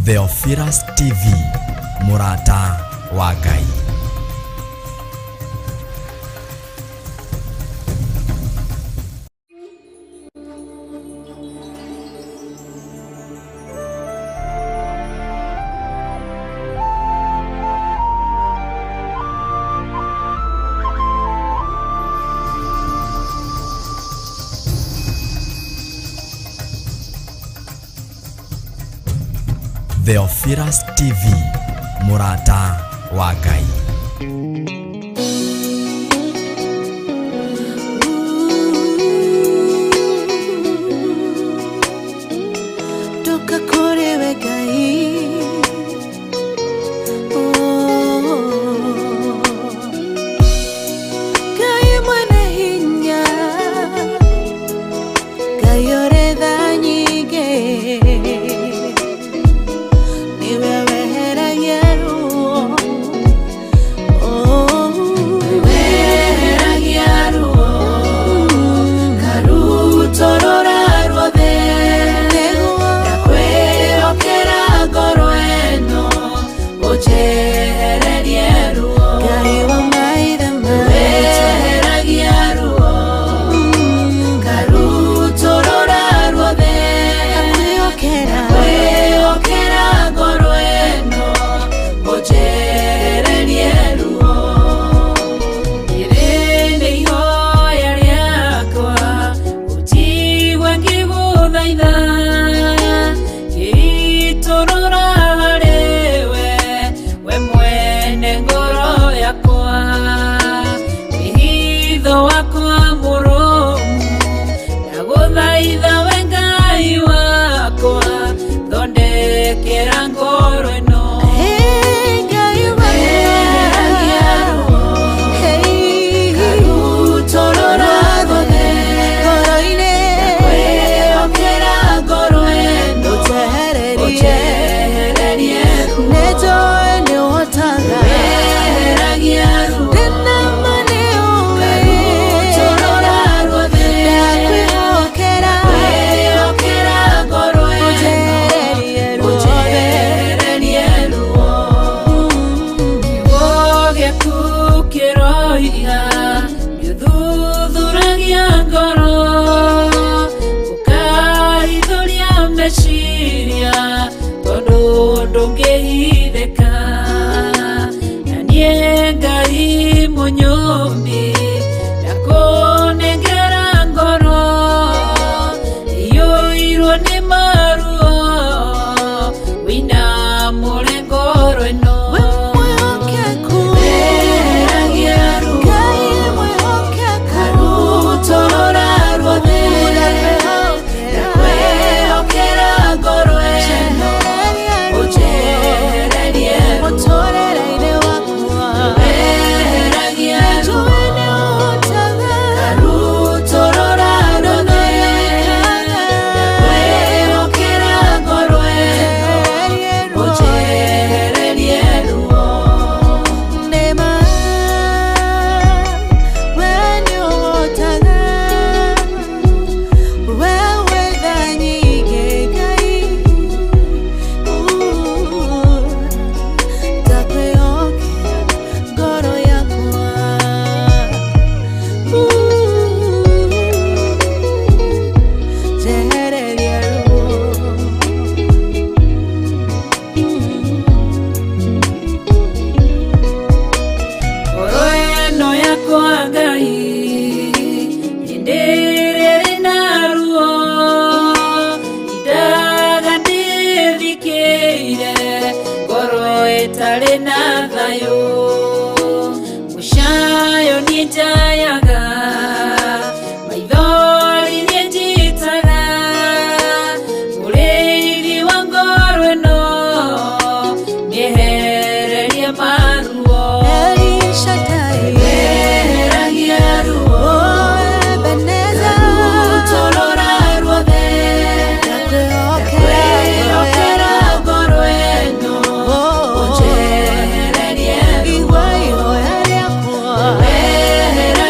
Theophilus TV, MURATA wa NGAI. Theophilus TV, MURATA wa NGAI. Toka kore we NGAI. NGAI mwana hinya, NGAI oretha nyingi.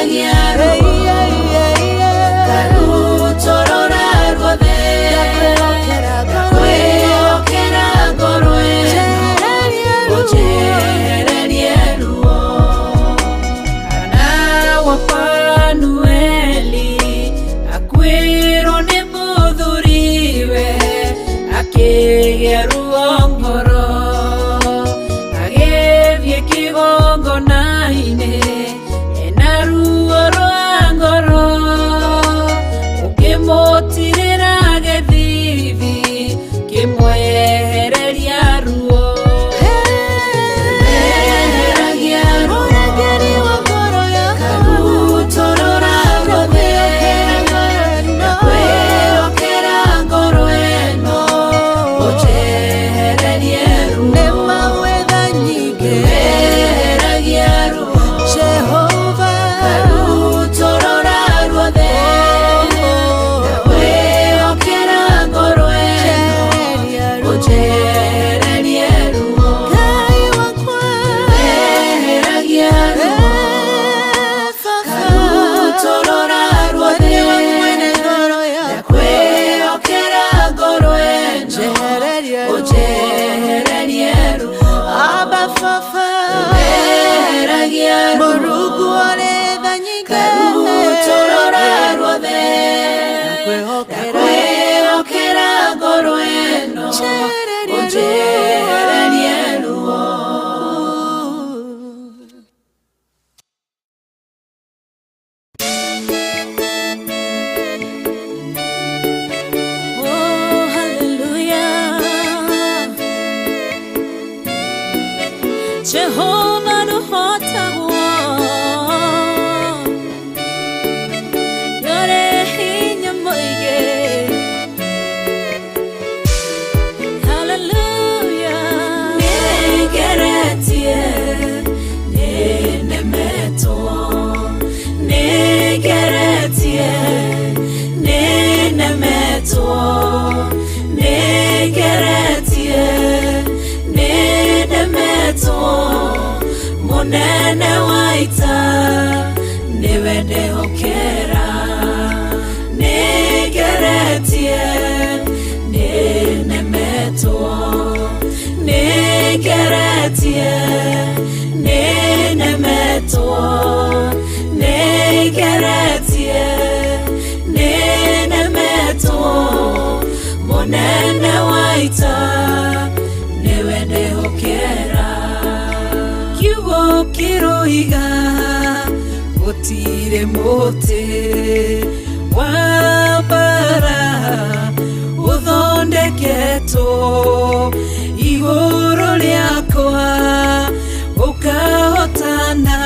Yeah. munene waita niwe ndihokera nigeretie ninemetwo nigeretie ninemetwo nigeretie ninemetwo munene waita niwe ndihokera kiugo kiroiga gutire muti wa bara uthondeketwo iguru riakwa ukahotana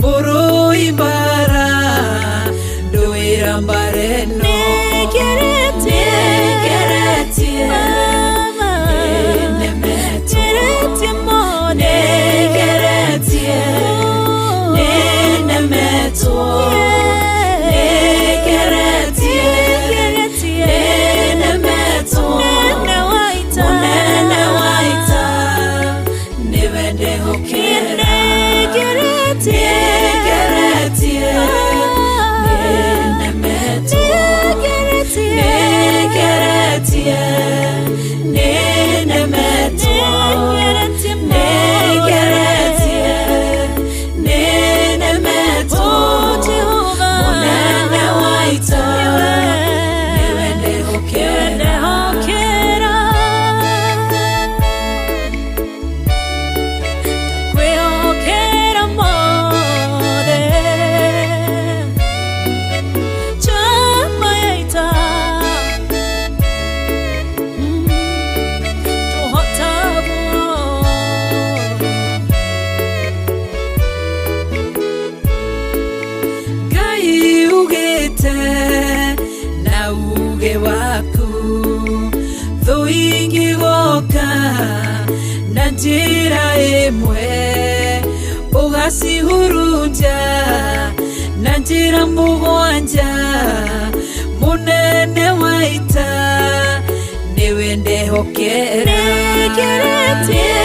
burui bara nduira mbareno nigeretie ninemetwo nigeretie ninemetwo na uge waku thuingi goka na njira imwe ugacihurunja na njira mugwanja munene waita niwe ndihokera nigeretie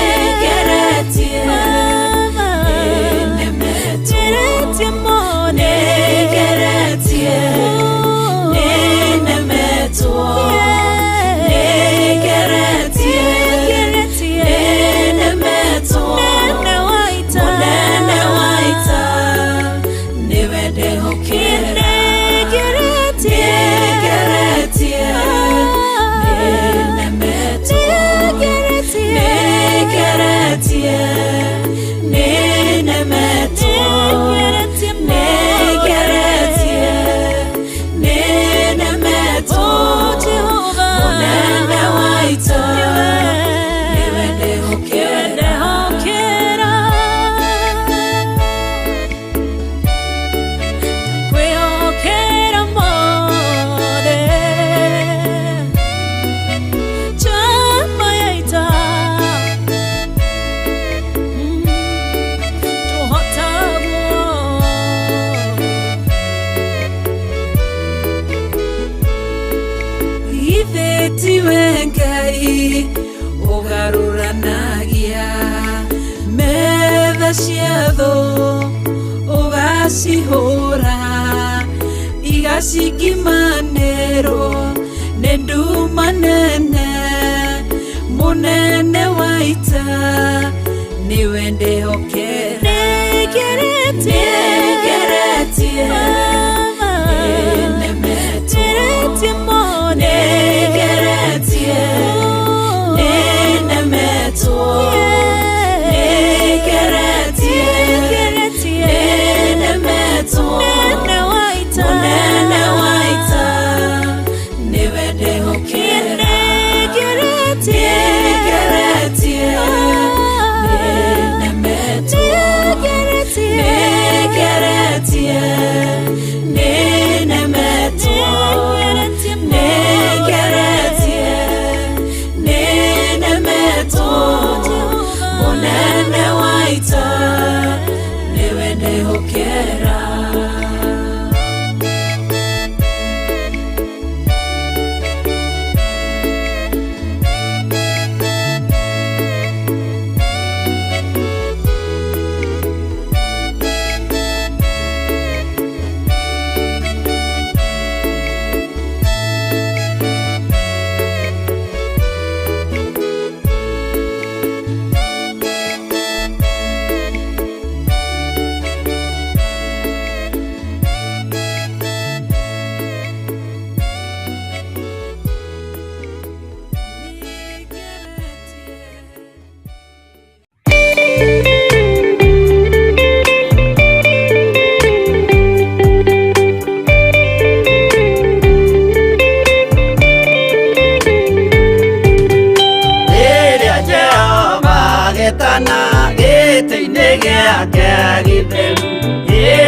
tiwe Ngai ugaruranagia metha cia thu ugacihura igacikimanĩrwo nĩ nduma nene munene waita niwe ndihokera nigeretie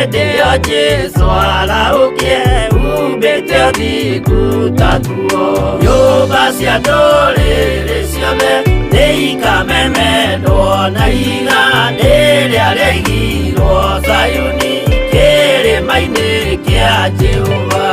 Hĩndĩ-ĩyo Jesũ araũkie umbĩte ũthingu taguo. Nyũmba cia ndũrĩrĩ ciothe nĩikamemendwo na ihiga rĩrĩa rĩaigirwo Zayuni kĩrĩma-inĩ kĩa Jehova.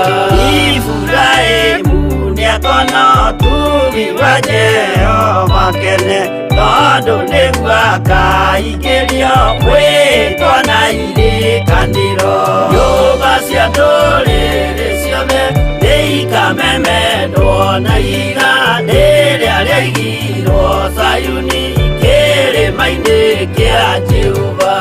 Iburahĩmu nĩakona ũtugi wa Jehova kene, tondũ nĩguo akaingĩrio gwĩtwo na irĩkanĩro. Nyũmba cia ndũrĩrĩ ciothe nĩikamemendwo na ihiga rĩrĩa rĩaigirwo Zayuni kĩrĩma-inĩ kĩa Jehova.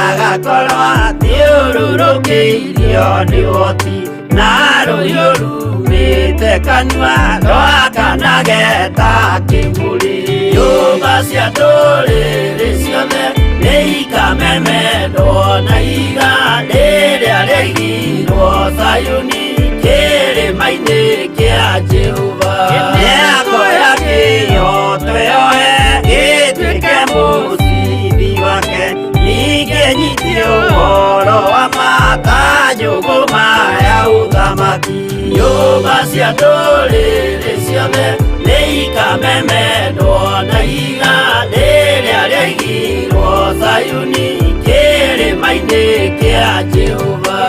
Agakorwo athiũrũrũkĩirio nĩ ũhoti, na rũhiũ rumĩte kanua rwakanageta kĩmũrĩ. Nyũmba cia ndũrĩrĩ ciothe nĩikamemendwo na ihiga rĩrĩa rĩaigirwo Zayuni kĩrĩma-inĩ kĩa Jehova. Nĩakoya kĩyo twĩohe gĩtuĩke mũcibi wake, ningĩ nyitie ũhoro wa makanjũgũ maya ũthamaki. Nyũmba cia ndũrĩrĩ ciothe nĩikamemendwo na ihiga rĩrĩa rĩaigirwo Zayuni kĩrĩma-inĩ kĩa Jehova.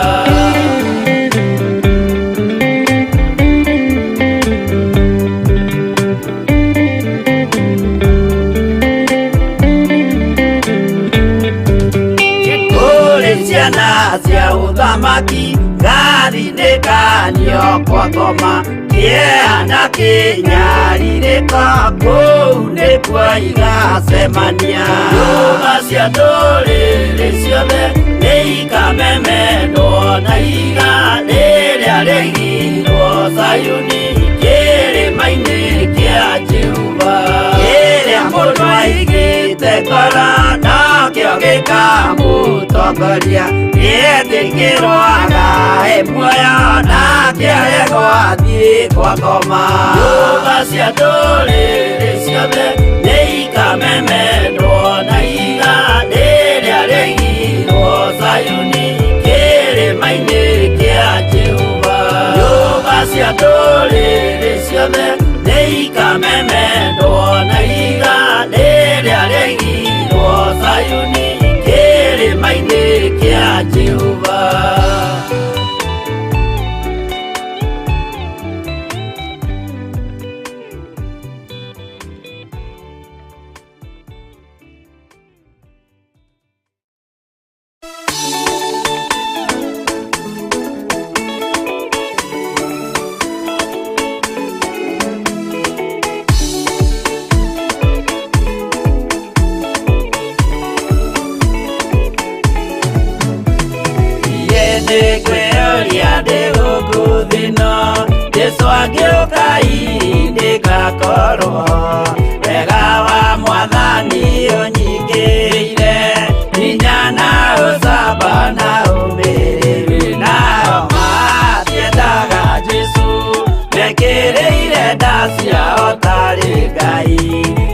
Ciana cia ũthamaki gathinĩkanio kwa ngoma, kĩeha kĩnyarirĩko kũu nĩkuo igacemania. Nyũmba cia ndũrĩrĩ ciothe nĩikamemendwo na ihiga rĩrĩa rĩaigirwo Zayuni kĩrĩma-inĩ kĩa Jehova. Kĩrĩa mũndũ aigĩte ngoro nakĩo gĩkamũtongoria, gĩetĩkĩrwaga muoyo nake aregwo athiĩ kwa ngoma. Nyũmba cia ndũrĩrĩ ciothe nĩikamemendwo na ihiga rĩrĩa rĩaigirwo Zayuni kĩrĩma-inĩ kĩa Jehova. Nyũmba cia ndũrĩrĩ ciothe nĩikamemendwo na ihiga rĩrĩa rĩaigirwo Zayuni kĩrĩma-inĩ kĩa Jehova. Nĩkwĩyũria ndĩ gũkũ thĩ ĩno, Jesũ agĩũka ndĩgakorwo. Wega wa Mwathani ũnyingĩrĩire, hinya na ũcamba na ũmĩrĩru, nao matiendaga Jesũ mekĩrĩire nda ciao tarĩ Ngai.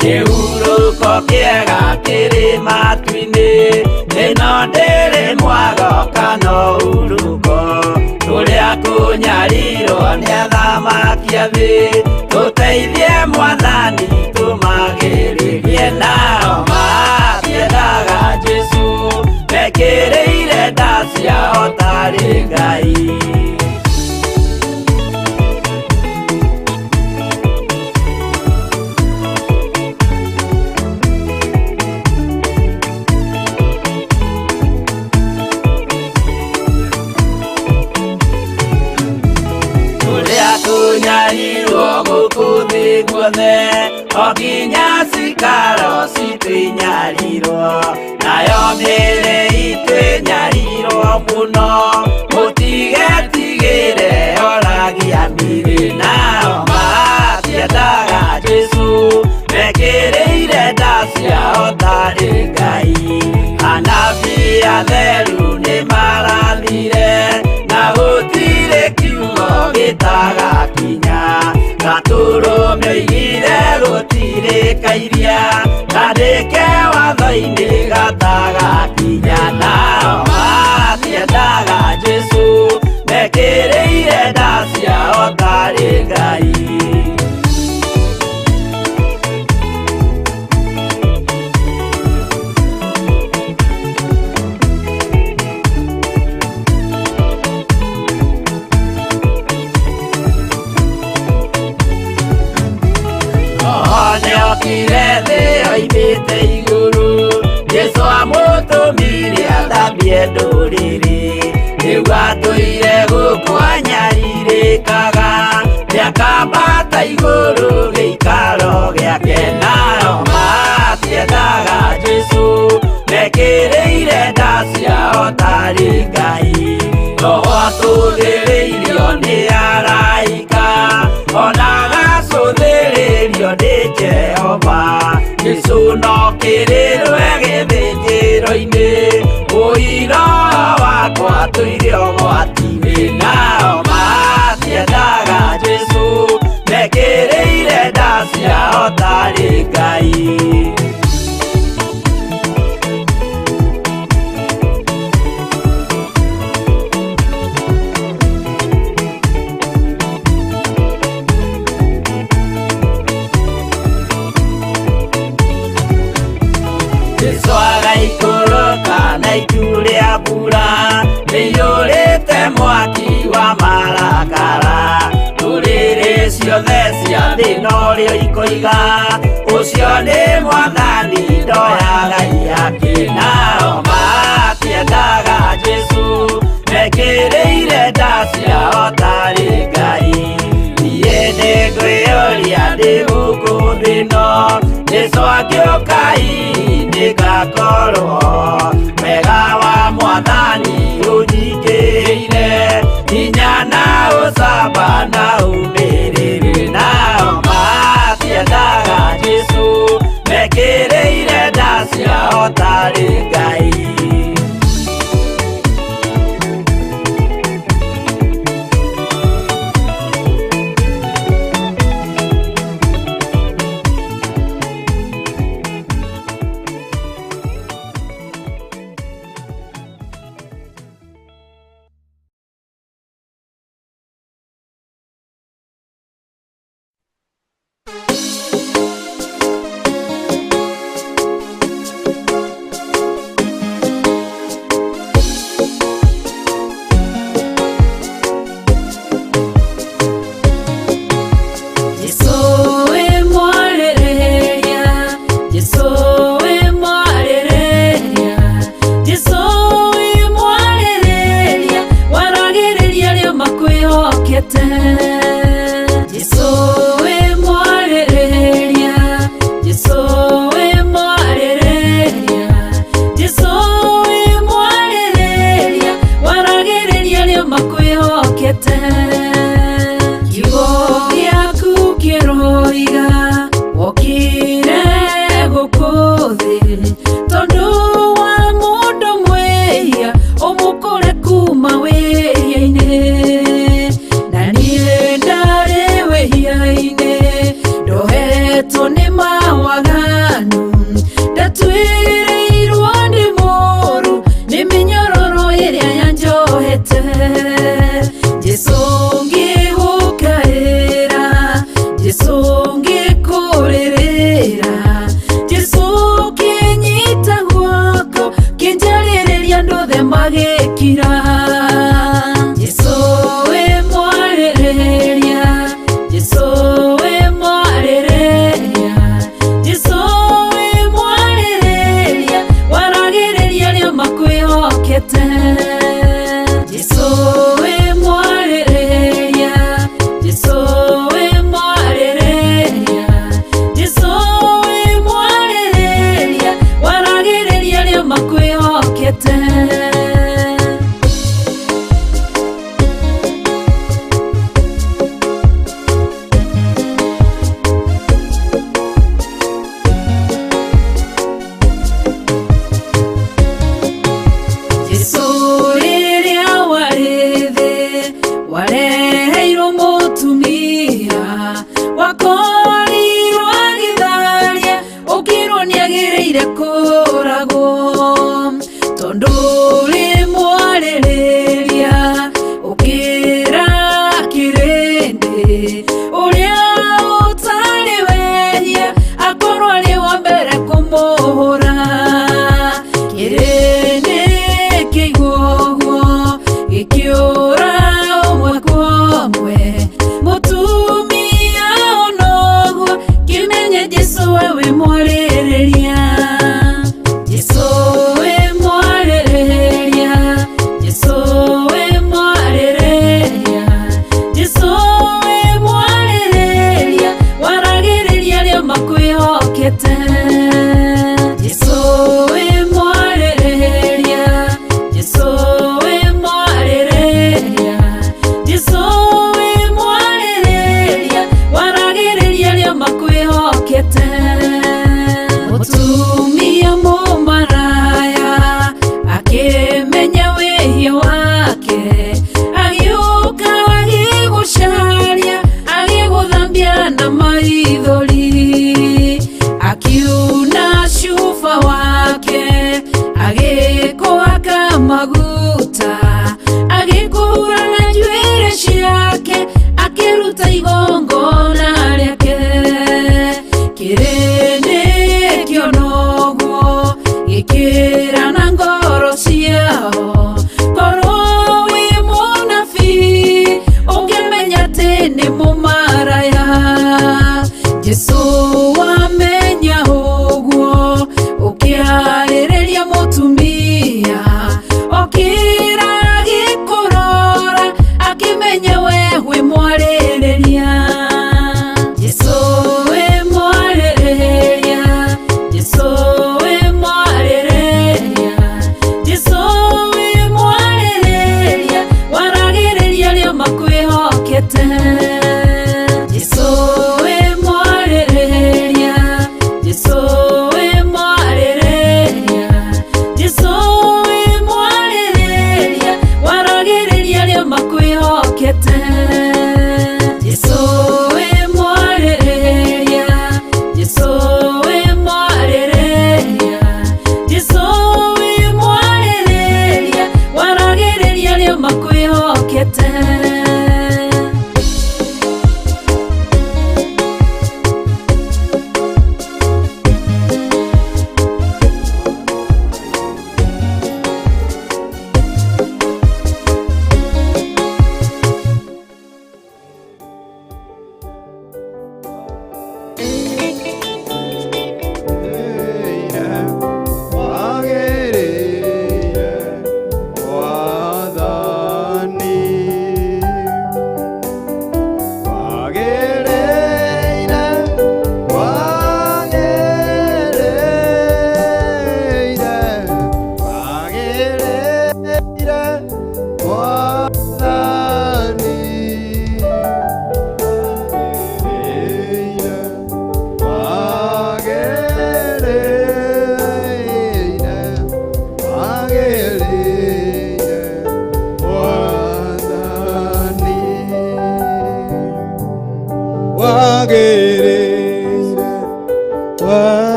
Kĩhurũko kĩega kĩrĩ matu-inĩ, ĩno ndĩrĩ mwago kana ũrugo. Tũrĩa kũnyarirwo nĩ athamaki a thĩ, tũteithie Mwathani tũmagĩrĩrie. Nao matiendaga Jesũ mekĩrĩire nda ciao tarĩ Ngai. Tunyarirwo gũkũ thĩ guothe, o nginya cikaro citwĩnyarirwo, nayo mĩĩrĩ itwĩnyarirwo mũno. Mũtigetigĩre oragia mĩĩrĩ, nao matiendaga Jesũ mekĩrĩire nda ciao tarĩ Ngai. Anabii atheru nĩ marathire gĩtagakinya gatũrũme oigire gũtirĩkairia kandĩke watho-inĩ gatagakinya nao matiendaga Jesũ mekĩrĩire nda ciao tarĩ Ngai. Nĩokire thĩ oimĩte igũrũ Jesũ amũtũmire athambie ndũrĩrĩ rĩu atũire gũkũ anyarirĩkaga nĩakambata igũrũ gĩikaro gĩake nao matiendaga Jesũ mekĩrĩire nda ciao tarĩ Ngai. Roho atũthĩrĩirio nĩ araika ona gacũthĩrĩrio nĩ Jehova Jesũ no kĩrĩrwe gĩthĩnjĩro-inĩ ũira wakwa tũire ũgwati-inĩ nao matiendaga Jesũ mekĩrĩire nda ciao tarĩ Ngai. Jesũ agaikũrũka na itu rĩa mbura rĩiyũrĩte mwaki wa marakara ndũrĩrĩ ciothe cia thĩ norĩo ikoiga ũcio nĩ Mwathani ndoya Ngai yake nao matiendaga Jesũ mekĩrĩire nda ciao tarĩ Ngai. Niĩ nĩngwĩyũria ndĩ gũkũ thĩ ĩno Jesũ angĩũkai ngakorwo wega wa Mwathani ũnyingĩrĩire hinya na ũcamba na ũmĩrĩru nao matiendaga Jesũ mekĩrĩire nda ciao tarĩ Ngai. magĩkira gikiura umwe kwa umwe mutumia onoguo kimenye Jesu wewe mwarereria Jesu we mwarereria Jesu we mwarereria Jesu we mwarereria waragereria leo makwihokete Jesu we mwarereria Jesu we mwarereria Jesu we mwarereria waragereria leo makwihokete mutumia mumaraya akimenya wehia wake agiuka agigusharia agiguthambia na maithori akiuna shufa wake agikuhaka maguta agikuhura na njuĩrĩ ciake akiruta igongona rĩake kĩrĩndĩ kĩonoguo gĩkĩra na ngoro ciao korwo wĩ mũnabii ũngĩmenya atĩ nĩ mũmaraya Jesu wamenya ũguo ũkĩarĩrĩria mũtumia okĩra agĩkũrora akĩmenya we wĩ mwarĩrĩria Jesu wĩ mwarĩrĩria Jesu wĩ mwarĩrĩria Jesu wĩ mwarĩrĩria waragĩrĩria rĩo makwĩhokete Jesu wĩ mwarĩrĩria Jesu wĩ mwarĩrĩria Jesu wĩ mwarĩrĩria waragĩrĩria rĩo makwĩhokete Jesu wĩ mwarĩrĩria Jesu wĩ mwarĩrĩria Jesu wĩ mwarĩrĩria waragĩrĩria rĩo makwĩhokete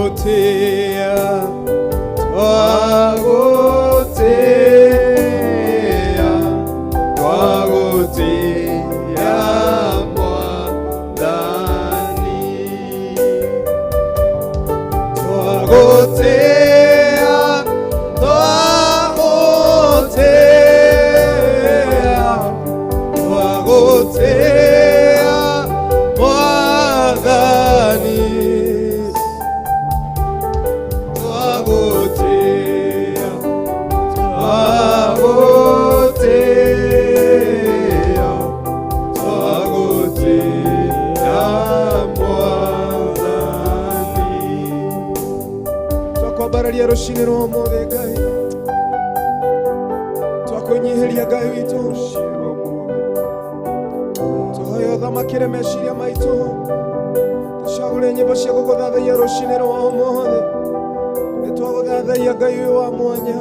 Twagotea witũ tũhoe ũthamakĩre meciria maitũ tũcagũre nyĩmbo cia gũgũthathaiya rũciinĩ rwa ũmũthĩ nĩtwagũthathaiya Ngai ũyũ wa mwanya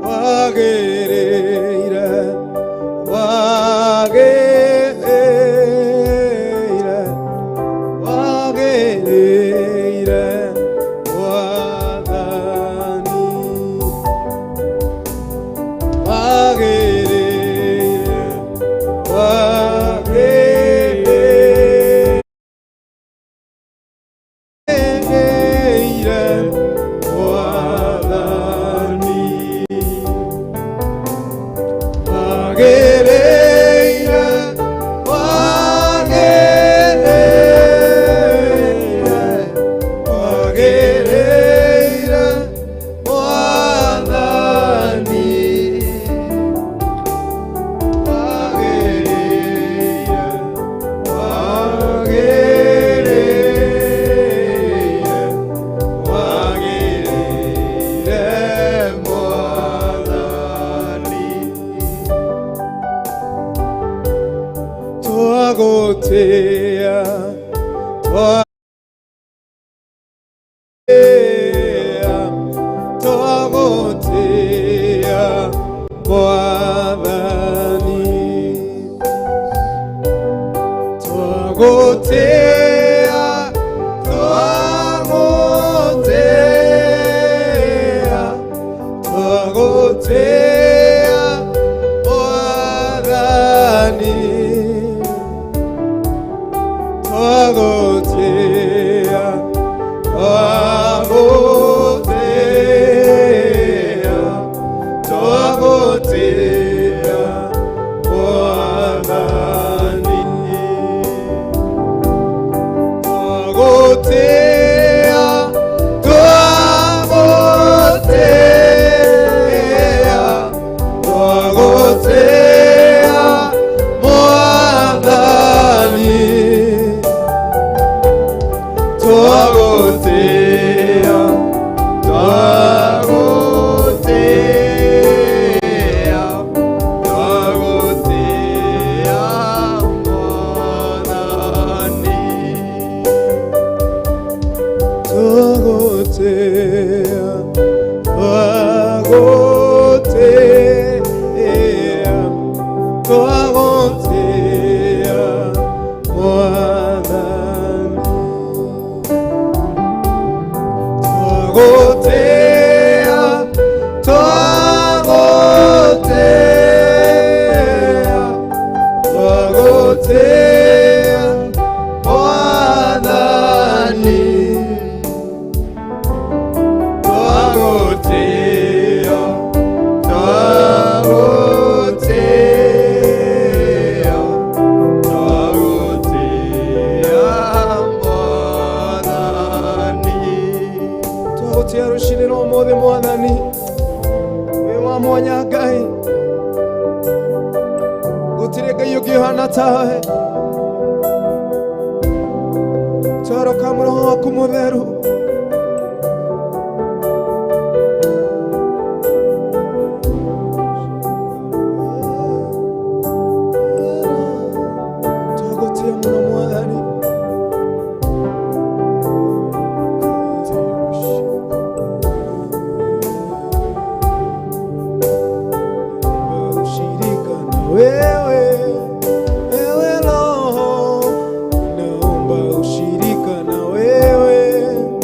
wagĩrĩire wagĩrĩire wagĩrĩire wathani wagĩrĩire wagĩrĩire wathani Wewe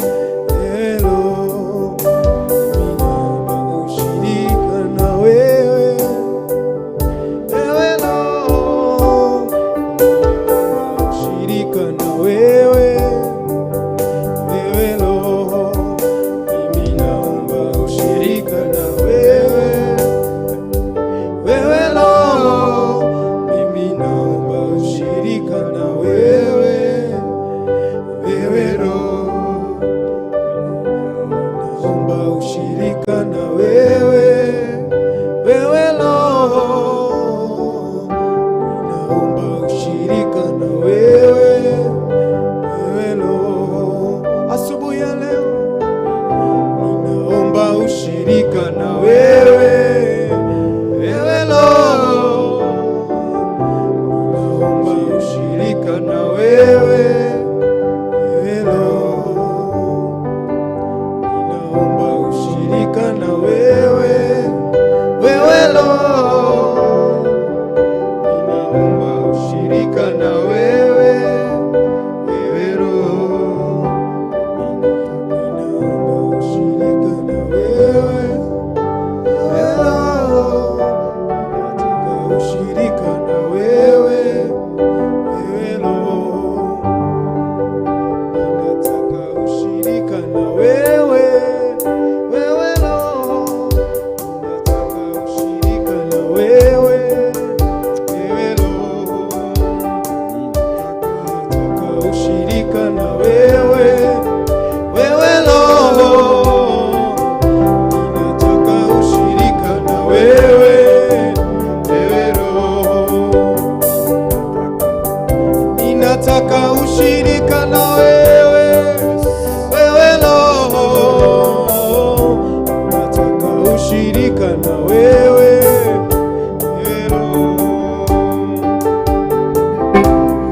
na wewe.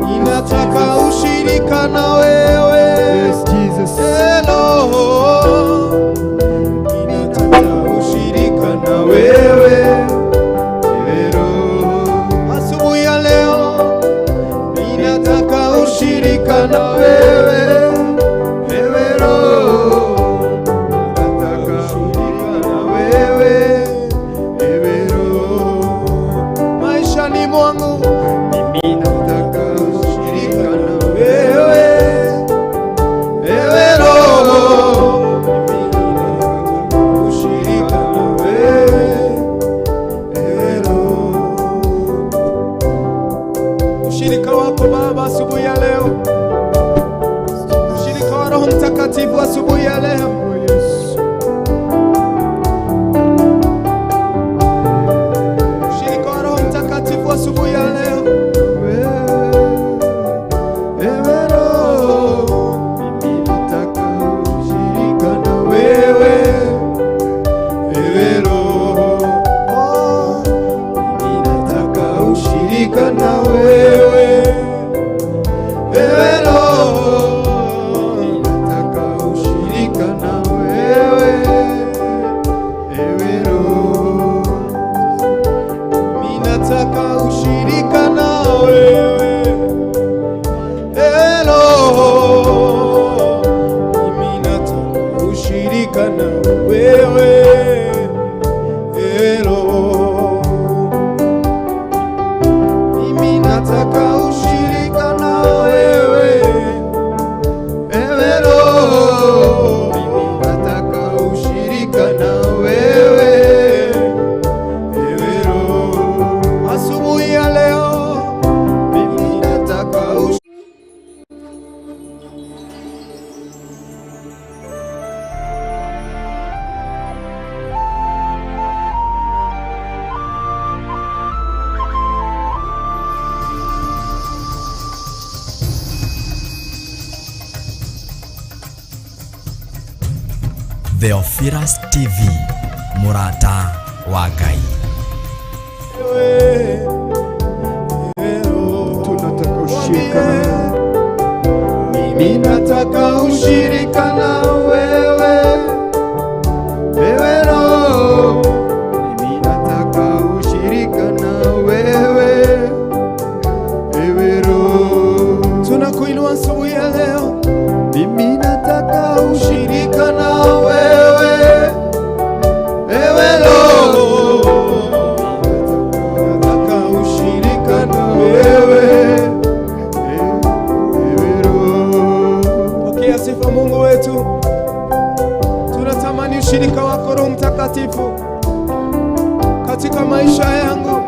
Ninataka ushirika na wewe. Yes, Jesus. Ninataka ushirika na wewe. Asubuhi ya leo ninataka ushirika na wewe. Ushirika wako Baba asubuhi ya leo, ushirika wa Roho Mtakatifu asubuhi ya leo. Ushirika wa Roho Mtakatifu asubuhi ya leo. Theophilus TV, Murata wa Ngai. Tunataka ushirika na mimi, nataka ushirika na wewe. Ewe Roho, mimi nataka ushirika na wewe. Ewe Roho, tunakuinua asubuhi ya leo. Mimi nataka ushirika na wewe. Ewe Roho, nataka ushirika na wewe. Ewe Roho, pokea sifa Mungu wetu. Tunatamani ushirika wako Roho Mtakatifu katika maisha yangu.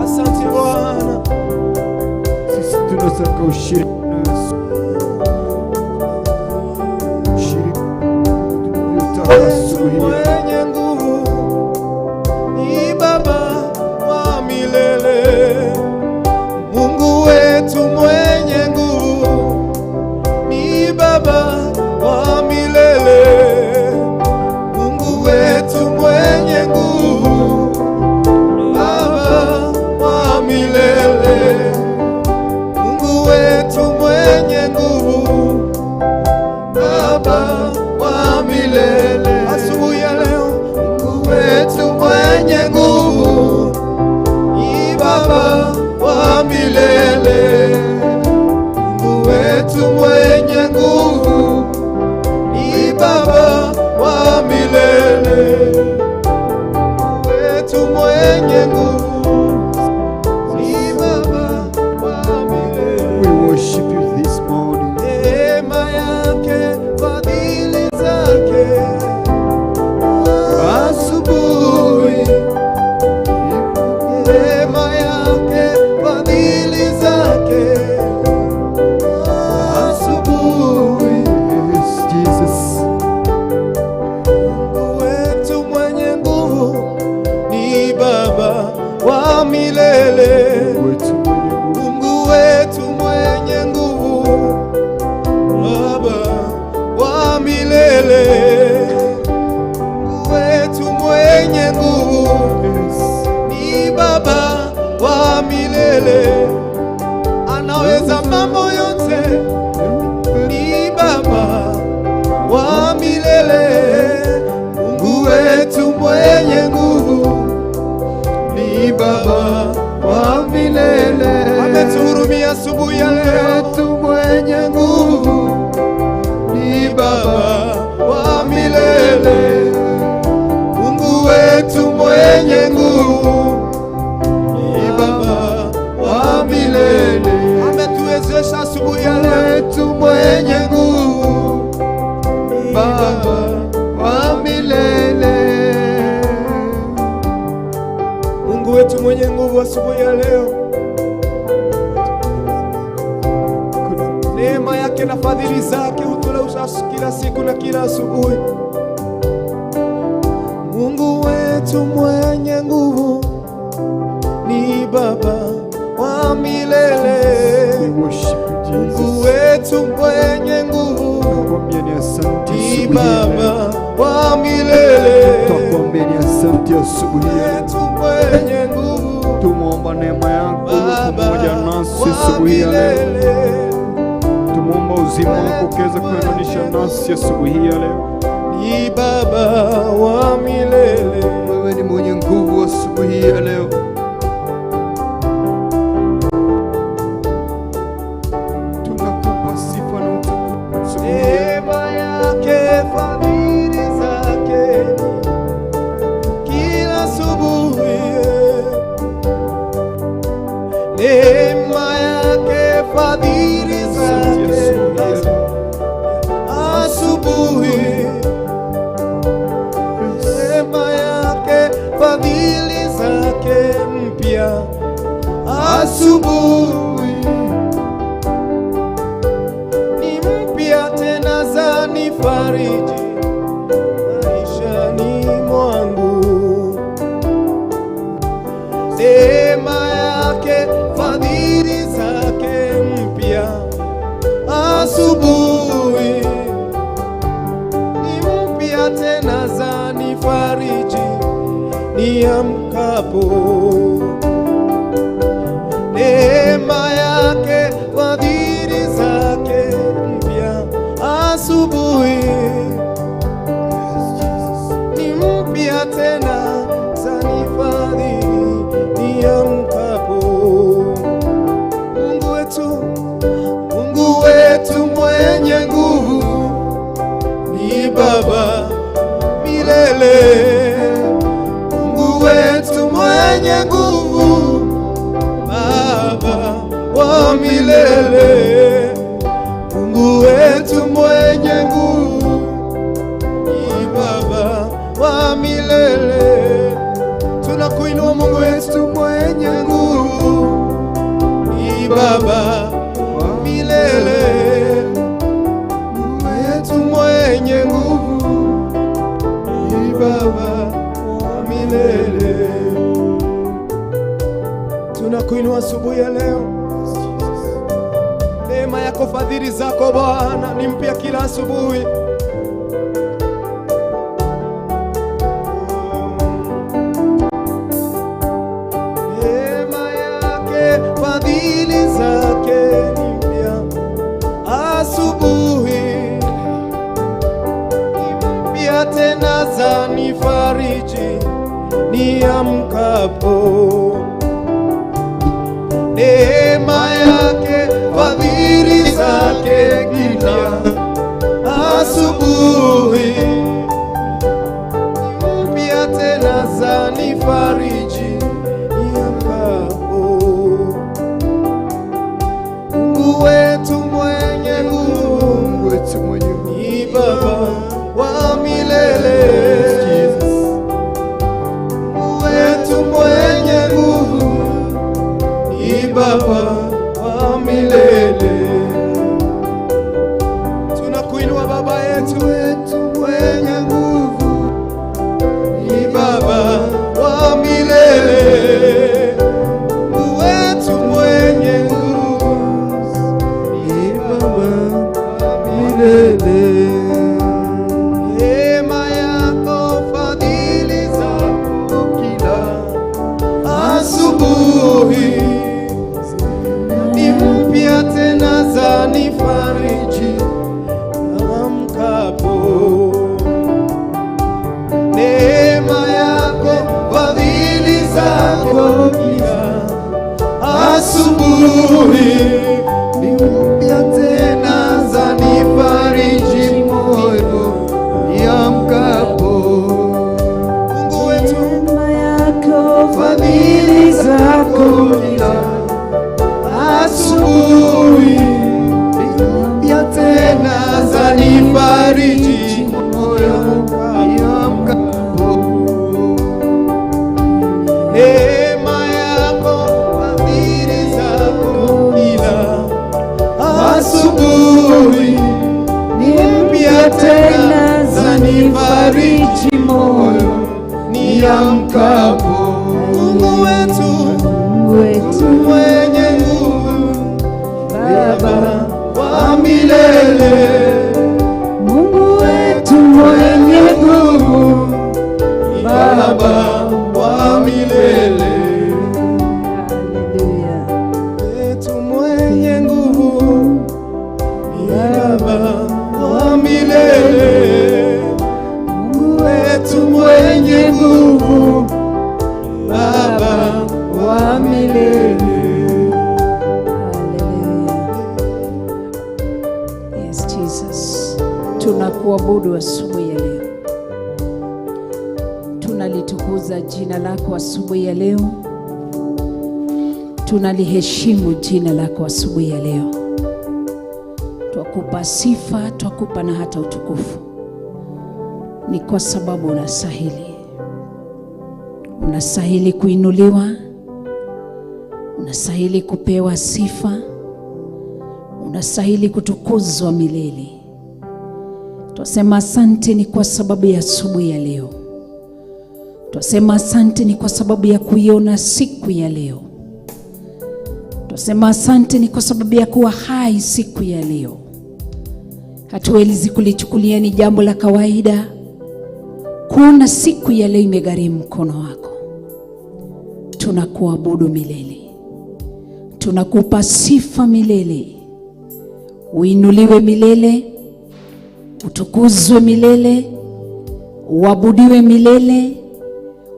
Asante Bwana, sisi tunataka ushirika mwenye nguvu, ni Baba wa milele. Mungu wetu mwenye nguvu, ni Baba wa milele. Mungu wetu mwenye nguvu, Baba wa milele. Mungu wetu mwenye nguvu, Baba wa milele. Asubuhi ya leo, Mungu wetu mwenye nguvu, ni Baba wa milele. Mungu wetu mwenye nguvu, ni Baba wa milele. Mungu wetu mwenye nguvu, ni Baba wa milele. We worship you this morning. Neema yake, fadhili zake, asubuhi. Neema yake, fadhili zake, asubuhi. Yes, Jesus. Mungu wetu mwenye nguvu, ni Baba wa milele. Mungu wetu mwenye nguvu, Baba wa milele, Mungu wetu mwenye nguvu, ni Baba wa milele, ametuwezesha asubuhi ya leo, mwenye nguvu, Baba wa milele, Mungu wetu mwenye nguvu asubuhi ya leo. Neema yake na fadhili zake hutulausa kila siku na kila asubuhi. Mungu wetu mwenye nguvu ni Baba wa milele, Mungu wetu mwenye nguvu ni Baba wa milele, twakuambieni asante asubuhi wetu mwenye nguvu, tumuomba neema yako pamoja nasi asubuhi ya leo. Tumuomba uzima wako ukiweza kuendanisha nasi asubuhi ya leo. Ni Baba wa milele, wewe ni mwenye nguvu asubuhi ya leo. Tunakupa sifa na utukufu. Neema yake, fadhili zake kila asubuhi, neema yake, fadhili zake asubuhi, neema yake, fadhili zake mpya asubuhi, ni mpya tena zanifariji maishani mwangu, neema yake, fadhili zake mpya asubuhi, ni mpya tena zanifariji niamkapo, neema yake, fadhili zake mpya asubuhi, ni mpya tena zanifadhili niamkapo. Mungu wetu mwenye nguvu ni Baba milele, Mungu wetu mwenye nguvu, Baba wa milele, Mungu wetu mwenye nguvu ni Baba wa milele. Tunakuinua Mungu wetu mwenye nguvu ni Baba wa milele, Mungu wetu mwenye nguvu ni Baba wa milele. Tunakuinua asubuhi ya leo, neema yako, fadhili zako Bwana ni mpya kila asubuhi. Neema yake, fadhili zake ni mpya asubuhi, ni mpya tena zanifariji niamkapo, neema yake, fadhili zake mpya asubuhi, mpya tena zanifariji niamkapo. Mungu wetu mwenye nguvu ni Baba wa milele, Mungu wetu mwenye nguvu ni Baba wa milele. Tunakuinua Baba yetu mwenye nguvu ni Baba wa milele, Mungu wetu mwenye nguvu ni Baba wa milele, neema yako, fadhili zako kila asubuhi, ni mpya tena zanifariji niamkapo, neema yako, fadhili zako kila asubuhi, ni mpya tena zanifariji zanifariji moyo niamkapo. Neema yako, fadhili zako ila asubuhi ni mpya tena, zanifariji moyo niamkapo. Mungu wetu mwenye nguvu, Baba wa milele. Mungu wetu mwenye nguvu, Baba wa milele. Haleluya. Wetu mwenye nguvu, Baba wa milele. Mungu wetu mwenye nguvu, Baba wa milele. Yes, Jesus. Tunakuabudu asubuhi ya leo. Tunalitukuza jina lako asubuhi ya leo. Tunaliheshimu jina lako asubuhi ya leo. Twakupa sifa, twakupa na hata utukufu. Ni kwa sababu unastahili. Unastahili kuinuliwa. Unastahili kupewa sifa. Unastahili kutukuzwa milele. Twasema asante ni kwa sababu ya asubuhi ya leo. Twasema asante ni kwa sababu ya kuiona siku ya leo. Twasema asante ni kwa sababu ya kuwa hai siku ya leo. Hatuwezi kulichukulia ni jambo la kawaida kuona siku ya leo imegharimu mkono wako. Tunakuabudu milele. Tunakupa sifa milele. Uinuliwe milele, utukuzwe milele, uabudiwe milele,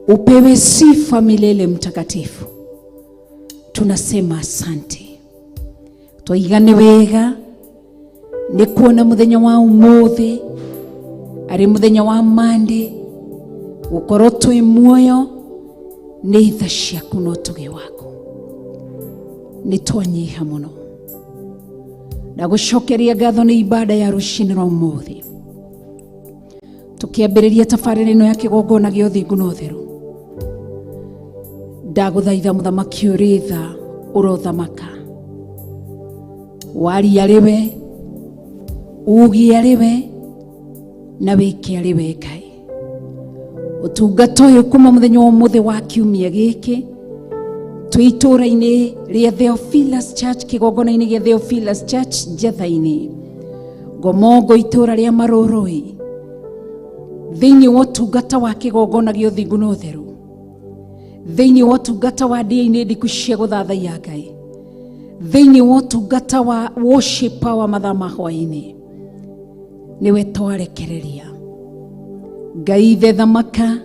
upewe sifa milele mtakatifu. Tunasema asante. Twaigane wega ni kuona muthenya wa umuthi ari muthenya wa mande ukorwo twi muoyo ni itha ciaku no tuge wako. Ni twanyiha muno na gucokeria ngatho ni ibada ya ruci-ini rwa umuthi. Tukiambiriria tabarĩra ĩno ya kigongona gĩa ũthingu na ũtheru, ndagũthaitha mũthamaki ũrĩ tha ũrothamaka. Wari arĩwe, ugi arĩwe, na wĩke arĩwe Ngai. Ũtungata ũyũ kuma mũthenya wa ũmũthĩ wa kiumia gĩkĩ twĩ itũũra-inĩ rĩa Theophilus Church, kigongona-inĩ gĩa Theophilus Church Njetha-inĩ Ngomongo, itũũra rĩa Marũrũĩ, thĩinĩ wa ũtungata wa kigongona gĩa ũthingu na ũtheru, thĩinĩ wa ũtungata wa ndĩa-inĩ ndiku cia gũthathaiya Ngai, thĩinĩ wa ũtungata wa worship wa mathaa ma hwa-inĩ, niwe twarekereria. Ngai ithe thamaka,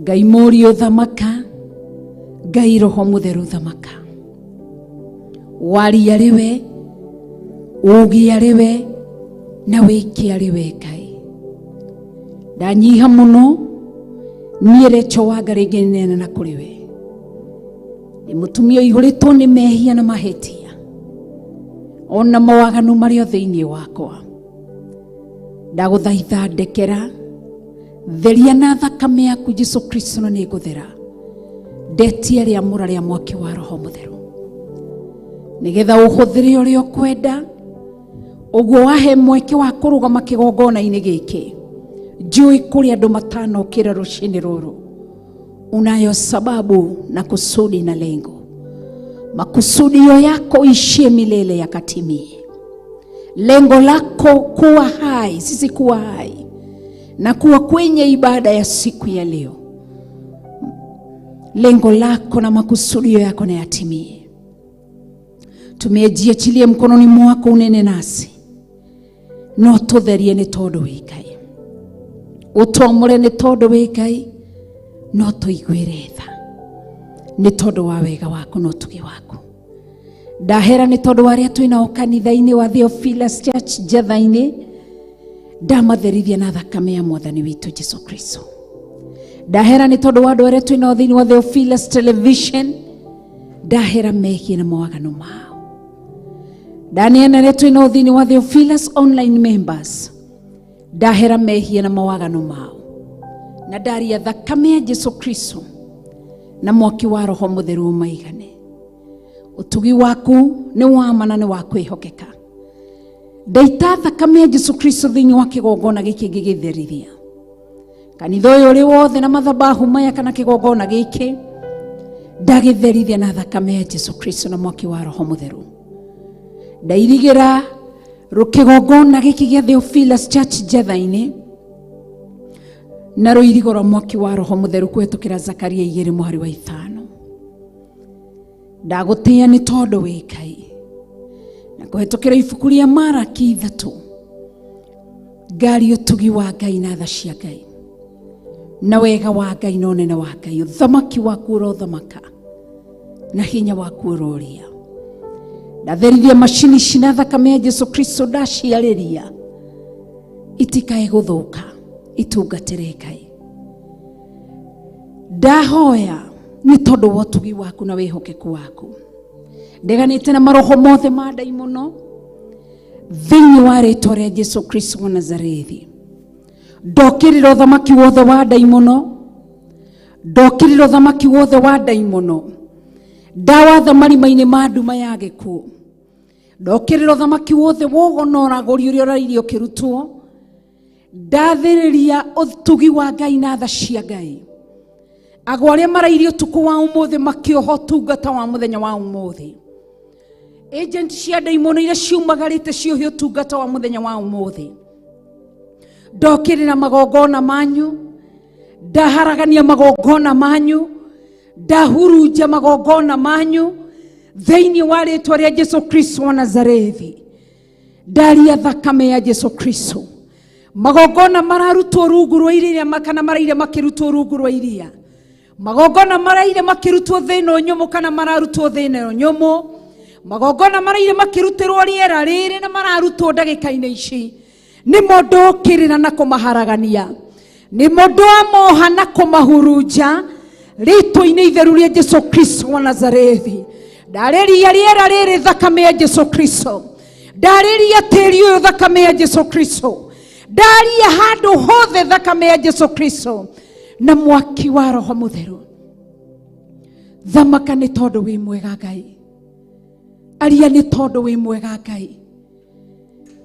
Ngai Mũriũ thamaka, Ngai Roho Mũtheru thamaka. Wari arĩwe, ugi arĩwe, na wĩke arĩwe Ngai. Ndanyiha mũno niĩ recho wa Ngai rĩngĩ nene na kũrĩ we. Nĩ mũtumia ũihũrĩtwo nĩ mehia na mahĩtia, ona mawaganu marĩ o thĩinĩ wakwa. Ndagũthaitha ndekera, theria na thakame yaku Jesũ Kristo na nĩ ngũthera. Ndetia rĩamũra rĩa mwaki wa Roho Mũtheru, nĩgetha ũhũthĩre ũrĩa ũkwenda, ũguo wahe mweke wa kũrũgama kĩgongona-inĩ gĩkĩ. Njũĩ kũrĩ andũ matanokĩra rũci-inĩ rũrũ. Unayo sababu na kusudi na lengo. Makusudio yako ishie milele yakatimie. Lengo lako kuwa hai, sisi kuwa hai, na kuwa kwenye ibada ya siku ya leo. Lengo lako na makusudio yako na yatimie. Tumejiachilia mkononi mwako, unene nasi. No tutherie ni tondu wi Ngai. Utomore ni tondu wi Ngai. No tuigwire tha ni tondu wa wega wako no tugi wako. Ndahera ni tondu waria twina kanitha-ini wa Theophilus Church Njetha-ini. Ndamatherithia na thakame ya Mwathani witu Jesũ Kristo. Ndahera ni tondu wa andu aria twina thiini wa Theophilus Television. Ndahera mehia na mawaganu mao. Ndaniana aria twina thiini wa Theophilus online members. ndahera mehia na mawagano mao, na ndaria thakame ya Jesu Kristo na mwaki wa Roho Mutheru maigane. Utugi waku ni wa mana, ni wa kwihokeka. Ndaita thakame ya Jesu Kristo thiini wa kigongona giki ngigitherithia kanitha uyu uri wothe na mathabahu maya kana kigongona giki, ndagitherithia na thakame ya Jesu Kristo na mwaki wa Roho Mutheru. Ndairigira rukigongona giki gia Theophilus Church Jetha-ini na ruirigo rwa mwaki wa Roho Mutheru kwetukira Zakaria 2:5. Ndagutia ni tondu wi Ngai, na kuhetukira ibuku ria Maraki 3 ngari utugi wa Ngai na tha cia Ngai na wega wa Ngai na unene wa Ngai, uthamaki waku urothamaka na hinya waku uroria. Ndatherithia macini cina thakame ya Jesu Kristo ndaciarĩria itikae gũthũka, itungatĩre Ngai. Ndahoya nĩ tondũ wa ũtugi waku na wĩhokeku waku, ndeganĩte na maroho mothe ma ndaimono thĩinĩ wa rĩĩtwa rĩa Jesu Kristo wa Nazarethi. Ndokĩrĩra ũthamaki wothe wa ndaimono, ndokĩrĩra ũthamaki wothe wa ndaimono, ndawatha marima-inĩ ma nduma ya gĩkuũ, ndokĩrĩra ũthamaki wothe wa ũgonora-gũri ũrĩa ũrairio kĩrutwo, ndathĩrĩria ũtugi wa Ngai na tha cia Ngai. Agũ arĩa marairio ũtukũ wa ũmũthĩ makĩoho ũtungata wa mũthenya wa ũmũthĩ. Agent cia ndaimono iria ciumagarĩte ciohe ũtungata wa mũthenya wa ũmũthĩ. Ndokĩrĩra magongona manyu, ndaharagania magongona manyu, ndahurunja magongona manyu thĩinĩ wa rĩĩtwa rĩa Jesu Kristo wa Nazarethi. Ndaria thakame ya Jesu Kristo. Magongona mararutwo rungu rwa iria makana maraire makĩrutwo rungu rwa iria. Magongona maraire makĩrutwo thĩinĩ nyũmũ kana mararutwo thĩinĩ nyũmũ. Magongona maraire makĩrutĩrwo rĩera rĩrĩ na mararutwo ndagĩka-inĩ ici. Nĩmo ndokĩrĩra na kũmaharagania, nĩmo ndamoha na kũmahurunja rĩĩtwa-inĩ itheru rĩa Jesu Kristo wa Nazarethi. Ndarĩria rĩera rĩrĩ thakame ya Jesu Kristo, ndarĩria tĩri ũyũ thakame ya Jesu Kristo, ndaria handũ hothe thakame ya Jesu Kristo na mwaki wa Roho Mutheru. Thamaka nĩ tondũ wĩ mwega Ngai, aria nĩ tondũ wĩ mwega Ngai,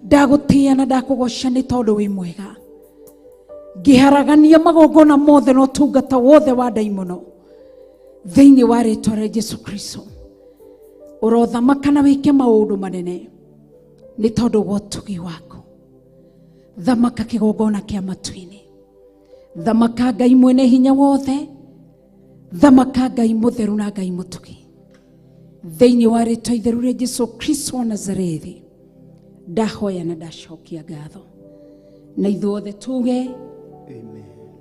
ndagũtĩa na ndakũgoca nĩ tondũ wĩ mwega. Ngĩharagania magongona mothe na ũtungata wothe wa ndaimono thĩinĩ wa rĩĩtwa rĩa Jesu Kristo. Ũrothamaka na wĩke maũndũ manene nĩ tondũ wa ũtugi waku. Thamaka kĩgongona kĩa matu-inĩ, thamaka Ngai mwene hinya wothe, thamaka Ngai mũtheru na Ngai mũtugi thĩinĩ wa rĩĩtwa itheru rĩa Jesu Kristo wa Nazarethi. Ndahoya na ndacokia ngatho, na ithuothe tuge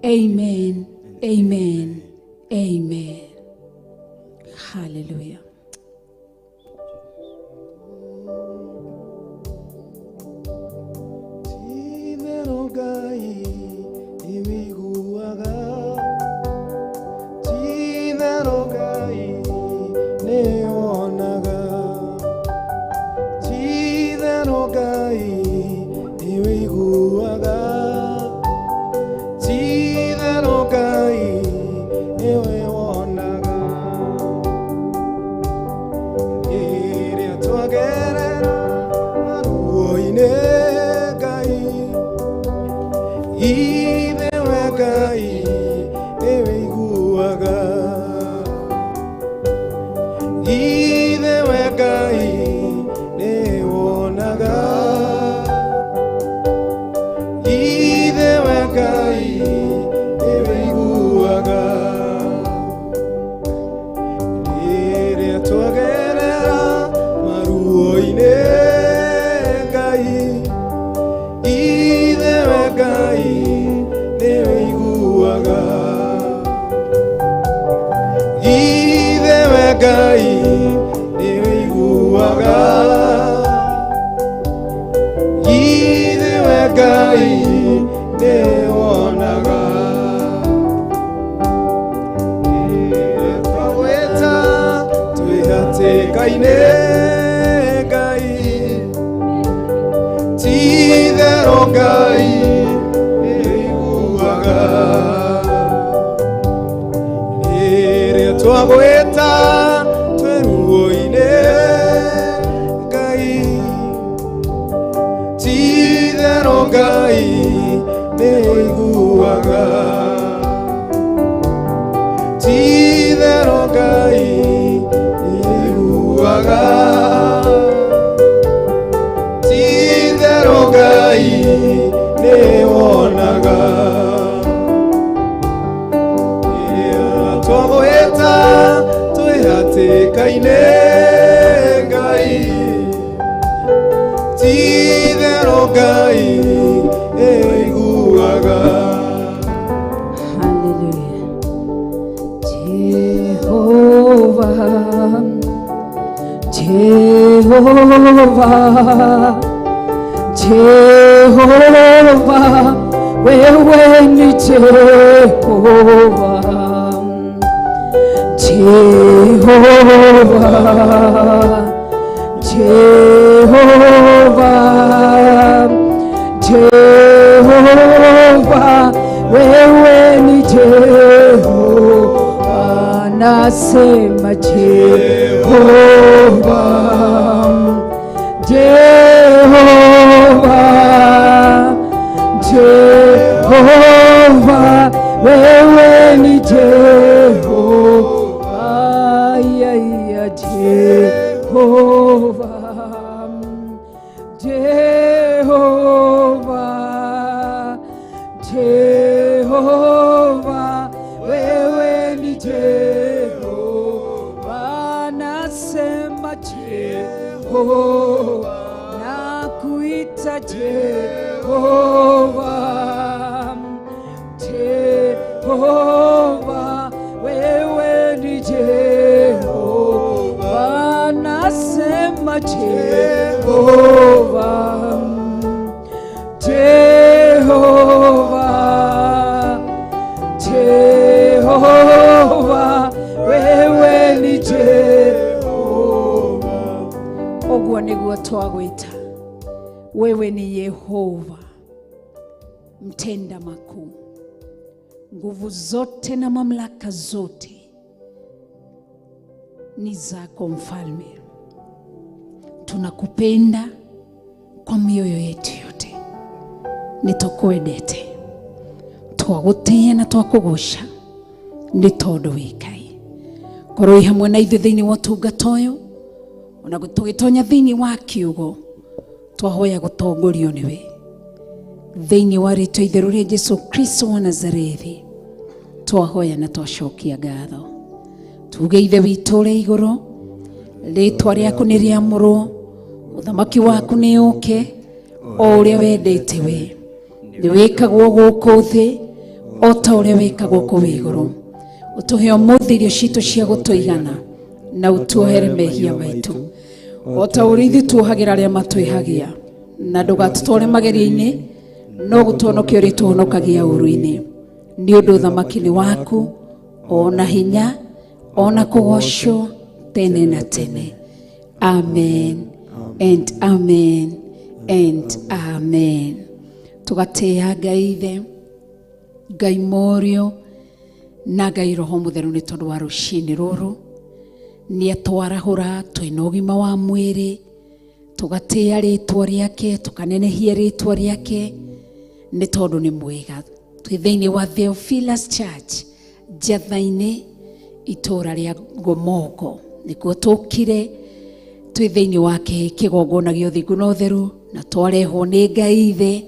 amen, amen, amen. Hallelujah. Ngai twagwĩta twĩ ruo-inĩ Ngai, ti-itherũ Ngai nĩ ũiguaga, ti-itherũ Ngai nĩ ũiguaga, ti-itherũ Ngai nĩ wonaga. Twagwĩta twĩ hatĩka-inĩ Ngai, ti-itherũ Ngai ũiguaga. Hallelujah. Jehovah, Jehovah, Jehovah, wewe ni Jehovah. Jehovah, Jehovah, Jehovah, wewe ni Jehovah, nasema Jehovah, Jehovah, Jehovah, wewe ni Jehovah, Jehovah, Jehovah, Jehovah, wewe ni Jehovah, nasema Jehovah, nakuita Jehovah, Jehovah, wewe ni Jehovah, nasema Jehovah, Jehovah, Jehovah, wewe ni Jehovah. Ogwo niguo twagwĩta, wewe ni Yehova, mtenda makuu, nguvu zote na mamlaka zote ni zako Mfalme. Tunakupenda kwa mioyo yetu yote, nitukwendete, twagutia na twakugusha nĩ tondũ wĩ Ngai. Korwo hamwe na ithuĩ thĩinĩ wa ũtungata ũyũ, ona tũgĩtonya thĩinĩ wa kiugo, twahoya gũtongorio nĩwe thĩinĩ wa rĩĩtwa itheru rĩa Jesũ Kristo wa Nazarethi. Twahoya na twacokia ngatho, tuge Ithe witũ ũrĩ igũrũ, rĩĩtwa rĩaku nĩ rĩamũrwo, ũthamaki waku nĩ ũũke, o ũrĩa wendete we nĩ wĩkagwo gũkũ thĩ o ta ũrĩa wĩkagwo kũu igũrũ. Ũtũhe ũmũthĩ irio citũ cia gũtũigana, na ũtuohere mehia maitũ o ta ũrĩa ithuĩ tuohagĩra arĩa matwĩhagia, na ndũgatũtware magerio-inĩ, no gũtũhonokia ũrĩa tũhonokagia ũũru-inĩ, nĩ ũndũ ũthamaki nĩ waku, ona hinya, ona kũgocwo tene na tene. Amen and amen and amen. Tugatĩĩa Ngai Ithe, Ngai Mũriũ na Ngai Roho Mũtheru nĩ tondũ wa rũciinĩ rũrũ, nĩ atwarahũra twĩna ũgima wa mwĩrĩ, tugatĩĩa rĩĩtwa rĩake, tukanenehia rĩĩtwa rĩake, nĩ tondũ nĩ mwega. Twĩ thĩinĩ wa Theophilus Church Njatha-inĩ, itũũra rĩa Ngomongo, nĩkuo tũkire twĩ thĩinĩ wake kĩgongona gĩa ũthingu na ũtheru, na twarehwo nĩ Ngai Ithe,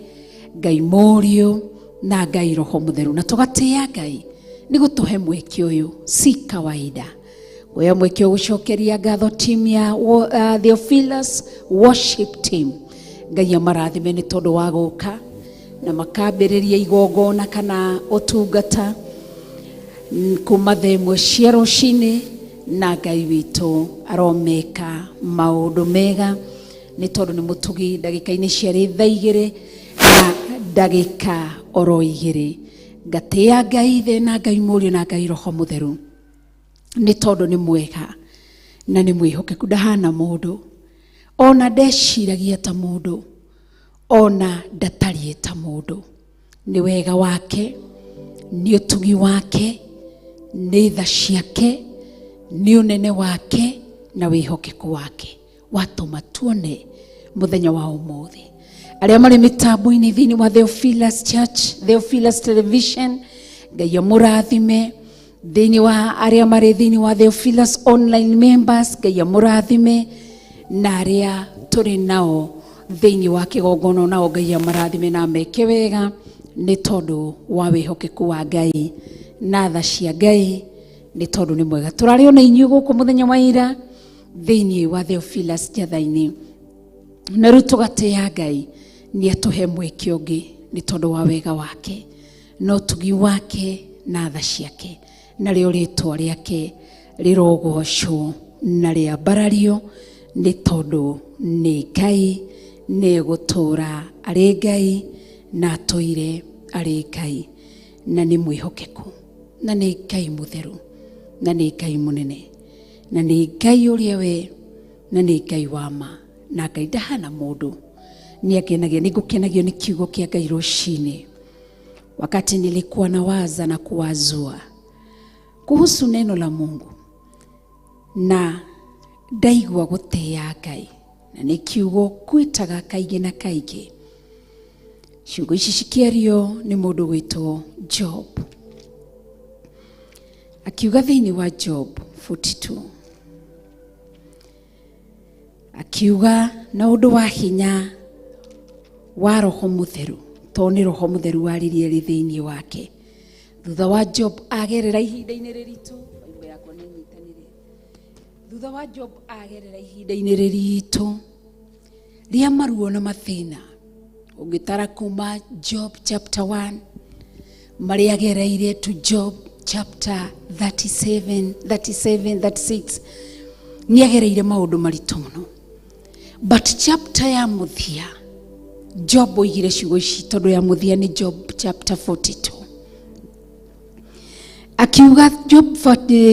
Ngai Mũriũ na Ngai Roho Mũtheru, na tugatĩĩa Ngai nĩ gũtũhe mweke ũyũ si kawaida. Kuoya mweke gũcokeria ngatho team ya Theophilus worship team. Ngai amarathime nĩ tondũ wa gũka na makambĩrĩria igongona kana ũtungata kuma thaa ĩmwe cia rũciinĩ, na Ngai witũ aromeka maũndũ mega nĩ tondũ nĩ mũtugi ndagĩka-inĩ ciarĩ thaa 2 na ndagĩka oro 2. Ngatĩĩa Ngai Ithe na Ngai Mũriũ na Ngai Roho Mũtheru nĩ tondũ nĩ mwega na nĩ mwĩhokeku, ndahana mũndũ, ona ndeciragia ta mũndũ, ona ndatariĩ ta mũndũ. Nĩ wega wake, nĩ ũtugi wake, nĩ tha ciake, ni unene wake na wihokeku wake watuma tuone muthenya wa umuthi. Aria mari mitambo-ini thini wa Theophilus Church, Theophilus Television, Ngai amurathime. Thini wa aria mari thini wa Theophilus online members, Ngai amurathime. Na aria turi nao thini wa kigongona nao Ngai amurathime na meke wega ni tondu wa wihokeku wa Ngai na tha cia Ngai ni tondu ni mwega. Turari ona inyu guku muthenya wa ira thini wa Theophilus Jathaini na riu tugatia Ngai ni atuhe mweke ungi ni tondu wa wega wake no tugi wake na tha ciake na rio ritwa riake rirogocwo na ria barario ni tondu ni Ngai ni gutura ari Ngai na toire ari Ngai na ni mwihokeku na ni Ngai mutheru na ni Ngai munene na ni Ngai uria we na ni Ngai wa ma na Ngai ndahana mundu ni akenagia ni gukenagio ni kiugo kia Ngai ruci-ini. Wakati nilikuwa nawaza na kuwazua kuhusu neno la Mungu na ndaigua gutia Ngai na ni kiugo kwitaga kaigi na kaigi. Ciugo ici cikiario ni mundu gwitwo Job. Akiuga thini wa Job 42 akiuga na undu wa hinya wa Roho Mutheru, toni Roho Mutheru waririe ri thini wake. Thutha wa Job agerera ihinda-ini riritu, Bible yako ni nyitanire. Thutha wa Job agerera ihinda-ini riritu ria maruo na mathina, ungitara kuma Job chapter 1 mari agereire to Job chapter 37 36 ni agereire maundu maritu muno. But chapter ya muthia Job oigire ciugo ici tondu ya muthia ni Job chapter 42. Akiuga Job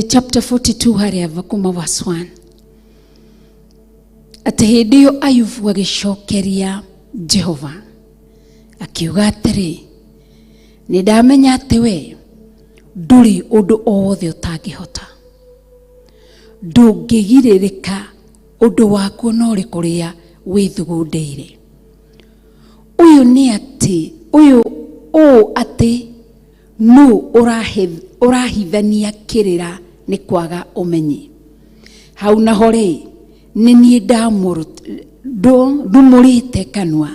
chapter 42 haria vakuma verse 1 ati hindi iyo Ayubu agicokeria Jehova akiuga atiri ni ndamenya ati we nduri undu wothe utangihota, ndungigiririka undu waku no ri kuria withugundeire. Uyu ni ati uyu o ati no urahithania kirira ni kwaga umenyi. Hau naho ri ni nie ndumurite kanwa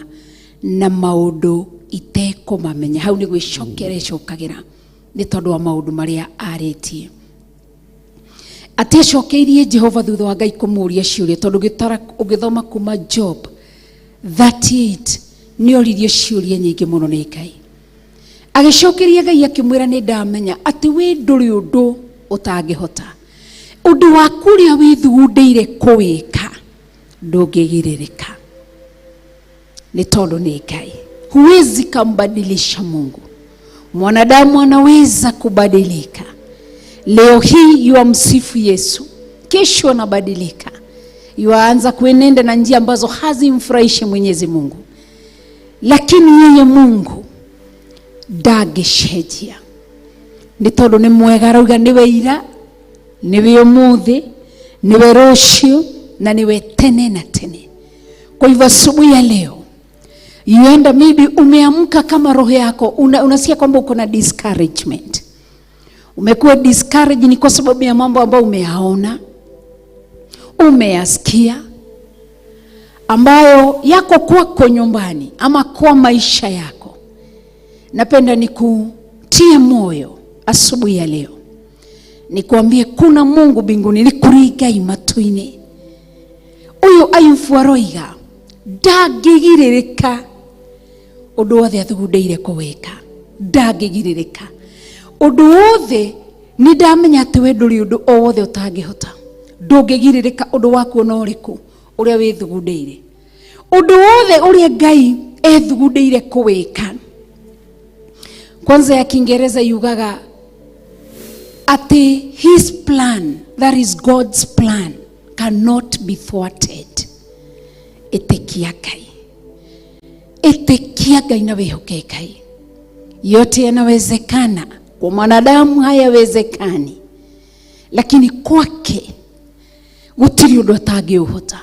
na maundu itekumamenya. Hau ni gwicokerecokagira ni tondu wa maundu maria aritie. Ati acokeirie Jehova thutha wa Ngai kumuria ciuria tondu ugithoma kuma Job 38 ni oririe ciuria nyingi muno ni Ngai. Agicokeria Ngai akimwira ni ndamenya ati we nduri undu utangihota, undu waku uria withugundeire kuwika ndungigiririka ni tondu ni Ngai. Huwezi kumbadilisha Mungu. Mwanadamu anaweza kubadilika. Leo hii yuamsifu Yesu, kesho anabadilika, yuanza kuenenda na njia ambazo hazimfurahishi Mwenyezi Mungu. Lakini yeye Mungu ndangĩcenjia nĩ tondu nĩ mwega. Arauga niwe ira, niwe umuthi, niwe rucio na niwe tene na tene. Kwa hivyo asubuhi ya leo yuenda maybe umeamka kama roho yako unasikia kwamba uko na discouragement. Umekuwa discouraged ni kwa sababu ya mambo ambayo umeyaona, umeyasikia, ambayo yako kwako nyumbani ama kwa maisha yako. Napenda nikutie moyo asubuhi ya leo, nikuambie kuna Mungu mbinguni likuriga imatu-ini. Uyu Ayubu aroiga ndagigiririka undu wothe athugundeire kuwika, ndagigiririka undu wothe. Ni ndamenya ati we nduri undu o wothe utangihota, ndungigiririka undu waku no riku uria withugundeire, undu wothe uria Ngai ethugundeire kuwika. Kwanza ya Kiingereza yugaga ati his plan, that is God's plan, cannot be thwarted. Itikia Ngai, itikia Ngai na wihoke Ngai. Yote yanawezekana kwa mwanadamu, hayawezekani, lakini kwake gutiri undu atangiuhota.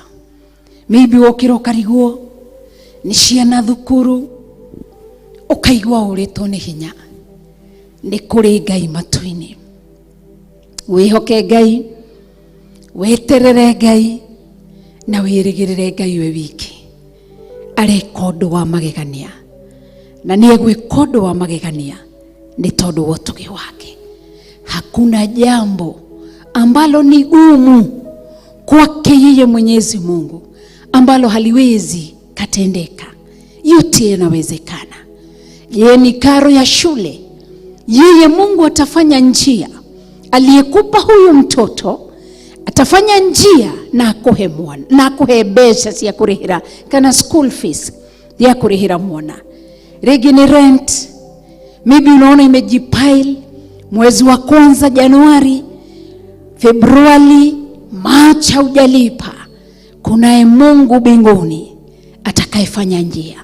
Maybe wokira ukarigwo ni ciana thukuru, ukaigua uritwo ni hinya, ni kuri Ngai matu-ini. Wihoke Ngai, weterere Ngai, na wirigirire Ngai we wiki. Areka undu wa magegania, na ni egwika undu wa magegania ni tondu wa utugi wake. Hakuna jambo ambalo ni gumu kwake yeye Mwenyezi Mungu ambalo haliwezi katendeka. Yote yanawezekana. Yeye ni karo ya shule, yeye Mungu atafanya njia. Aliyekupa huyu mtoto atafanya njia na akuhe mwana, na akuhe mbeca cia kurihira kana school fees ya kurihira mwana. Regi ni rent, maybe unaona imejipile mwezi wa kwanza, Januari, Februari, Machi hujalipa. Kunaye Mungu mbinguni atakayefanya njia.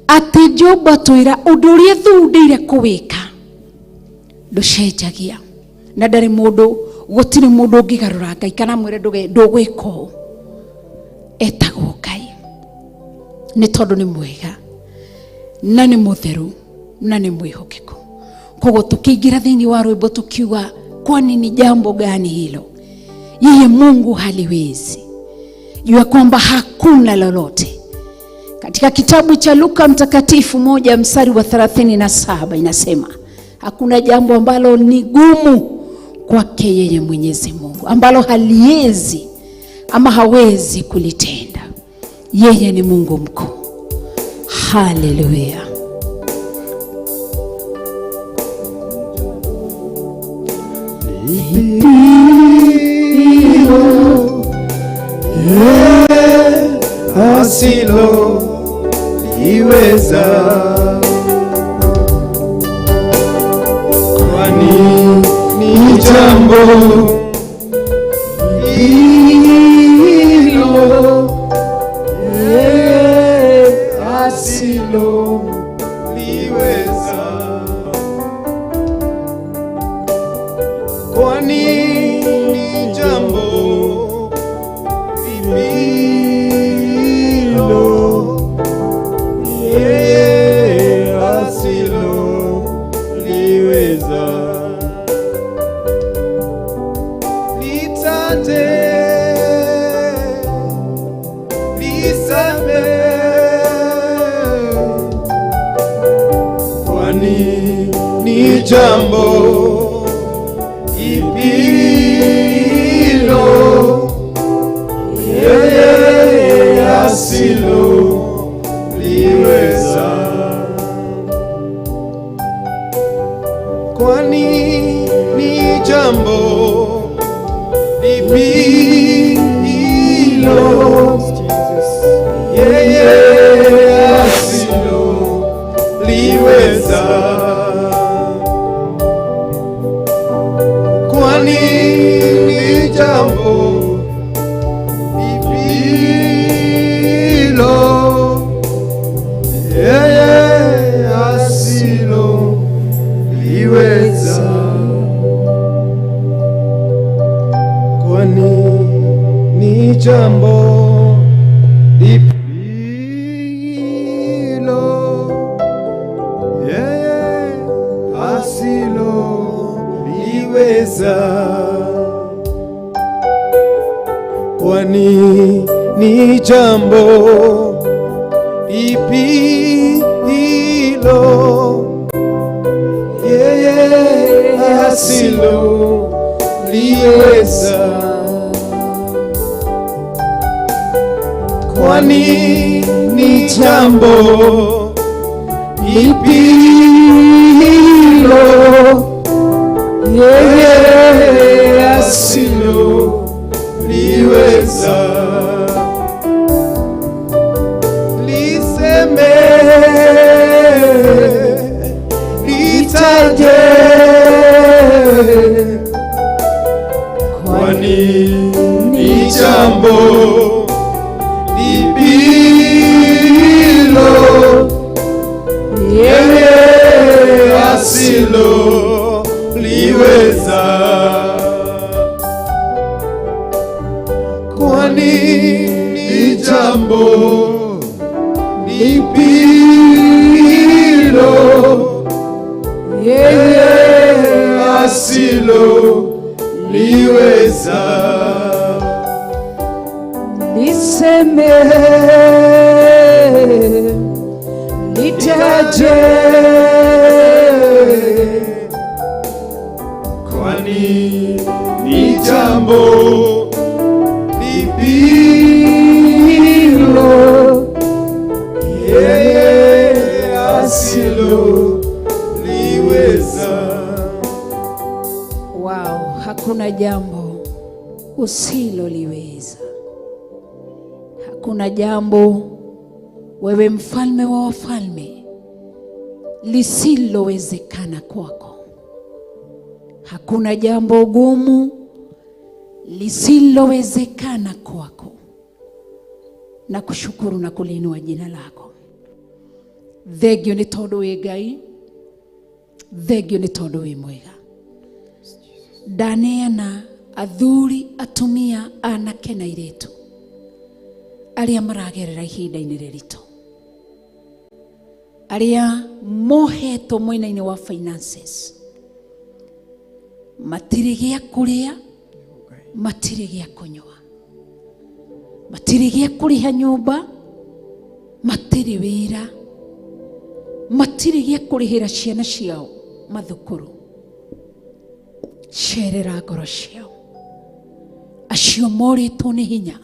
Ati Joba twira undu uria thundire kuwika nducenjagia, na ndari mundu, gutiri mundu ungigarura Ngai kana mwire ndugwika. Etagwo Ngai ni tondu ni mwega na ni mutheru na ni mwihokeku. Koguo tukiingira thiini wa rwimbo tukiuga kwani ni jambo gani hilo yeye Mungu haliwezi, jua kwamba hakuna lolote. Katika kitabu cha Luka mtakatifu 1 mstari wa 37 inasema hakuna jambo ambalo ni gumu kwake yeye Mwenyezi Mungu, ambalo haliwezi ama hawezi kulitenda. Yeye ni Mungu mkuu. Haleluya. Asilo liweza, kwani ni jambo hilo asilo liweza, kwani ni jambo ni jambo ipilo yeye asilo liweza, kwani ni jambo ipilo yeye asilo liweza, kwani ni jambo hilo yeye asilo liweza, kwani ni jambo kwani ni jambo ipi hilo yeye asilo liweza, kwani ni jambo ipi hilo yeye asilo liweza. Liseme litaje, kwani ni jambo lipilo yeye asilo liweza, jambo lipilo yeye asilo liweza. Niseme, nitaje, kwani ni jambo lipilo yeye asilo liweza. Wow, hakuna jambo usiloliweza. Hakuna jambo, wewe mfalme wa wafalme, lisilowezekana kwako. Hakuna jambo gumu lisilowezekana kwako. Na kushukuru na kulinua jina lako. Thengio ni tondu wi Ngai, thengio ni tondu wi mwega. Daneana athuri, atumia, anake na airitu aria maragerera ihinda-ini riritu, aria mohetwo mwena-ini wa finances, matiri gia kuria, matiri gia kunywa, matiri gia kuriha nyumba, matiri wira, matiri gia kurihira ciana ciao mathukuru. Cerera ngoro ciao, acio moritwo ni hinya,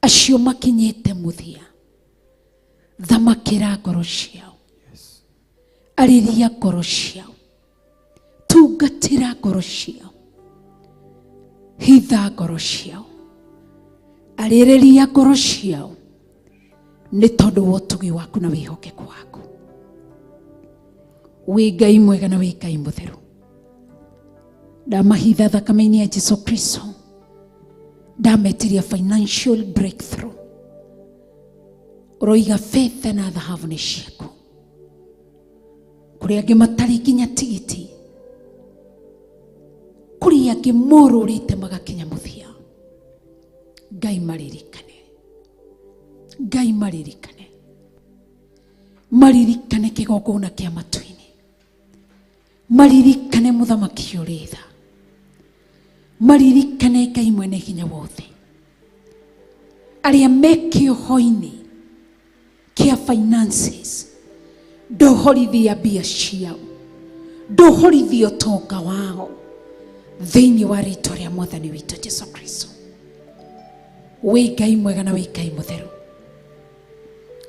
acio makinyite muthia, thamakira ngoro ciao, ariria ngoro ciao, tungatira ngoro ciao, hitha ngoro ciao, arĩrĩria ngoro ciao, nĩ tondũ wa ũtugi waku na wĩhokeku waku. Wĩ Ngai mwega na wĩ Ngai mũtheru. Ndamahitha thakame-inĩ ya Jesu Kristo, ndametiria financial breakthrough. Ũroiga fedha na thahabu nĩ ciaku. Kũrĩ angĩ matarĩ nginya tigiti, kũrĩ angĩ morũrĩte magakinya mũthia. Ngai maririkane, Ngai maririkane, maririkane kĩgongona kĩa matu-inĩ, maririkane mũthamaki ũrĩ tha, maririkane Ngai mwene hinya wothe, arĩa me kĩoho-inĩ kĩa finances. Ndohorithia mbia ciao, ndohorithia ũtonga wao thĩinĩ wa rĩĩtwa rĩa Mwathani witũ Jesu Kristo. Wĩ Ngai mwega na wĩ Ngai mũtheru,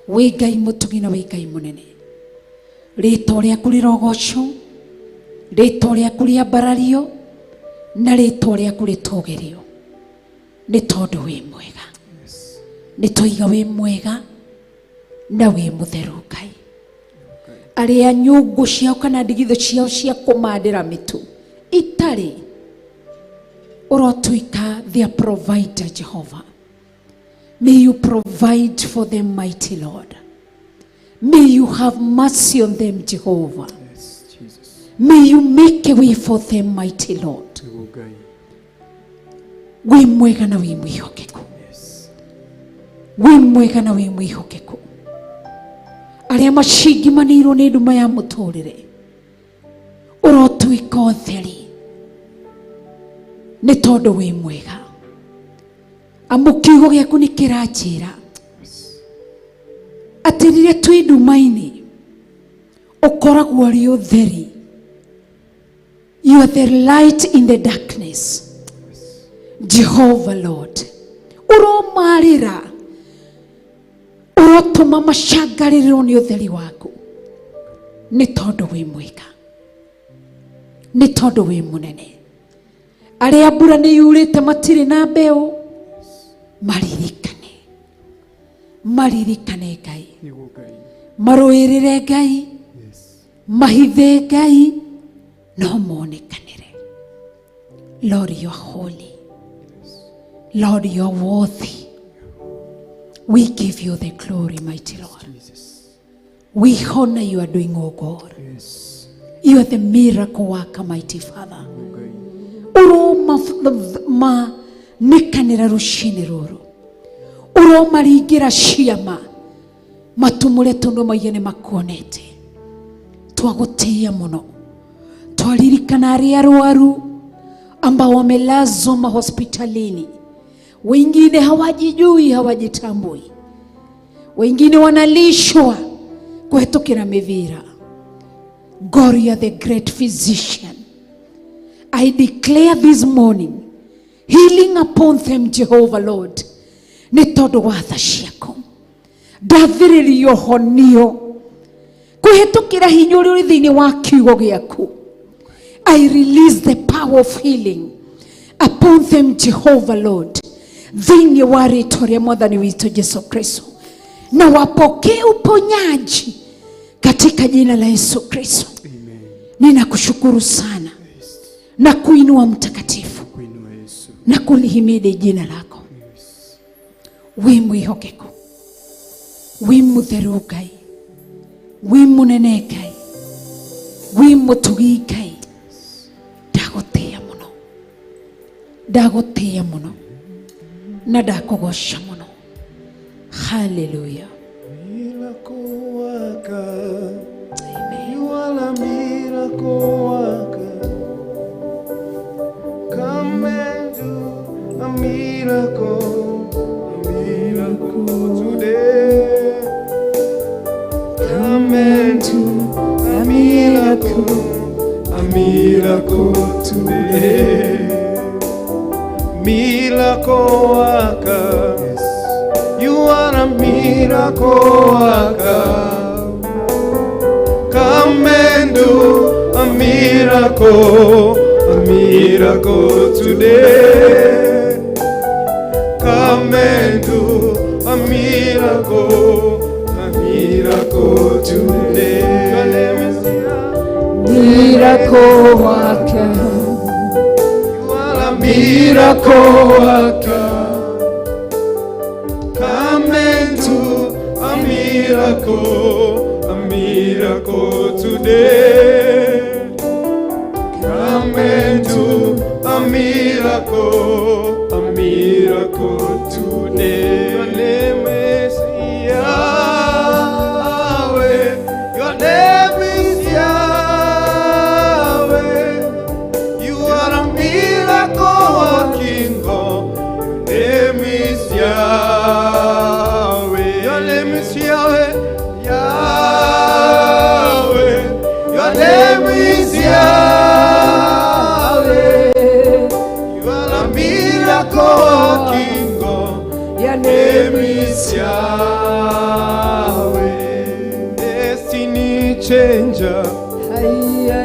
wĩ Ngai mũtugi na wĩ Ngai mũnene. Rĩĩtwa rĩaku rĩrogocwo, rĩĩtwa rĩaku rĩambarario, na rĩĩtwa rĩaku rĩtũgĩrio, nĩ tondũ wĩ mwega. Nĩ tũiga wĩ mwega na wĩ mũtheru Ngai. Arĩa nyũngũ ciao kana ndigithũ ciao cia kũmandĩra mĩtu itarĩ, ũrotuĩka their provider Jehovah. May you provide for them, mighty Lord. May you have mercy on them, Jehovah. Yes, Jesus. May you make a way for them, mighty Lord. Wĩ mwega na wĩ mwĩhokeku. Wĩ mwega na wĩ mwĩhokeku. Arĩa macingimanĩirwo nĩ nduma ya mũtũrĩre, ũrotuĩka ũtheri, nĩ tondũ wĩ mwega. Amu kiugo gĩaku nĩ kĩranjĩra atĩ rĩrĩa twĩ nduma-inĩ ũkoragwo arĩ ũtheri. You are the light in the darkness, Jehovah Lord. Ũromarĩra, ũrotũma macangarĩrĩrwo nĩ ũtheri waku, nĩ tondũ wĩ mwega, nĩ tondũ wĩ mũnene. Arĩa mbura nĩ yurĩte matirĩ na mbeũ, maririkane, maririkane Ngai, marũĩrĩre Ngai, mahithe Ngai, no monekanĩre. Lord, you are holy. Lord, you are worthy. We give you the glory, mighty Lord. We honor you are doing, oh God. You are the miracle worker, mighty Father. Uro ma nekanira rushini ruru. uromaringira ciama matumure tondu maigene makuonete. Twagutia muno, twaririkana aria arwaru ambao wamelazwa mahospitalini. Wengine hawajijui, hawajitambui. Wengine wanalishwa kuhetokera mivira. God, you are the great physician. I declare this morning healing upon them, Jehovah Lord. Ni todo watha ciako ndathiririo honio kuhetokera hinya uri thiini wa kiugo giaku. I release the power of healing upon them, Jehovah Lord, thiini wa ritwa ria mwathani witu Yesu Kristo, na wapokee uponyaji katika jina la Yesu Kristo. Ninakushukuru sana na kuinua mtakatifu na kulihimidi jina lako. We mwihokeko, we mutheru Ngai, we munene Ngai, we mutugi Ngai. Ndagutia muno na ndakugosha muno. Hallelujah. Miracle worker. Amen. You are a miracle worker. Come and do a miracle today. Come and do a miracle today. Miracle worker. You are a miracle worker. Come and do a miracle today. Come and do a miracle today. Miracle worker. You are a miracle worker. Come and do a miracle today. Come and do a miracle today. Your name is Yahweh. Your name is Yahweh. You are a miracle working God. Your name is Yahweh. Your name is Yahweh. Yahweh. Your name is Yahweh. You are a miracle working God. Your name is Yahweh. Destiny changer.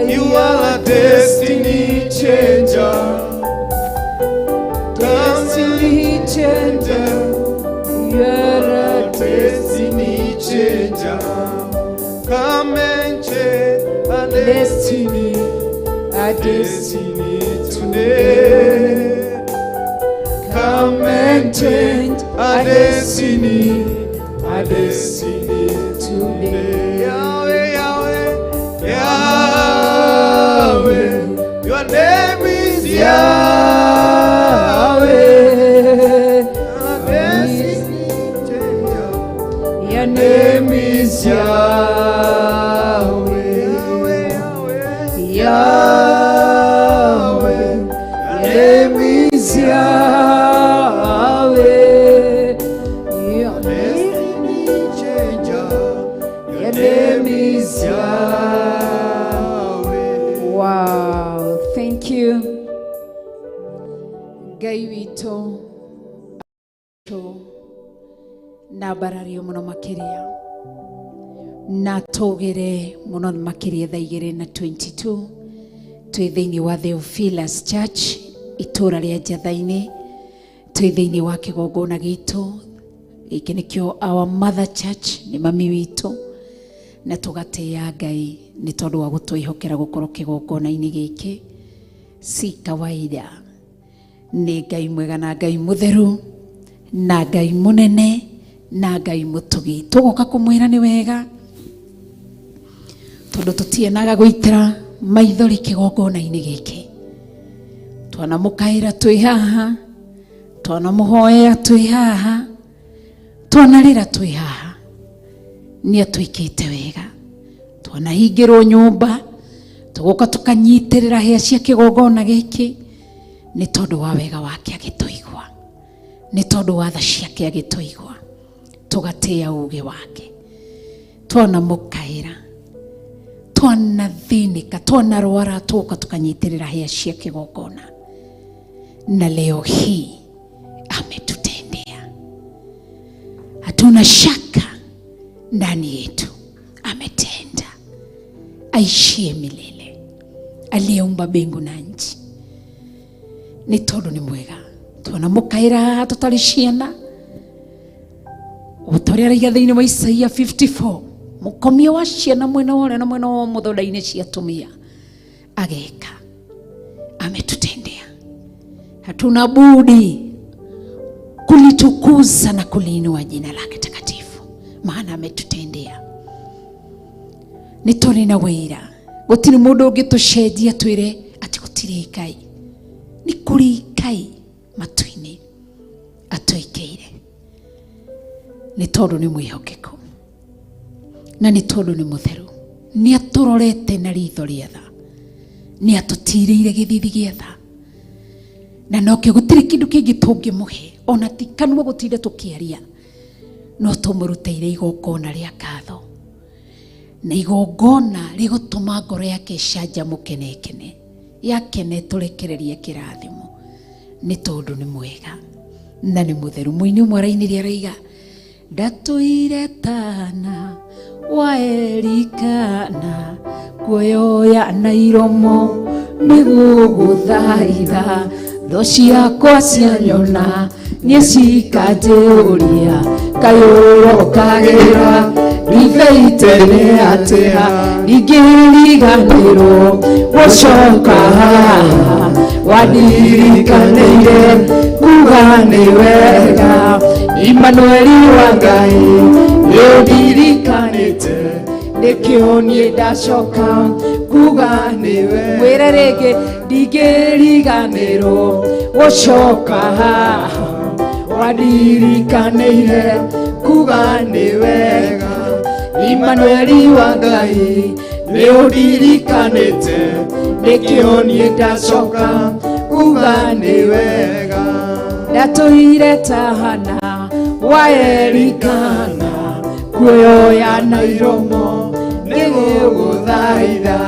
You are a destiny changer. Destiny changer. You are a destiny changer. Come and change a destiny today. Come and change a destiny today. Yahweh, Yahweh, Yahweh. Your name is Yahweh. Your name is Yahweh. Yahweh. Your name is Yahweh. Your name is changer. Your name is Yahweh. Wow, thank you. Ngai witũ na barario muno makiria na togere muno makiria thaa 2:22 twi thiini wa Theophilus Church itura ria Njathaini, twi thiini wa kigongona gitu. Iki nikio our mother church, ni mami witu, na tugatia Ngai ni tondu wa gutwihokera gukorwo kigongona-ini giki. Si kawaida, ni Ngai mwega na Ngai mutheru na Ngai munene na Ngai mutugi. Tugoka kumwira ni wega tondu tutienaga guitira maithori kigongona-ini giki. Twanamukaira twi haha, twanamuhoera twi haha, twanarira twi haha ni atwikite wega twanahingirwo nyumba tugoka tukanyitirira hia cia kigongona giki ni tondu wa wega wake agituigwa ni tondu wa tha ciake agituigwa tugatia uge wake twana mukaira twana thinika twana rwara tuka tukanyitirira hia cia kigongona na leo hii ametutendea. Hatuna shaka ndani yetu ametenda. Aishie milele, aliyeumba mbingu na nchi. Ni tondu ni mwega twana mukaira tutari ciana utorera igathini wa Isaia 54 mukomio wa ciana mwena wore na mwena wa muthodaine cia tumia ageka. Ametutendea. Hatuna budi kulitukuza na kuliinua jina lake takatifu, maana ametutendea. Ni turi na wira gutiri mundu ungitucenjia twire ati gutiri Ngai. Ni kuri Ngai matuini atuikiire. Ni tondu ni mwihokeku na ni tondu ni mutheru. Ni aturorete na ritho ria tha, ni atutiriire githithi gia tha, na nokio gutiri kindu kingi tungimuhe ona ti kanwa gutinde tukiaria, no tumuruteire igongona ria katho na igongona rigutuma ngoro yake canjamuke nekene yakene turekererie kirathimo. Ni tondu ni mwega na ni mutheru. Muini mwarainiria raiga ndatuire tana waerikana kuoya na iromo niguguthaitha tho ciakwa cianyona nie cikanjũria kayũrokagira riveitene atia ingĩriganĩrwo gũcoka haha wandirikaniire kuga nĩ wega Imanueli wa Ngai nĩũndirikanĩte nĩkĩo niĩ ndacoka kuga nĩ wega. Mwĩre rĩngĩ ndingĩriganĩrwo gũcoka haha wandirikaniire kuga nĩ wega Imanueli wa Ngai nĩũndirikanĩte nĩkĩo niĩ ndacoka kuga nĩ wega. Ndatũire ta Hana waerikana kuoya na iromo nĩgũgũthaitha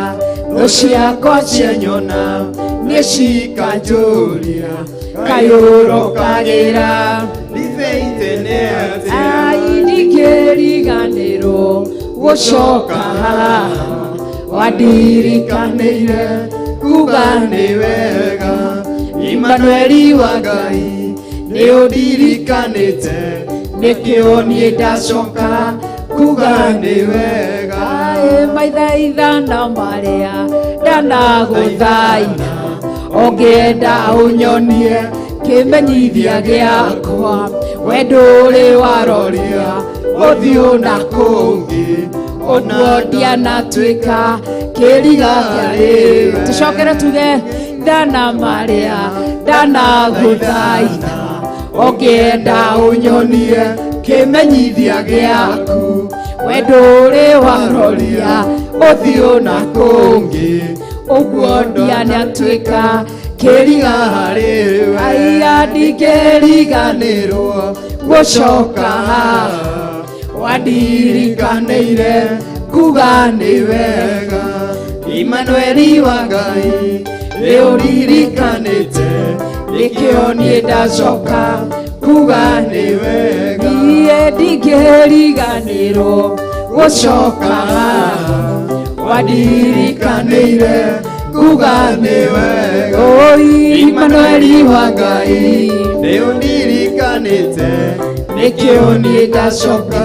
tho ciakwa cianyona nie cikanjũria kayũrokagira riveitene atia ndingĩriganĩrwo gũcoka haha wandirikaniire kuga nĩ wega Imanueli wa Ngai nĩũndirikanĩte nĩkĩo niĩ ndacoka kuga nĩ wega. Maithaithana marĩa ndanagũthaitha ongĩenda ũnyonie kĩmenyithia gĩakwa we ndũrĩ waroria ũthiũ na kũngĩ ũguo ndianatuĩka kĩriga gĩa rĩu. Tũcokere tuge thana marĩa ndanagũthaitha ongĩenda ũnyonie kĩmenyithia gĩaku we ndũrĩ waroria ũthiũ na kũngĩ ũguo ndianatuĩka kĩriga rĩu. Aya ndingĩriganĩrwo gũcoka haha wandirikaniire kuga nĩ wega Imanueli wa Ngai nĩũndirikanĩte nĩkĩo niĩ ndacoka kuga nĩ wega. Niĩ ndingĩriganĩrwo gũcoka haha wandirikaniire kuga nĩ wega Imanueli wa Ngai nĩũndirikanĩte nĩkĩo niĩ ndacoka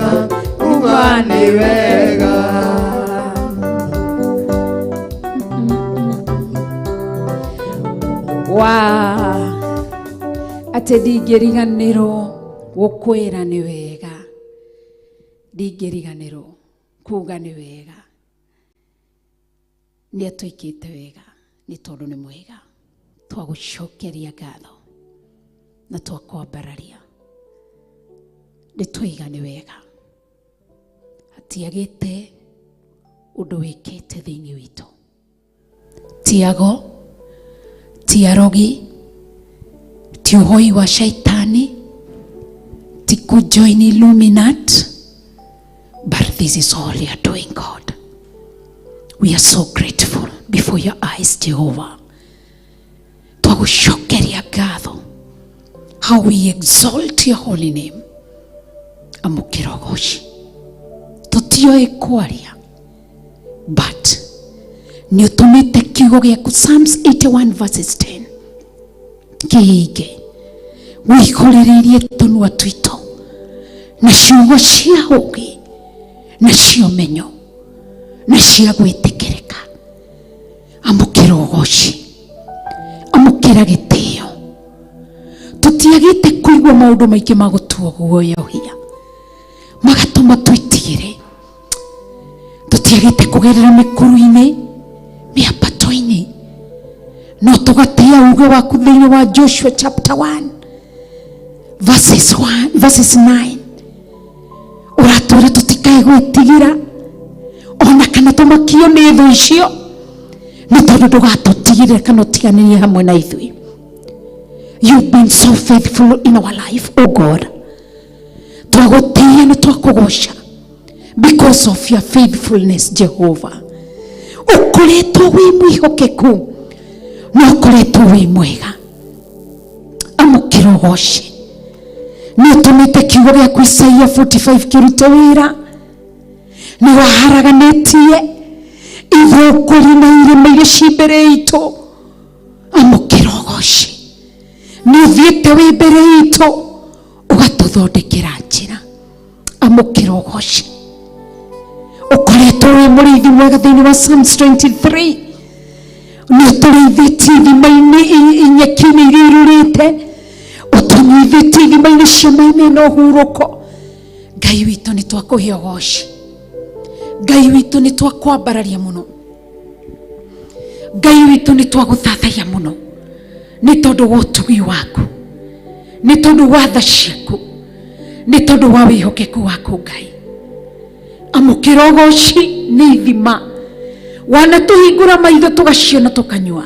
kuga nĩ wega. Ate ndingĩriganĩrwo gũkwĩra nĩ wega, ndingĩriganĩrwo kuga nĩ wega. Nĩ atũikĩte wega nĩ tondũ nĩ mwega. Twagũcokeria ngatho na twakwambararia Nditwigane wega hatiagite undu wikite thiini witu tiago tiarogi ti uhoi wa shaitani ti kujoin Illuminati, but this is all you are doing, God. We are so grateful before your eyes, Jehovah. Twagushokeria gatho, how we exalt your holy name. Amukirogoshi tutioe kwaria, but ni utumite kiugo giaku. Psalms 81 verses 10 kiige wihoreririe tunua twito na ciugo cia ugi na cio menyo na cia gwitikirika. Amukira ugoci, amukira gitio. Tutiagite kuigwa maundu maingi magutua guoyohia magatuma twitigire. Tutiagite kugerera mikuru-ini miapato-ini, no tugatia uge waku thiini wa Joshua chapter 1 verses 9. Uratura tutikae gwitigira ona kana tumakio ni thu icio, ni tondu ndugatutigirire kana utiganirie hamwe na ithui. You've been so faithful in our life, oh God. Twagutia ni twakugosha because of your faithfulness, Jehovah. Ukoretwo wi mwihokeku na ukoretwo wi mwega. Amukira ugoci, ni utumite kiugo giaku Isaia 45 kirute wira. Ni waharaganitie ithukuri na irima iria ci mbere itu. Amukira ugoci, ni uthiite wi mbere itu ugatuthondekera njira. Amukira ugoci, ukoretwo wi muriithi mwega thiini wa Psalms 23. Ni uturiithitie ithima-ini inyeki-ini iria irurite, utunyuithitie ithima-ini cia mai mena uhuruko. Ngai witu ni twakuhe ugoci, Ngai witu ni twakwambararia muno, Ngai witu ni twaguthathaia muno, ni tondu wa utugi waku, ni tondu wa tha ciaku, ni tondu wa wihokeku waku Ngai. Amukira ugoci ni ithima wanatuhingura maitho tugaciona tukanyua.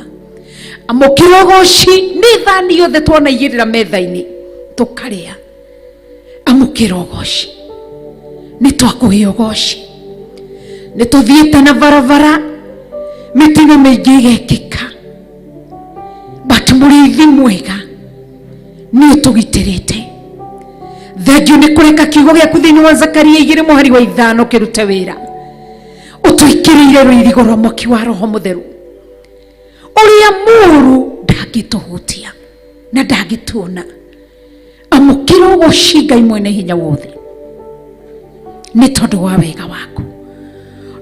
Amukira ugoci ni thani yothe twanaigirira metha-ini tukaria. Amukira ugoci, ni twakuhe ugoci. Ni tuthiite na varavara mitino mingi igekika, but muriithi mwega ni utugitirite. Thengiu ni kureka kiugo giaku thiini wa Zakaria 2:5 kirute wira. Utuikirire rwirigo rwa mwaki wa Roho Mutheru uria muru ndangituhutia na ndangituona. Amukira ugoci Ngai mwene hinya wothe, ni tondu wa wega waku.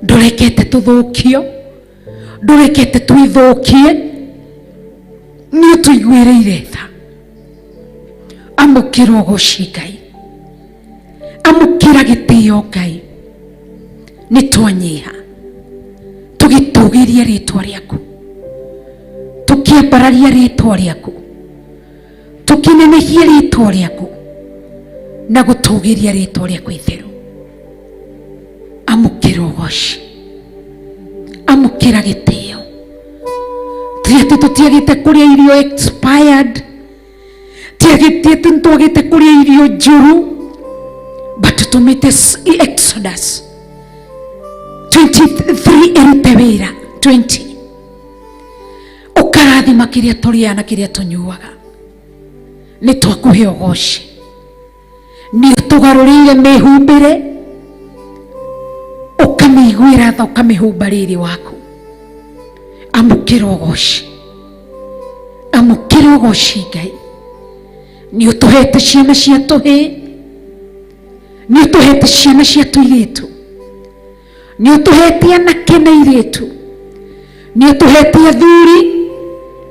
Ndurekete tuthukio, ndurekete twithukie, ni utuiguireire tha. Amukira ugoci Ngai, amukira gitio Ngai. Ni twanyiha tugitugiria ritwa riaku, tukiambararia ritwa riaku, tukinenehia ritwa riaku na gutugiria ritwa riaku itheru. Amukira ugoci, amukira gitio. Tiati tutiagite kuria irio expired, tiagite twagite kuria irio njuru, but tumite Exodus 23 empewira 20. Ukarathima kiria turia na kiria tunyuaga. Ni twakuhe ugoci, ni utugarurire mihumbire, ukamiguira tha ukamihumba riri waku. Amukira ugoci, amukira ugoci Ngai. Ni utuhete ciana cia tuhi, ni utuhete ciana cia tuiritu, ni utuhete anake na iritu, ni utuhete athuri,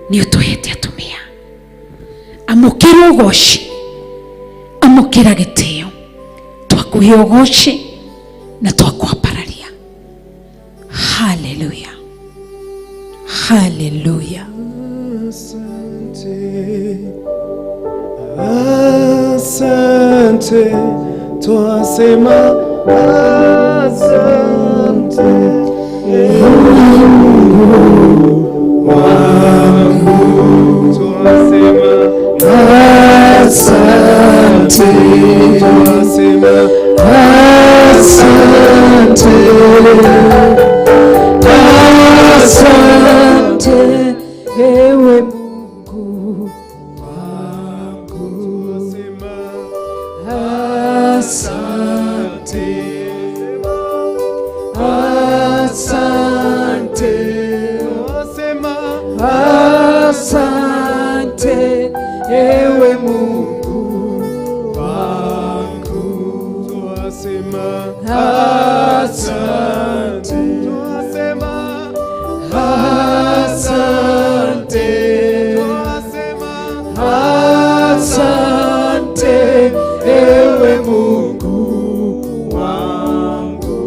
ni utuhete atumia. Amukira ugoci, amukira gitio. Twakuhe ugoci na twakwambararia. Hallelujah, hallelujah. Asante, twasema asante Mungu wangu, twasema asante, twasema asante, asante ewe Mungu wangu, twasema asante, asante, twasema asante ewe Mungu wangu, twasema asante, twasema asante, twasema asante ewe Mungu wangu,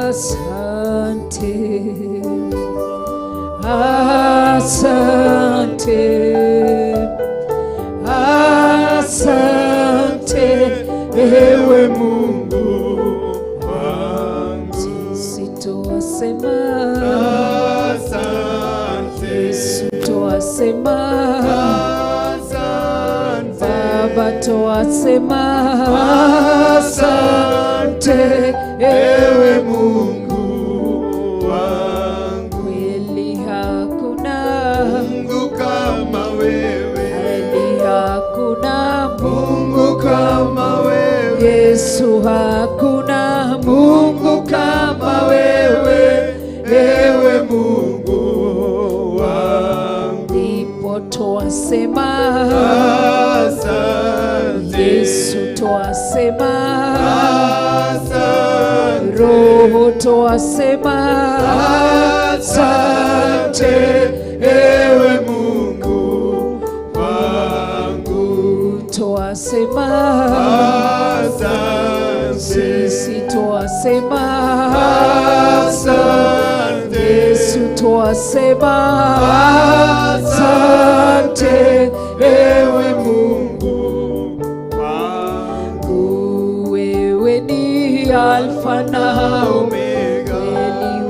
asante, asante, asante ewe Mungu wangu, sitosema asante, sitosema asante, Baba toasema asante ewe Mungu wangu, kweli hakuna Mungu kama wewe, kweli hakuna Mungu kama wewe, Yesu hakuna Mungu kama wewe, ewe Mungu wangu, ndipo twasema asante, Yesu twasema asante, Roho twasema asante ewe Mungu wangu, twasema asante, sisi twasema asante, Yesu twasema asante ewe Mungu wangu, wewe ni Alfa na Omega,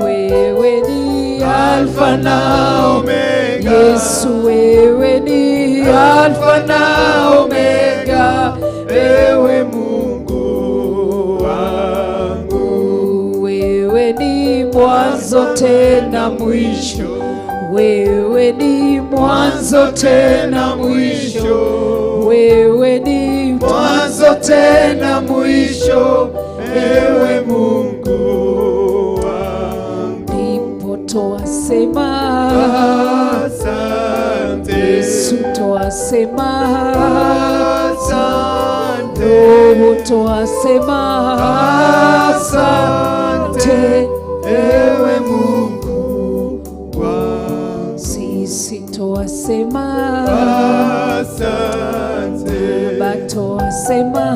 wewe ni Alfa na Omega, Yesu wewe ni Alfa na Omega, ewe Mungu wangu, wewe ni mwanzo tena mwisho, wewe ni mwanzo tena mwisho, wewe ni mwanzo tena mwisho, ewe Mungu wangu, ndipo twasema asante, Yesu twasema asante, Roho twasema asante ewe Mungu wangu, sisi twasema asante, Baba twasema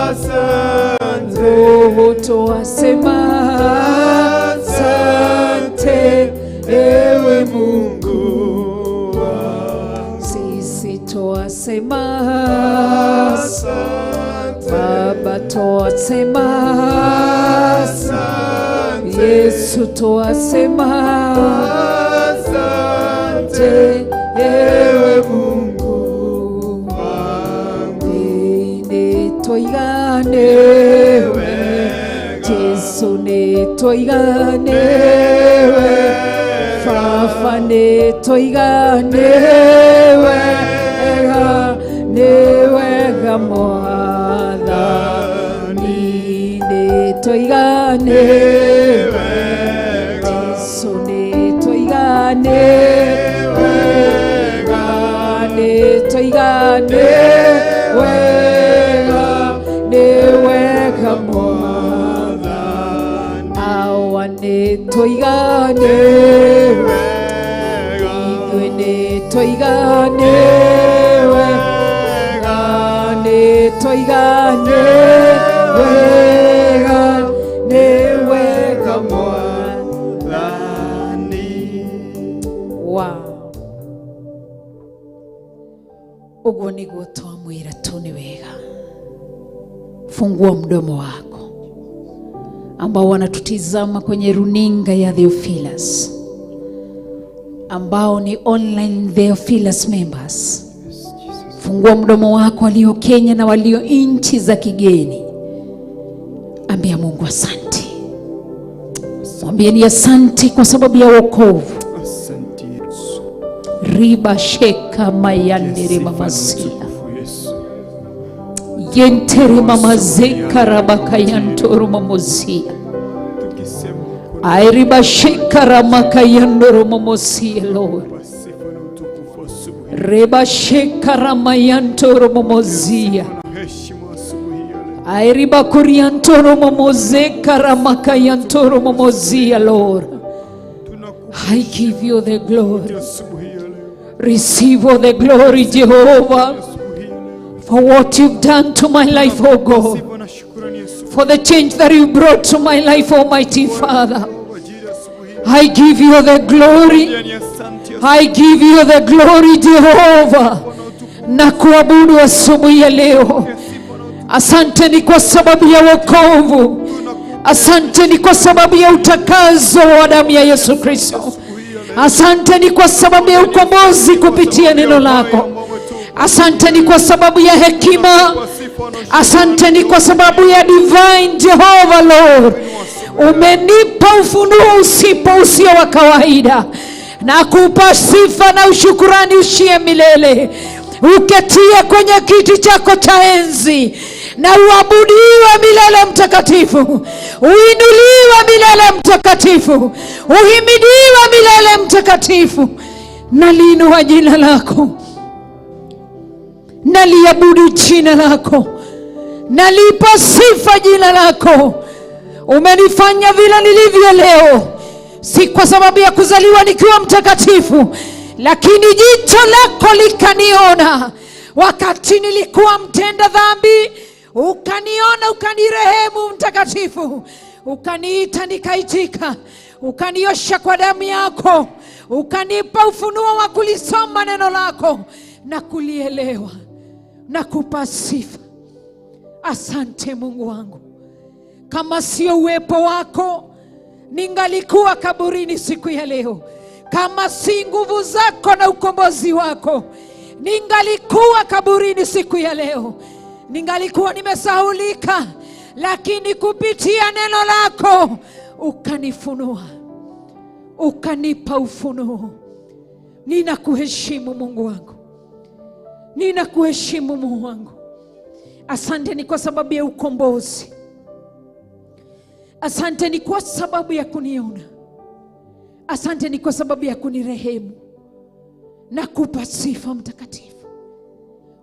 asante, Roho twasema asante ewe Mungu wangu, sisi twasema asante, Baba twasema asante, Yesu twasema asante ewe Mungu wangu, nitoiganewe Yesu, nitoiganewe Fafa, nitoiganewe newega Mwathani, nitoiganewe Yesu, nitoiganewe nitoiganewe newega Mwathani, awa nitoiganewe ithuĩ nitoiganewe nitoiganewe newega Mwathani. Wow. Uguo niguo twamwira tu ni wega. Fungua mdomo wako, ambao wanatutizama kwenye runinga ya Theophilus, ambao ni online Theophilus members. Fungua mdomo wako, walio Kenya na walio nchi za kigeni. Ambia Mungu asante. Mwambie ni asante kwa sababu ya wokovu. Riba sheka mayandere mamasia yentere mamazeka rabaka yantoro mamozia airiba sheka ramaka yandoro mamosia Lord. Reba sheka ramayantoro mamozia airiba kuriantoro mamozeka ramaka yantoro mamozia Lord. I give you the glory. Receive all the glory, Jehovah, for what you've done to my life, oh God, for the change that you brought to my life, Almighty Father. I give you the glory. I give you the glory, Jehovah. Na kuabudu asubuhi ya leo. Asante ni kwa sababu ya wokovu. Asante ni kwa sababu ya utakaso wa damu ya Yesu Kristo. Asante ni kwa sababu ya ukombozi kupitia neno lako. Asante ni kwa sababu ya hekima. Asante ni kwa sababu ya divine Jehovah Lord. Umenipa ufunuo usio wa kawaida. Na kupa sifa na ushukurani ushie milele. Uketie kwenye kiti chako cha enzi. Na uabudiwe milele mtakatifu. Uinuliwe milele mtakatifu. Uhimidiwe milele mtakatifu. Naliinua jina lako. Naliabudu jina lako. Nalipa sifa jina lako. Umenifanya vile nilivyo leo. Si kwa sababu ya kuzaliwa nikiwa mtakatifu, lakini jicho lako likaniona wakati nilikuwa mtenda dhambi. Ukaniona, ukanirehemu mtakatifu. Ukaniita nikaitika. Ukaniosha kwa damu yako. Ukanipa ufunuo wa kulisoma neno lako na kulielewa na kupa sifa. Asante Mungu wangu. Kama sio uwepo wako, ningalikuwa kaburini siku ya leo. Kama si nguvu zako na ukombozi wako, ningalikuwa kaburini siku ya leo. Ningalikuwa nimesahulika, lakini kupitia neno lako ukanifunua, ukanipa ufunuo. Ninakuheshimu Mungu wangu. Ninakuheshimu Mungu wangu. Asante ni kwa sababu ya ukombozi. Asante ni kwa sababu ya kuniona. Asante ni kwa sababu ya kunirehemu. Nakupa sifa mtakatifu.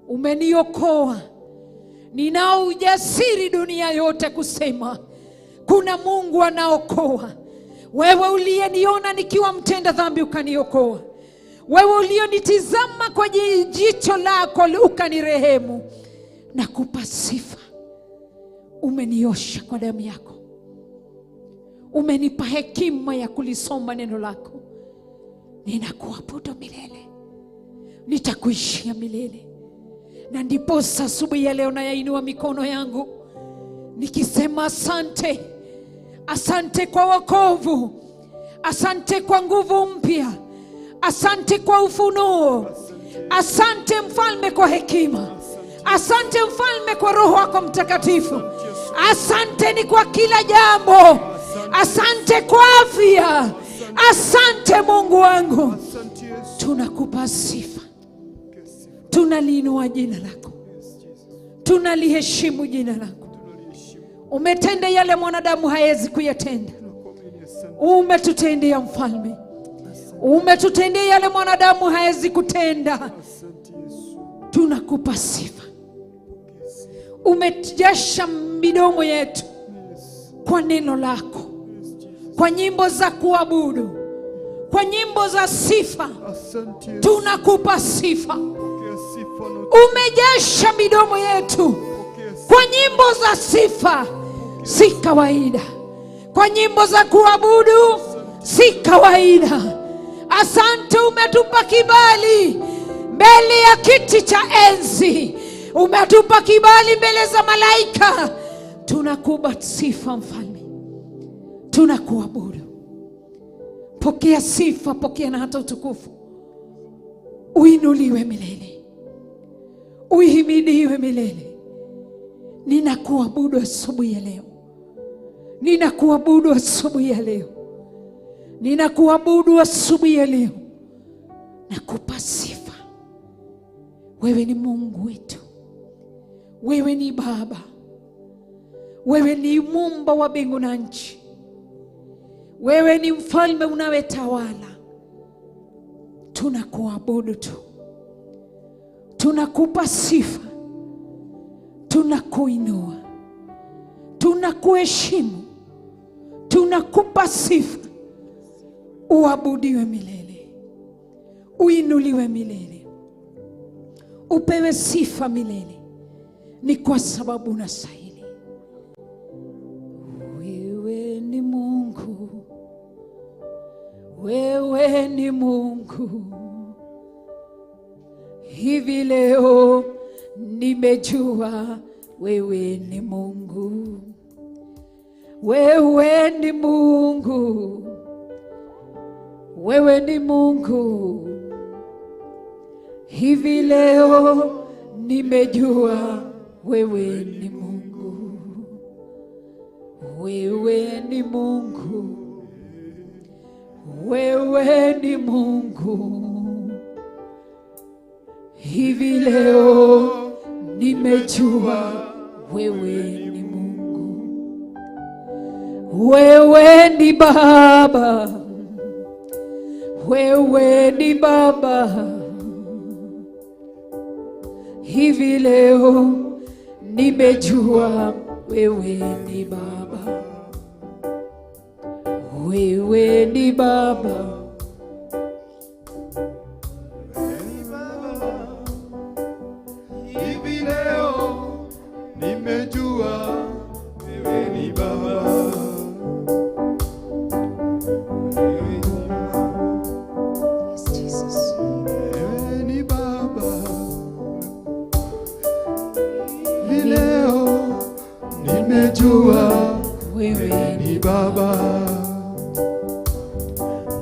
Umeniokoa. Ninao ujasiri dunia yote kusema kuna Mungu anaokoa. Wewe uliyeniona nikiwa mtenda dhambi ukaniokoa. Wewe ulionitizama kwa jicho lako ukanirehemu. Nakupa sifa. Umeniosha kwa damu yako. Umenipa hekima ya kulisoma neno lako. Ninakuabudu milele. Nitakuishia milele. Na ndipo asubuhi ya leo nayainua mikono yangu nikisema asante. Asante kwa wokovu. Asante kwa nguvu mpya. Asante kwa ufunuo. Asante Mfalme kwa hekima. Asante Mfalme kwa Roho wako Mtakatifu. Asante ni kwa kila jambo. Asante kwa afya. Asante Mungu wangu. Tunakupa sifa. Tunaliinua jina lako. Tunaliheshimu jina lako. Umetenda yale mwanadamu hawezi kuyatenda. Umetutendea Mfalme. Umetutendea yale mwanadamu hawezi kutenda. Tunakupa sifa. Umetujasha midomo yetu kwa neno lako, kwa nyimbo za kuabudu, kwa nyimbo za sifa. Tunakupa sifa. Umejasha midomo yetu kwa nyimbo za sifa. Si kawaida. Kwa nyimbo za kuabudu si kawaida. Asante, umetupa kibali mbele ya kiti cha enzi. Umetupa kibali mbele za malaika. Tunakupa sifa mfalme, tunakuabudu. Pokea sifa, pokea na hata utukufu. Uinuliwe milele, uihimidiwe milele. Ninakuabudu asubuhi ya leo, ninakuabudu asubuhi ya leo, ninakuabudu asubuhi ya leo. Nakupa sifa. Wewe ni Mungu wetu, wewe ni Baba, wewe ni Muumba wa mbingu na nchi, wewe ni mfalme unayetawala. Tunakuabudu tu, tunakupa sifa, tunakuinua, tunakuheshimu, tunakupa sifa. Uabudiwe milele, uinuliwe milele, upewe sifa milele. Ni kwa sababu unastahili. Wewe ni Mungu, wewe ni Mungu. Hivi leo nimejua wewe ni Mungu, wewe ni Mungu, wewe ni Mungu. Hivi leo nimejua wewe ni Mungu, wewe ni Mungu, wewe ni Mungu. Hivi leo nimejua wewe ni Mungu, wewe ni Baba, wewe ni Baba. Hivi leo nimejua wewe ni Baba, wewe ni Baba. Hivi leo nimejua wewe ni Baba. Yes, Jesus. Wewe ni Baba. Hivi leo nimejua Wewe ni Baba.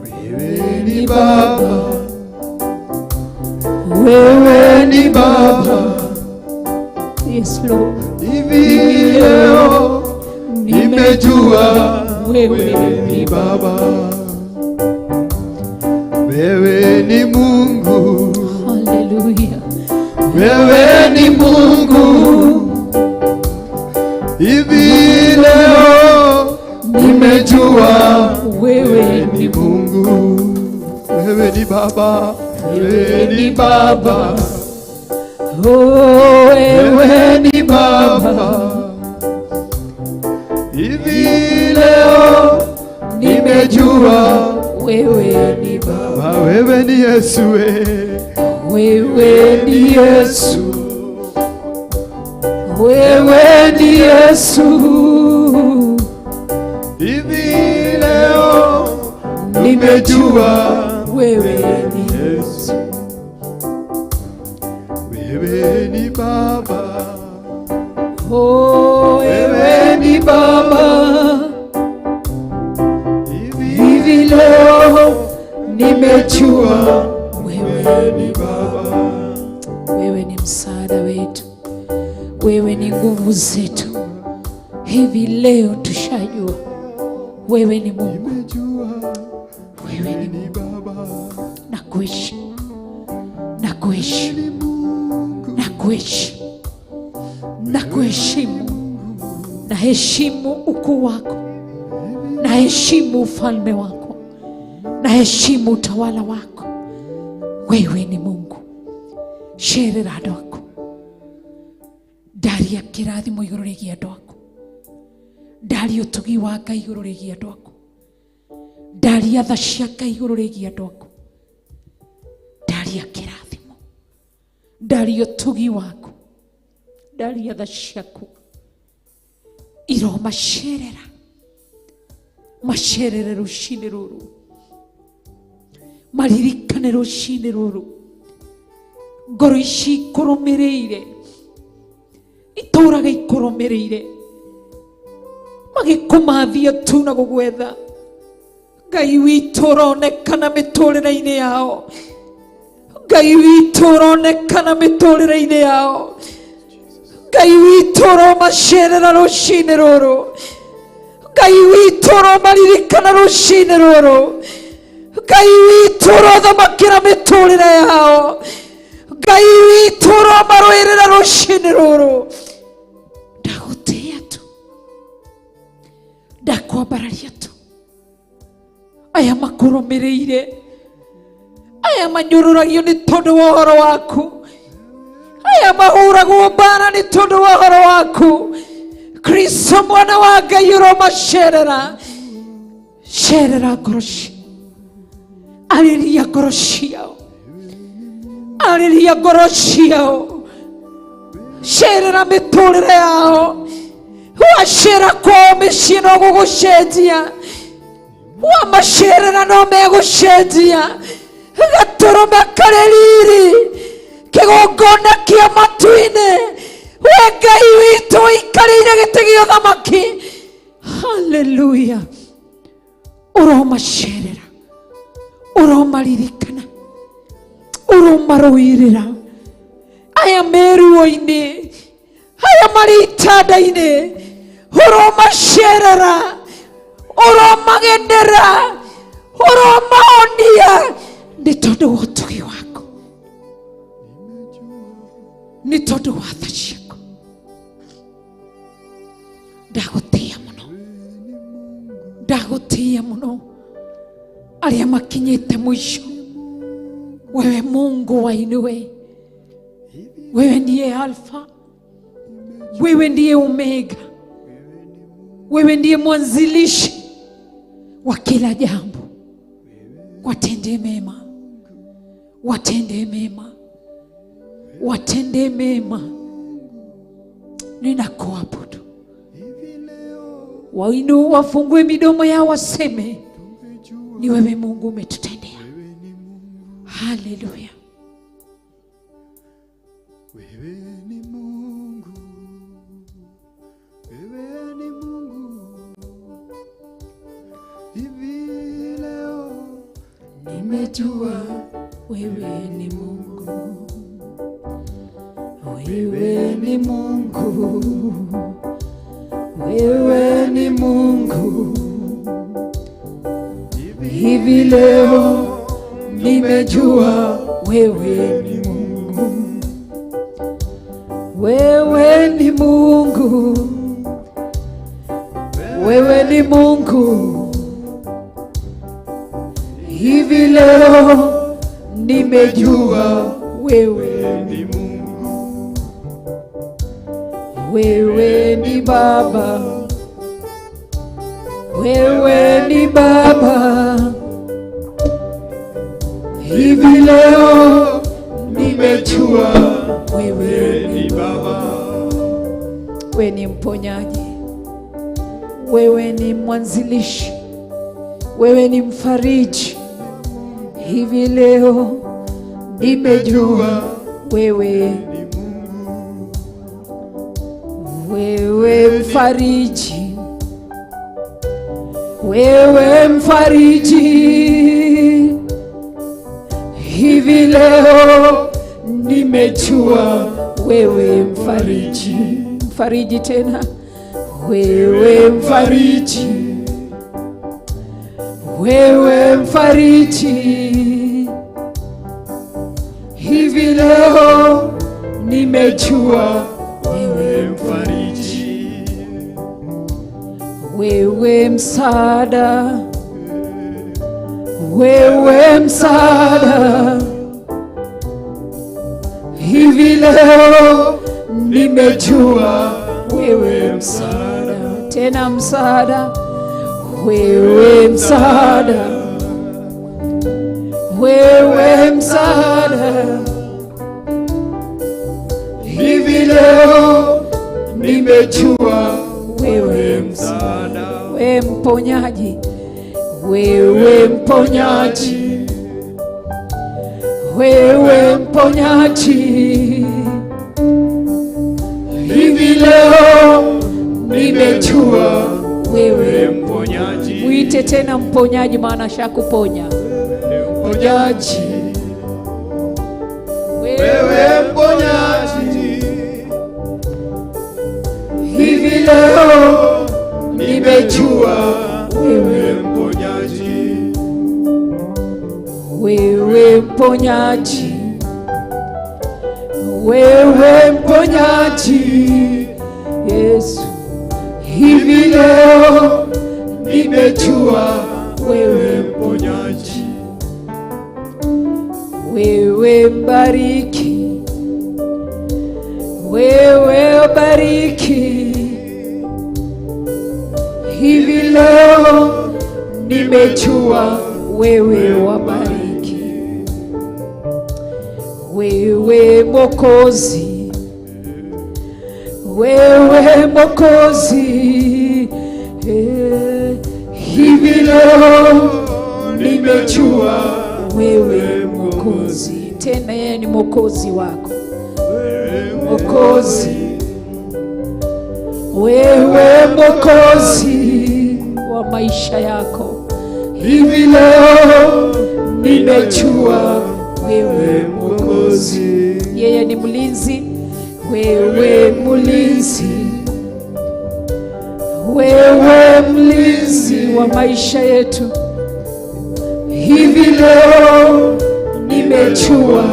Wewe ni Baba. wewe Ni Baba. Yes, Lord. Hivi leo nimejua wewe ni Baba. Wewe ni Mungu. Hallelujah. Wewe ni Mungu. Hivi leo nimejua wewe ni Mungu. Wewe ni Baba. Wewe ni Baba. Oh, Wewe ni Baba. Hivi leo nimejua wewe ni Baba, wewe ni Yesu. wewe ni Yesu, wewe ni Yesu. Hivi leo nimejua wewe ni Yesu. Wewe ni Baba. Oh, wewe ni Baba. Hivi leo nimejua wewe ni Baba. wewe ni msaada wetu, wewe ni nguvu zetu. Hivi leo tushajua wewe ni Mungu, wewe ni Mungu. Na kuheshimu, na kuheshimu, na kuheshimu, na kuheshimu. Na heshimu ukuu wako, na heshimu ufalme wako, na heshimu utawala wako. Wewe ni Mungu. Sherera andũ aku, ndaria kĩrathimo igũrũ rĩgiĩ andũ aku, ndaria ũtugi wa Ngai igũrũ rĩgiĩ andũ aku, ndaria tha cia Ngai igũrũ rĩgiĩ andũ aku, ndaria kĩrathimo, ndaria ũtugi waku, ndaria tha ciaku. Iromacerera, macerere rũcinĩ rũrũ, maririkane rũcinĩ rũrũ ngoro ici ikurumireire ituraga ikurumireire magikumathia tu na gugwetha. Ngai witũ ũronekana mĩtũrĩre-inĩ yao. Ngai witũ ũronekana mĩtũrĩre-inĩ yao. Ngai witũ ũromacerera rũcinĩ rũrũ. Ngai witũ ũromaririkana rũcinĩ rũrũ. Ngai witũ ũrothamakĩra mĩtũrĩre yao. Ngai witũ ũromarũĩrĩra rũcinĩ rũrũ. Ndagũtĩĩa tu, ndakwambararia tu. Aya makũrũmĩrĩire, aya manyũrũragio nĩ tondũ wa ũhoro waku, aya mahũragwo mbara nĩ tondũ wa ũhoro waku. Kristo mwana wa Ngai ũromacerera. Cerera ngoro ciao, arĩria ngoro ciao, arĩria ngoro ciao. Cerera mĩtũrĩre yao. Wacera kwao mĩciĩ no gũgũcenjia, wamacerera no megũcenjia. Gatũrũme karĩ riri, kĩgongona kĩa matu-inĩ. We Ngai witũ ũikarĩire gĩtĩ gĩa ũthamaki. Haleluya. Ũromacerera, ũromaririkana, ũromarũĩrĩra. Aya meruo-inĩ, aya marĩ itanda-inĩ, ũromacerera, ũromagendera, ũromahonia nĩ tondũ wa ũtugi waku, nĩ tondũ wa tha ciaku. Ndagũtĩĩa mũno, ndagũtĩĩa mũno. Arĩa makinyĩte mũico, wewe Mungu wainue. Wewe ndiye Alfa, wewe ndiye Omega, wewe ndiye mwanzilishi wa kila jambo. Watende mema, watende mema, watende mema. Ninakuabudu. Wainue, wafungue midomo yao waseme, ni wewe Mungu umetutendea. Haleluya. Wewe ni Mungu, wewe ni Mungu. Hivi leo nimejua wewe ni Mungu, wewe ni Mungu, wewe ni Mungu. Hivi leo nimejua wewe ni Mungu, wewe ni Mungu, wewe ni Mungu. Hivi leo nimejua wewe ni Mungu, wewe ni Baba, wewe ni Baba. Hivi leo nimejua wewe ni Baba. Wewe ni mponyaji, wewe ni mwanzilishi, wewe ni mfariji. Hivi leo nimejua wewe ni Mungu, wewe mfariji, wewe mfariji. Hivi leo nimejua wewe mfariji, mfariji tena, wewe mfariji, wewe mfariji. Hivi leo nimejua wewe mfariji, wewe msaada, wewe msaada. Hivi leo nimejua wewe msaada, tena msaada, wewe msaada, wewe msaada. Hivi leo nimejua wewe msaada, wewe mponyaji, wewe mponyaji, wewe mponyaji. Hivi leo nimejua wewe mponyaji. Muite tena mponyaji, maana ashakuponya. Mponyaji, wewe mponyaji. Hivi leo nimejua wewe mponyaji. Wewe mponyaji, wewe mponyaji Yesu. Hivi leo nimejua wewe mponyaji. Wewe mbariki, wewe bariki. Hivi leo nimejua wewe wabariki. Wewe Mwokozi, wewe Mwokozi. Hivi leo nimejua wewe Mwokozi. Tena yeye ni Mwokozi wako. Mwokozi, wewe Mwokozi wa maisha yako. Hivi leo nimejua wewe Mwokozi. Yeye ni mlinzi, wewe mlinzi, wewe mlinzi wa maisha yetu. Hivi leo nimejua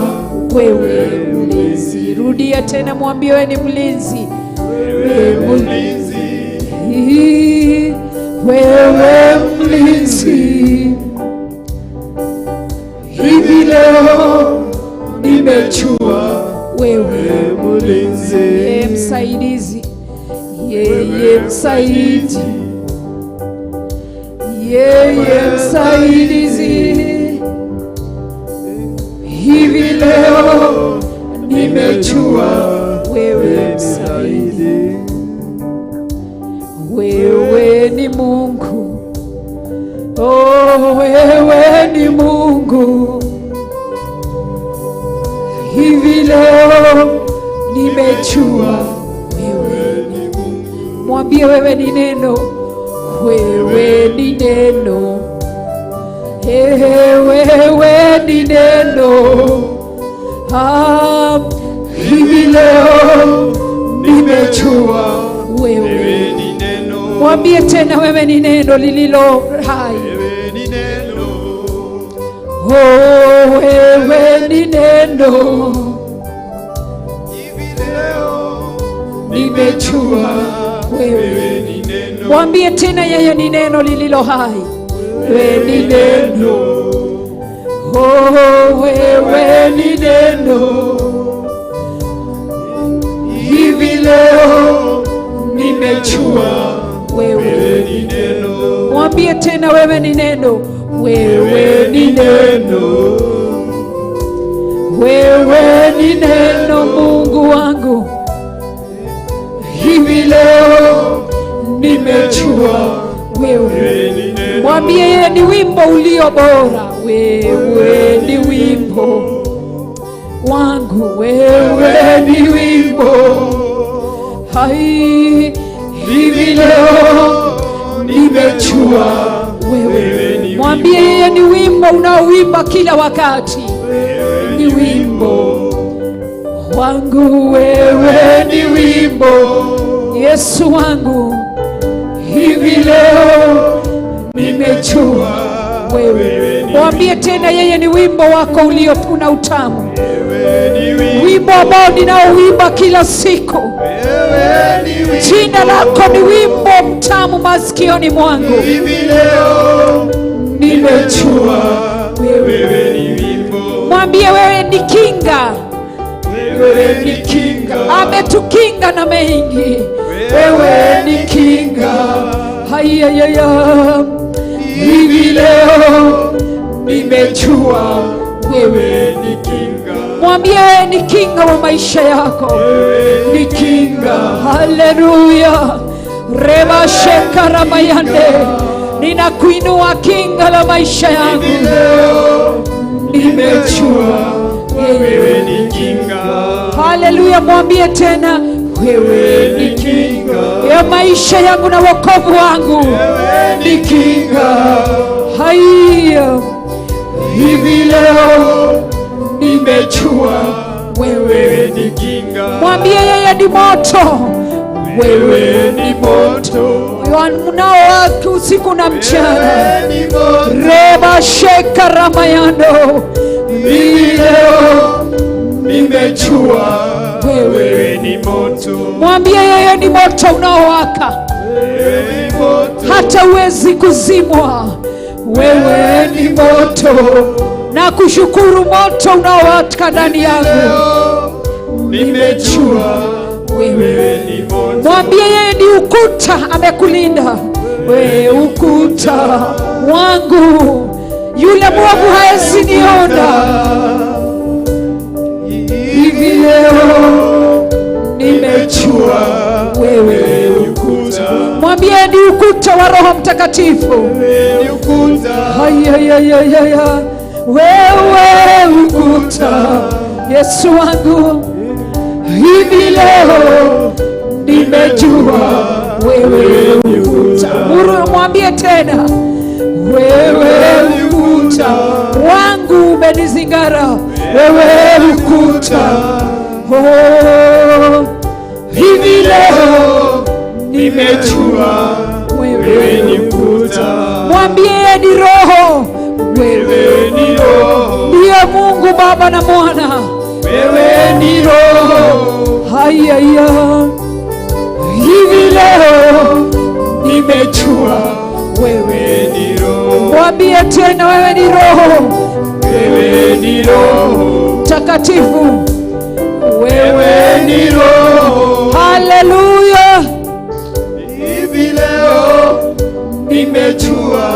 wewe mlinzi. Rudia tena, mwambie wewe ni mlinzi, wewe mlinzi, wewe mlinzi. Hivi leo nimejua wewe mlinzi. Yeye msaidizi, yeye msaidizi, yeye msaidizi. Hivi leo nimejua wewe msaidizi. Wewe ni Mungu, oh, wewe ni Mungu. Hivi leo nimejua wewe ni Mungu. Mwambie wewe ni neno, wewe ni neno, wewe ni neno. Hivi leo nimejua wewe ni neno. Mwambie tena, wewe ni neno lililo hai. Wewe ni neno, oh, wewe ni neno. Hivi leo nimejua wewe ni neno. Mwambie tena, yeye ni neno lililo hai. Wewe ni neno, oh, wewe ni neno. Hivi leo nimejua wewe ni neno. Mwambie tena, wewe ni neno, wewe ni neno, wewe ni neno, Mungu wangu. Hivi leo nimejua wewe ni neno. Mwambie yeye ni wimbo ulio bora. Wewe ni wimbo wangu, wewe ni wimbo hai. Hivi leo nimejua wewe ni. Mwambie yeye ni wimbo unaoimba kila wakati. Ni wimbo wangu, wewe ni wimbo Yesu wangu. Hivi leo nimejua wewe. Mwambie tena, yeye ni wimbo wako ulio una utamu. Wimbo ambao ninaoimba kila siku. Jina lako ni wimbo mtamu masikioni mwangu. Hivi leo nimejua wewe ni wimbo. Mwambie wewe ni kinga. Wewe ni kinga. Ametukinga na mengi. Wewe ni kinga. Hayayaya. Hivi leo nimejua wewe ni kinga. Mwambie wewe ni kinga wa maisha yako. Wewe ni kinga. Haleluya. Reba sheka ramayande. Ninakuinua kinga la maisha yangu. Hivi leo nimejua wewe ni kinga. Haleluya, mwambie tena, wewe ni kinga ya maisha yangu na wokovu wangu. Wewe ni kinga. Haya, hivi leo nimejua wewe ni kinga. Mwambie yeye ni moto, wewe ni moto unaowaka usiku na mchana. Reba sheka ramayando, hivi leo nimejua wewe ni moto. Mwambie yeye ni moto unaowaka, hata uwezi kuzimwa. Wewe ni moto, na kushukuru moto unaowaka ndani yangu. Nimejua wewe ni moto. Mwambie yeye ni ukuta, amekulinda. Wewe ukuta wangu, yule mwovu haezi niona. Hivi leo nimejua wewe ukuta. Mwambie ni ukuta wa Roho Mtakatifu. Ni ukuta. Haya, wewe ukuta, Yesu wangu. Hivi leo nimejua wewe ukuta. Mwambie tena, wewe ukuta wangu, umenizingara. Wewe ukuta, oh, hivi leo nimejua wewe ni ukuta. Mwambie ni Roho, wewe ni Roho. Ndiye Mungu Baba na Mwana. Wewe ni Roho. Haya, hivi leo nimejua wewe ni Roho. Mwambie tena, wewe ni Roho. Wewe ni Roho Mtakatifu. Wewe ni Roho. Haleluya. Hivi leo nimejua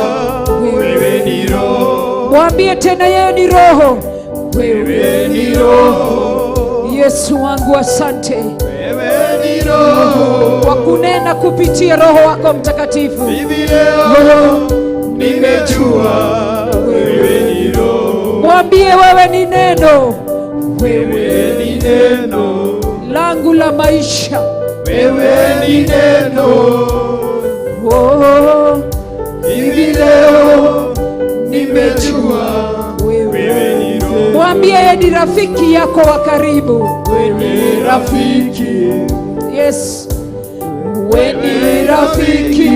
wewe ni Roho. Mwambie tena, yeye ni Roho. Wewe ni Roho. Yesu wangu, asante. Wewe ni Roho kwa kunena kupitia Roho wako Mtakatifu. Hivi leo nimejua wewe ni Roho. Mwambie wewe ni neno. Wewe ni neno langu la maisha. Wewe ni neno. Oh, hivi leo nimejua wewe ni Roho. Mwambie yeye ni rafiki yako wa karibu. Wewe rafiki. Yes. Wewe ni rafiki.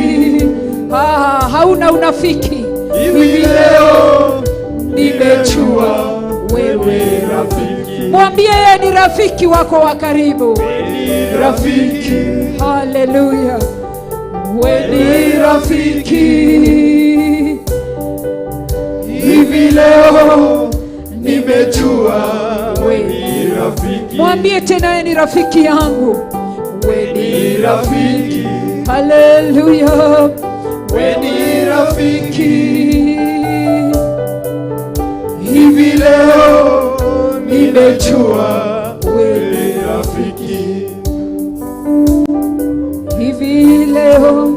Hauna unafiki. Hivi leo nimejua wewe rafiki. Mwambie yeye ni rafiki wako wa karibu. Wewe rafiki. Haleluya. Wewe ni rafiki. Hivi leo nimejua wewe ni rafiki. Mwambie tena, yeye ni rafiki yangu. Wewe ni rafiki. Haleluya. Wewe ni rafiki. Hivi leo nimejua wewe ni rafiki. Hivi leo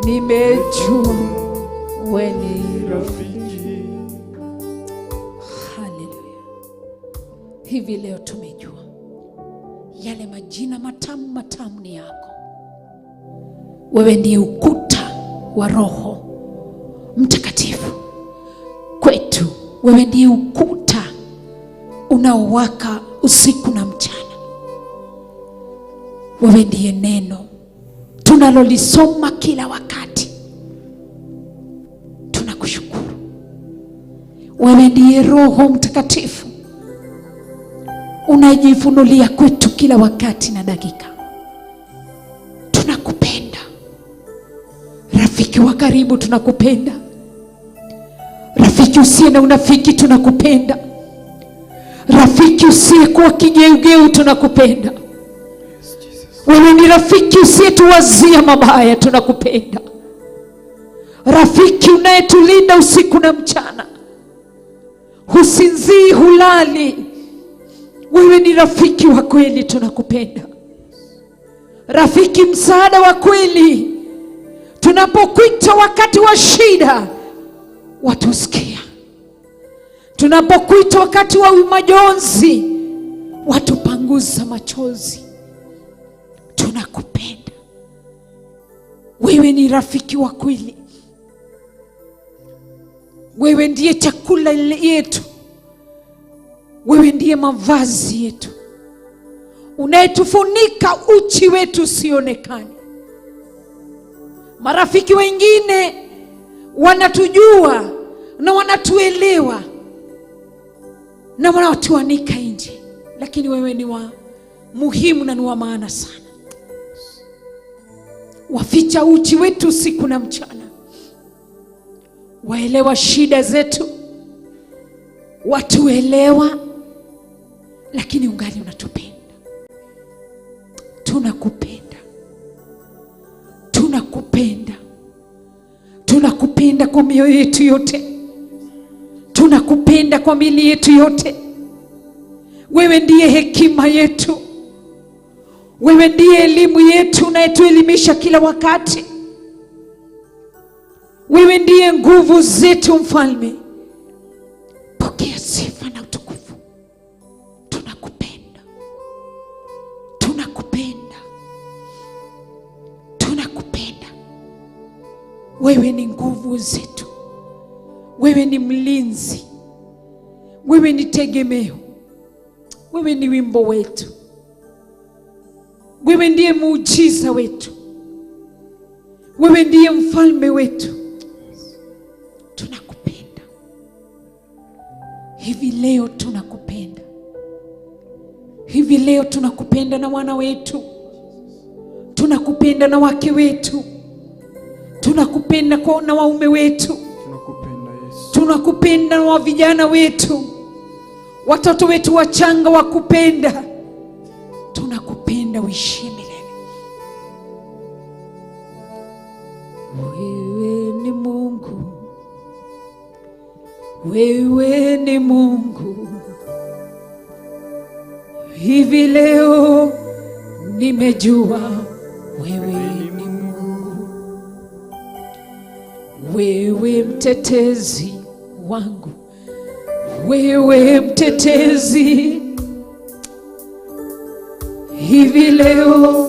nimejua wewe ni rafiki. Haleluya. Hivi leo tumejua yale majina matamu matamu ni yako. Wewe ndiye ukuta wa Roho Mtakatifu kwetu. Wewe ndiye ukuta unaowaka usiku na mchana. Wewe ndiye neno tunalolisoma kila wakati. Tunakushukuru. Wewe ndiye Roho Mtakatifu unajifunulia kwetu kila wakati na dakika. Tunakupenda rafiki wa karibu, tunakupenda rafiki usiye na unafiki, tunakupenda rafiki usiyekuwa kigeugeu, tunakupenda. Wewe ni rafiki usiyetuwazia mabaya, tunakupenda rafiki unayetulinda usiku na mchana, husinzii, hulali. Wewe ni rafiki wa kweli, tunakupenda rafiki msaada wa kweli. Tunapokuita wakati wa shida, watusikia. tunapokuita wakati wa majonzi, watupanguza machozi. Tunakupenda. Wewe ni rafiki wa kweli. Wewe ndiye chakula yetu. Wewe ndiye mavazi yetu, unayetufunika uchi wetu usionekane. Marafiki wengine wanatujua na wanatuelewa na wanatuanika nje, lakini wewe ni wa muhimu na ni wa maana sana. Waficha uchi wetu usiku na mchana, waelewa shida zetu, watuelewa, lakini ungali unatupenda. Tunakupenda. Tunakupenda. Tunakupenda kwa mioyo yetu yote. Tunakupenda kwa miili yetu yote. Wewe ndiye hekima yetu. Wewe ndiye elimu yetu, unayetuelimisha kila wakati. Wewe ndiye nguvu zetu, Mfalme. Pokea sifa na utukufu. Tunakupenda. Tunakupenda. Tunakupenda. Wewe ni nguvu zetu. Wewe ni mlinzi. Wewe ni tegemeo. Wewe ni wimbo wetu. Wewe ndiye muujiza wetu. Wewe ndiye mfalme wetu. Tunakupenda. Hivi leo tunakupenda. Hivi leo tunakupenda na wana wetu. Tunakupenda na wake wetu. Tunakupenda na waume wetu. Tunakupenda Yesu. Tunakupenda na vijana wetu. Watoto wetu wachanga wakupenda. Tunakupenda, uishi milele. Wewe ni Mungu. Wewe ni Mungu. Hivi leo nimejua wewe ni Mungu. Wewe mtetezi wangu. Wewe mtetezi. Hivi leo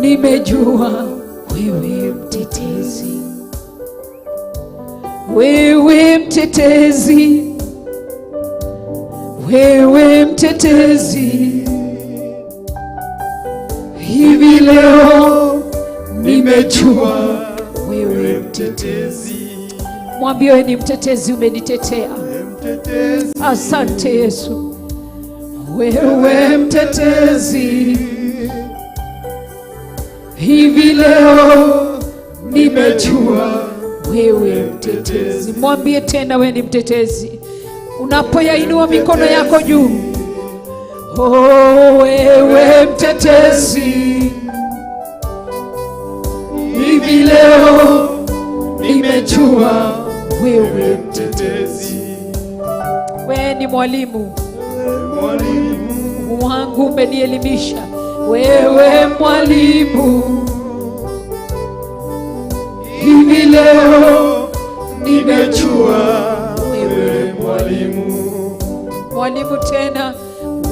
nimejua wewe mtetezi. Wewe mtetezi. Wewe mtetezi. Hivi leo nimejua wewe mtetezi. Mwambie wewe ni mtetezi, umenitetea. Asante Yesu. Wewe mtetezi. Hivi leo nimejua wewe mtetezi. Mwambie tena wewe ni mtetezi. Unapoyainua mikono yako juu. Oh, wewe mtetezi. Hivi leo nimejua wewe mtetezi. Wewe ni mwalimu. Mwalimu wangu umenielimisha. Wewe mwalimu. Hivi leo nimejua wewe mwalimu. Mwalimu tena.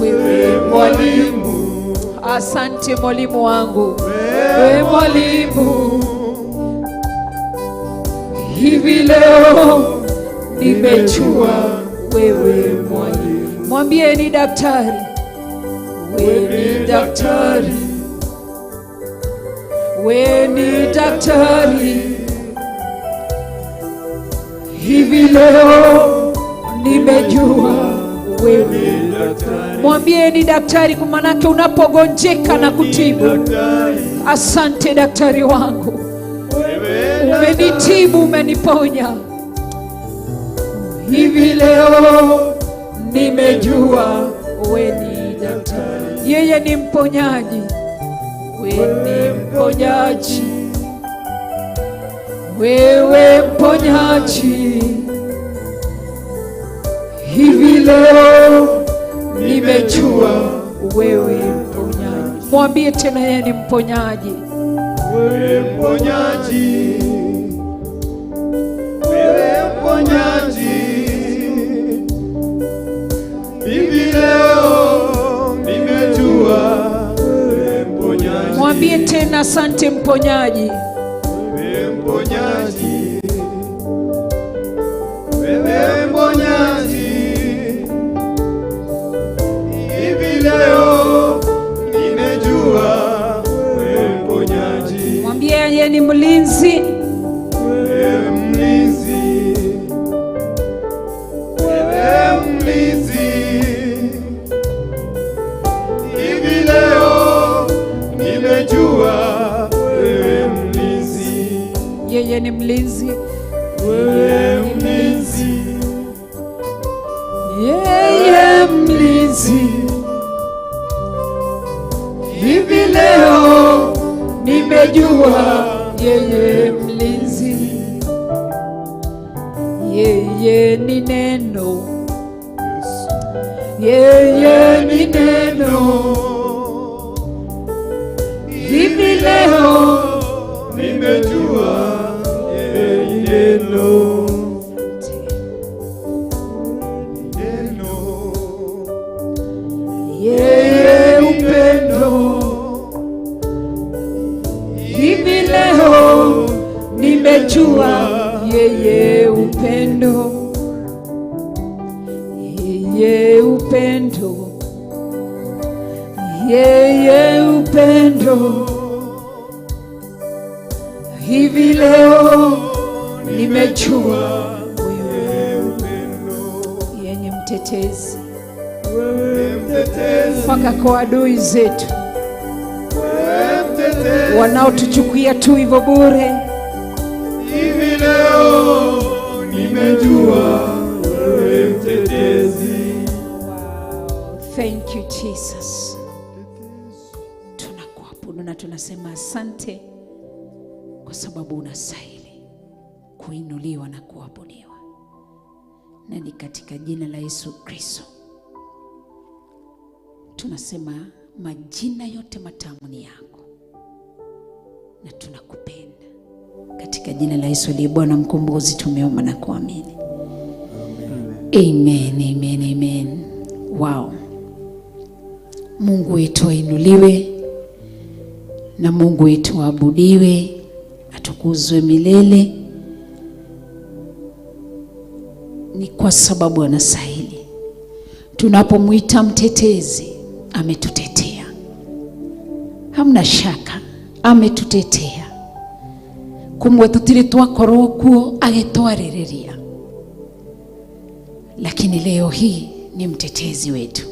Wewe mwalimu. Asante mwalimu wangu. Wewe mwalimu. Hivi leo nimejua wewe mwalimu. Mwambie ni daktari. Wewe ni daktari. Wewe ni daktari. Hivi leo nimejua wewe ni daktari. Mwambie ni daktari, kwa maana unapogonjeka na kutibu. Asante daktari wangu. Umenitibu, umeniponya. Hivi leo nimejua wewe ni daktari. Yeye ni mponyaji. Wewe ni mponyaji. Wewe mponyaji. Hivi leo nimejua wewe mponyaji. Mwambie tena yeye ni mponyaji. Wewe mponyaji. Wewe mponyaji. asante mponyaji. Wewe mponyaji, wewe mponyaji, hivi leo nimejua wewe mponyaji. Mwambie yeye ni mlinzi. Wewe mlinzi, wewe mlinzi, hivi leo nimejua wewe mlinzi. Yeye ni mlinzi. Wewe mlinzi, Yeye mlinzi. hivi leo Nimejua yeye mlinzi. Yeye ni neno. Yeye ni neno. hivi leo nimejua yeye neno. Neno, Yeye upendo. Hivi leo nimejua yeye upendo. Yeye upendo. Yeye upendo. Hivi leo nimejua wewe upendo, yeye ni mtetezi wewe mtetezi, mpaka kwa adui zetu wewe mtetezi, wanaotuchukia tu hivyo bure. hivi leo nimejua wewe mtetezi. Thank you Jesus. Tunakuabudu na tunasema asante kwa sababu unastahili kuinuliwa na kuabudiwa. Na ni katika jina la Yesu Kristo tunasema majina yote matamu ni yako na tunakupenda. Katika jina la Yesu aliye Bwana mkombozi tumeomba na kuamini. Amen, amen, amen. Wow. Mungu wetu ainuliwe na Mungu wetu aabudiwe, atukuzwe milele. Ni kwa sababu anastahili. Tunapomwita mtetezi, ametutetea. Hamna shaka, ametutetea. Kumwe tutiri twakorwo kuo agitwaririria. Lakini leo hii ni mtetezi wetu.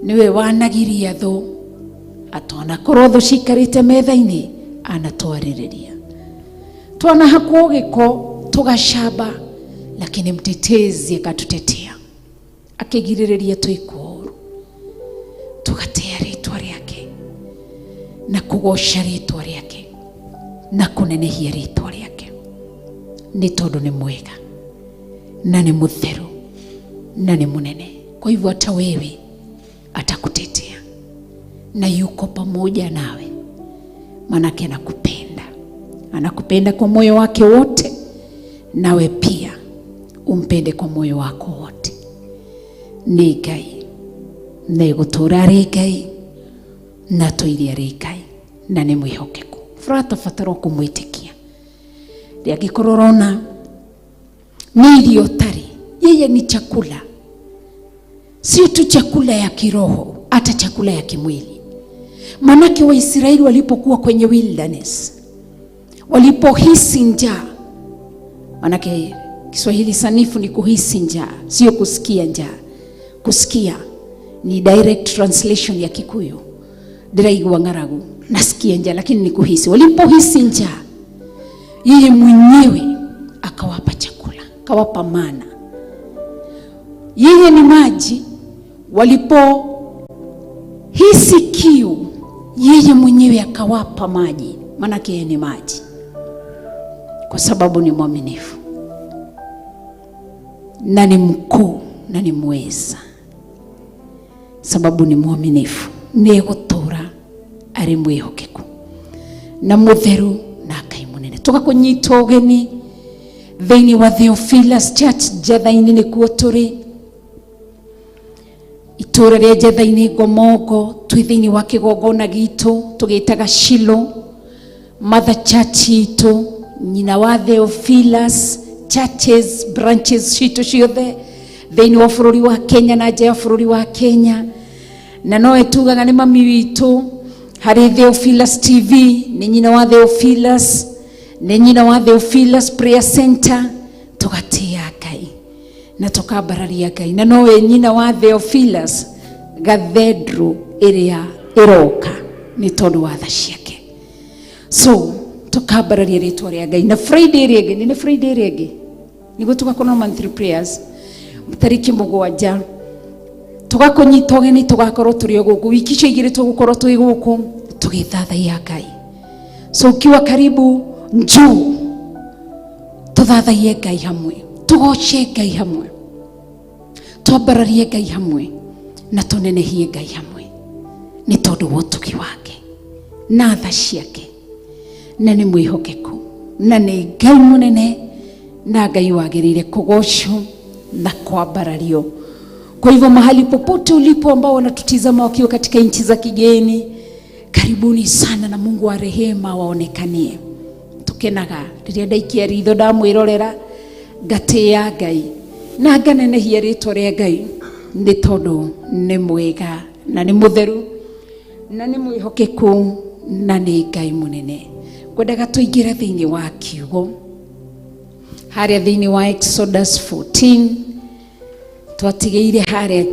Niwe wanagiria tho atona korotho cikarite metha-ini anatwaririria. Twana hakuo giko tugashaba, lakini mtetezi akatutetea. Akigiririria twikoru. Tugatea ritwa riake na kugosha ritwa riake na kunenehia ritwa riake. Ni tondu ni mwega na ni mutheru na ni munene. Kwa hivyo hata wewe atakutetea na yuko pamoja nawe, manake anakupenda. Anakupenda kwa moyo wake wote, nawe pia umpende kwa moyo wako wote. Ni Ngai negutura ri Ngai na tuiria ri Ngai na ni mwihokeku. Frata fataro kumwitikia riagikororona ni irio tari. Yeye ni chakula, sio tu chakula ya kiroho, hata chakula ya kimwili. Manake Waisraeli walipokuwa kwenye wilderness, walipohisi njaa, manake Kiswahili sanifu ni kuhisi njaa, sio kusikia njaa. Kusikia ni direct translation ya Kikuyu. Ndiraigua ng'aragu, nasikia njaa, lakini ni kuhisi. Walipohisi njaa, yeye mwenyewe akawapa chakula, akawapa mana. Yeye ni maji. Walipohisi kiu, yeye mwenyewe akawapa maji, manake yeye ni maji, kwa sababu ni mwaminifu na ni mkuu na ni mweza. Sababu ni mwaminifu, ni gutura ari mwihokeku na mutheru na Ngai munene. Tugakunyita ugeni thiini wa Theophilus Church Jetha-ini nikuo turi. itura ria Jetha-ini Ngomongo twi thiini wa kigongona gitu tugitaga Shilo Mother Church itu nyina wa Theophilus churches branches citu ciothe thiini wa bururi wa Kenya na nja ya bururi wa Kenya, na no etugaga ni mami witu hari Theophilus TV ni nyina wa Theophilus, ni nyina wa Theophilus Prayer Center, tugatia Ngai na tukabararia Ngai, na no we nyina wa Theophilus gathedru iria iroka ni tondu wa tha ciake. So tukabararia ritwa ria Ngai na Friday ria Ngai ni Friday ria Ngai nigo tugakona monthly prayers tariki 7 tugakunyita ugeni tugakorwo turi guku wiki cia igiri tugukorwo twi guku tugithathaia Ngai. So ukiwa karibu njoo tuthathaie Ngai hamwe, tugoce Ngai hamwe, twambararie Ngai hamwe na tunenehie Ngai hamwe ni tondu wa utugi wake na tha ciake, na ni mwihokeku na ni Ngai munene na Ngai wagirire kugocwo na kuambarario. Kwa hivyo mahali popote ulipo ambao wanatutizama wakiwa katika nchi za kigeni, karibuni sana na Mungu wa rehema waonekanie. Tukenaga riria ndaikia ritho ndamwirorera ngatia Ngai na nganenehia ritwa ria Ngai ni tondu ni mwega na ni mutheru na ni mwihokeku na ni Ngai munene. Kwendaga tuingire thiini wa kiugo haria thiini wa Exodus 14 twatigeire haria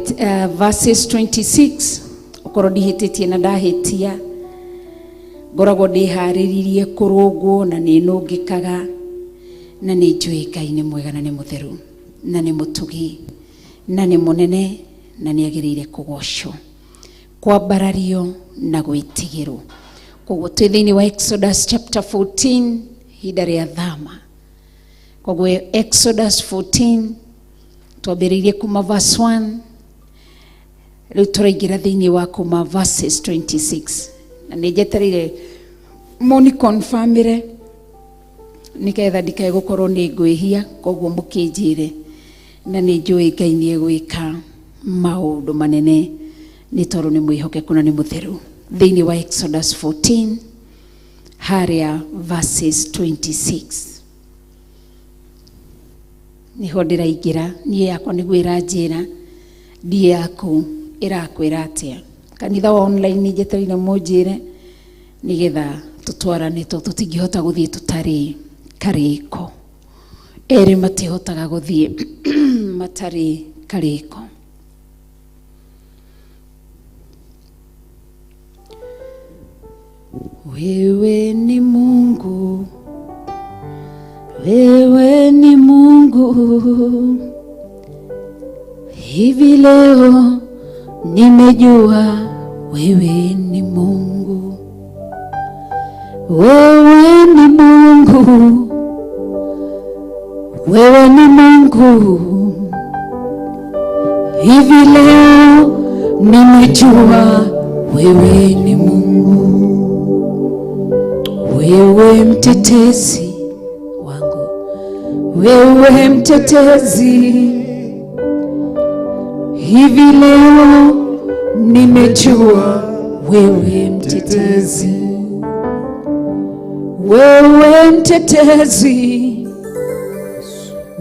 verses 26. Ukorwo ndihititie na ndahitia ngoragwo ndihariririe kurungwo na ni nungikaga na ni njui Ngai ni mwega na ni mutheru na ni mutugi na ni munene na ni agirire kugocwo kwambarario na gwitigirwo. Koguo twi thiini wa Exodus chapter 14 hinda ria thama. Koguo Exodus 14 twambiririe kuma verse 1 riu turaingira thiini wa kuma verses 26 na nijeterire moni confirmire niketha ndikae gukorwo ni ngwihia. Koguo mukinjire na ni njui Ngai ni egwika maundu manene ni tondu ni mwihokeku na ni mutheru. Thiini wa Exodus 14 haria verses 26 niho ndiraingira nie yakwa niguo iranjira ndie yaku irakwira atia. Kanitha wa online nijeterire munjire nigetha tutwarane tutingihota guthie tutari kariko. Eri matihotaga guthie matari kariko. Wewe ni Mungu, wewe ni Mungu, hivi leo nimejua wewe ni Mungu. Wewe ni Mungu, wewe ni Mungu, hivi leo nimejua wewe ni Mungu. Wewe mtetezi wangu, wewe mtetezi, hivi leo nimejua wewe mtetezi. Wewe mtetezi,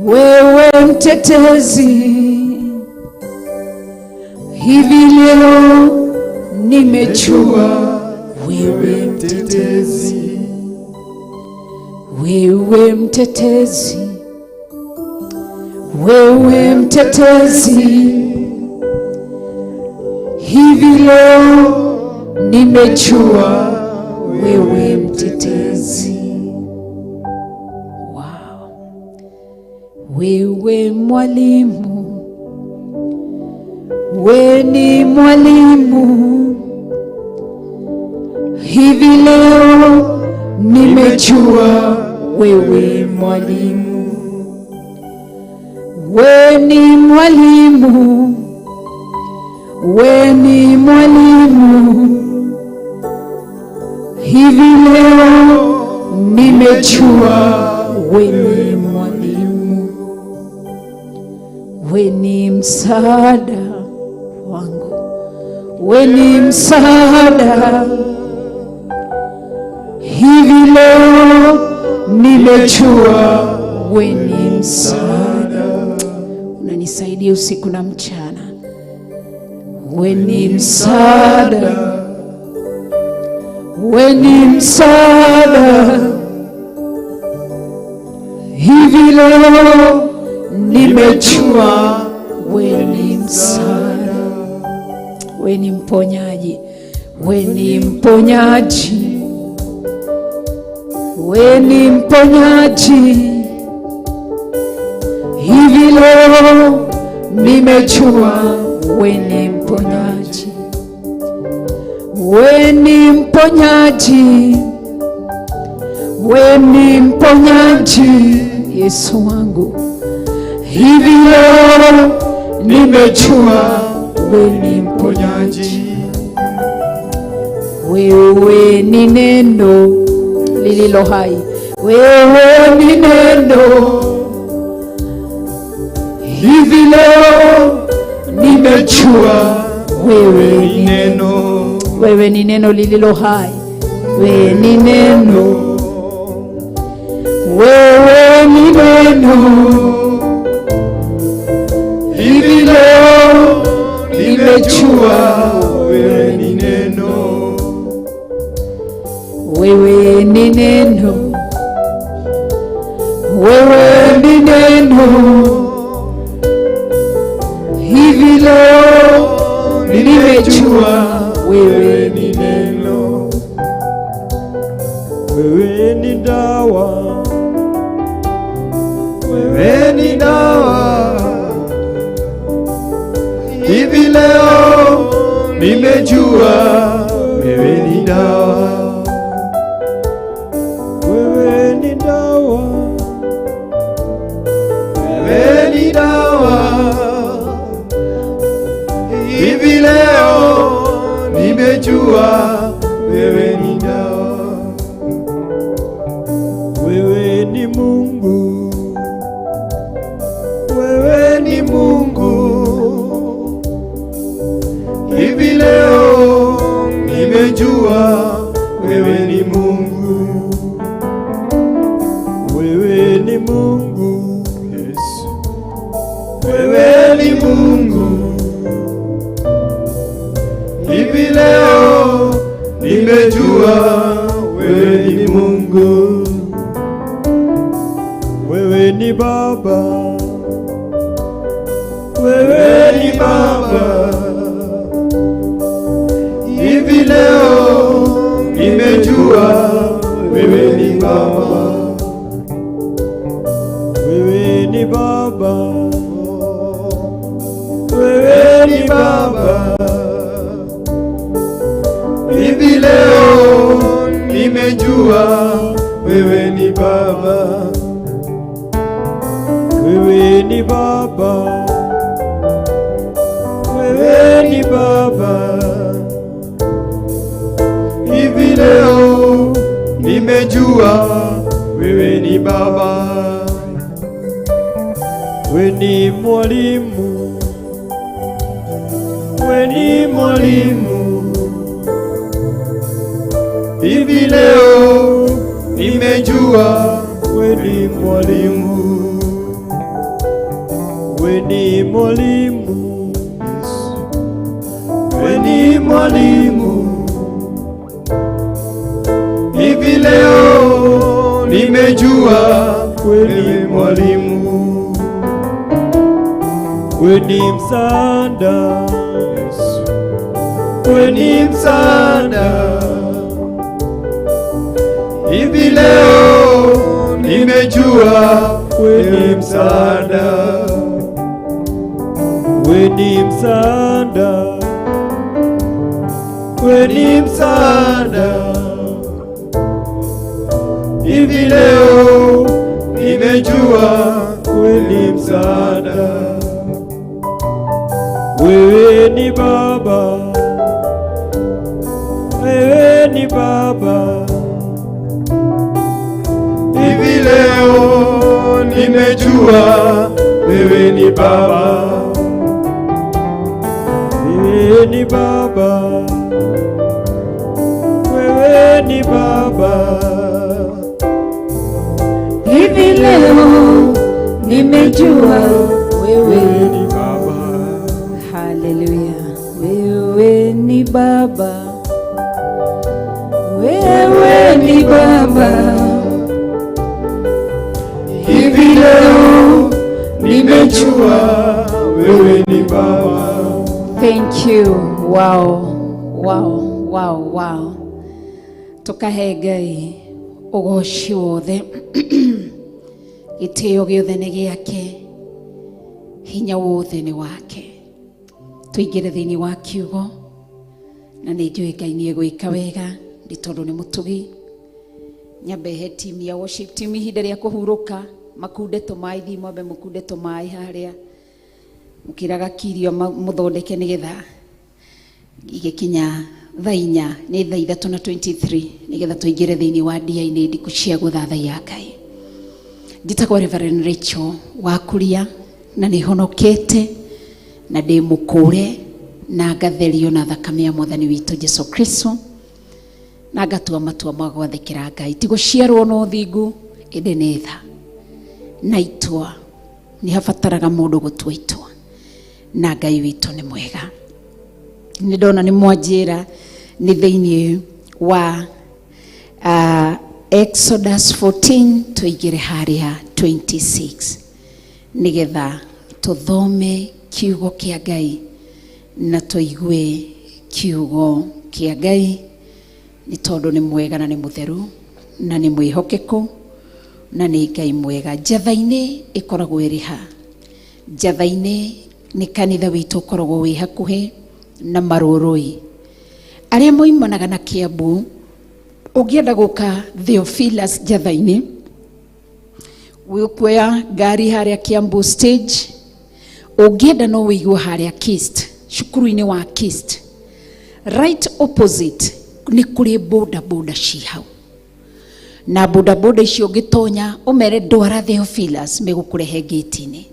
wewe mtetezi, hivi leo nimejua wewe mtetezi. Wewe mtetezi, wewe mtetezi, hivi leo nimejua wewe mtetezi. Wow. Wewe mwalimu, wewe ni mwalimu, hivi leo nimejua wewe mwalimu. Wewe ni mwalimu, wewe ni mwalimu, hivi leo nimejua wewe ni mwalimu. Wewe ni msaada wangu, wewe ni msaada. Hivi leo nimejua wewe ni msaada. Unanisaidia usiku na mchana. Wewe ni msaada, wewe ni msaada. Hivi leo nimejua wewe ni msaada. Wewe ni mponyaji, wewe ni mponyaji, wewe ni mponyaji. Hivi leo nimejua wewe ni mponyaji, wewe ni mponyaji, wewe ni mponyaji, Yesu wangu. Hivi leo nimejua wewe ni mponyaji. Wewe ni neno lililo hai, wewe ni neno. Hivi leo nimejua wewe ni neno, wewe ni neno lililo hai, wewe ni neno, wewe ni neno. Hivi leo nimejua wewe ni neno, wewe ni neno, wewe ni neno. Hivi leo nimejua wewe ni neno, wewe ni dawa, wewe ni dawa. Hivi leo nimejua wewe ni dawa, wewe ni dawa, wewe ni dawa. Hivi leo nimejua wewe ni dawa, wewe ni Mungu, wewe ni Mungu. Hivi leo nimejua wewe ni Mungu, wewe ni Mungu Yesu, wewe ni Mungu. Hivi leo nimejua wewe ni Mungu, wewe ni Baba, wewe ni Baba. Hivi leo nimejua wewe ni Baba, wewe ni Baba, wewe ni Baba. Hivi leo nimejua wewe ni Baba, wewe ni Baba, wewe ni Baba. Hivi leo nimejua wewe ni Baba, wewe ni mwalimu, wewe ni mwalimu. Hivi leo nimejua wewe ni mwalimu, wewe ni mwalimu Yesu, wewe ni mwalimu. Hivi leo nimejua wewe ni mwalimu, wewe ni msaada Yesu, wewe ni msaada. Hivi leo nimejua wewe ni msaada, wewe ni msaada, wewe ni msaada. Hivi leo nimejua wewe ni msaada, wewe ni Baba, wewe ni Baba. Hivi leo nimejua wewe ni Baba, Wewe wewe ni Baba, wewe ni Baba. Hivi leo nimejua wewe ni Baba. Haleluya. Wewe ni Baba, wewe ni Baba. Hivi leo nimejua wewe ni Baba. Thank you. Wow. Tukahe Ngai ugoci wothe gitio giothe ni giake, hinya wothe ni wake. Tuingire thiini wa kiugo, na ni njui Ngai ni egwika wega ni tondu ni mutugi. Nyambe he team ya worship team ihinda ria kuhuruka, makunde tumai thi mwambe mukunde tumai haria mukiraga kirio muthondeke nigetha igikinya thainya ni thaa 3:23 nigetha tuingire thiini wa dia-ini ndiku cia guthathaia Ngai. Njitagwo Reverend Rachel Wakuria, na ni honokete na ndi mukure na ngatherio na thakame ya Mwathani witu Jesu Kristo, na ngatua matua ma gwathikira Ngai. Ti guciarwo no thingu, indi ni tha na itua. Ni habataraga mundu gutua itua, na Ngai witu ni mwega. Ni ndona ni mwanjira ni thiini wa Exodus 14 tuigire haria 26 nigetha tuthome kiugo kia Ngai na tuigue kiugo kia Ngai, ni tondu ni mwega na ni mutheru na ni mwihokeku na ni Ngai mwega. Njatha-ini ikoragwo iri ha, njatha-ini ni kanitha witu ukoragwo wi hakuhi na marurui aria moimanaga na Kiambu. Ugienda guka Theophilus njatha-ini, wikuoya ngari haria Kiambu stage, ugienda no wigwa haria Kist, cukuru-ini wa Kist, right opposite ni kuri boda ci hau, na boda icio ngitonya umere ndwara Theophilus megukurehe gate-ini.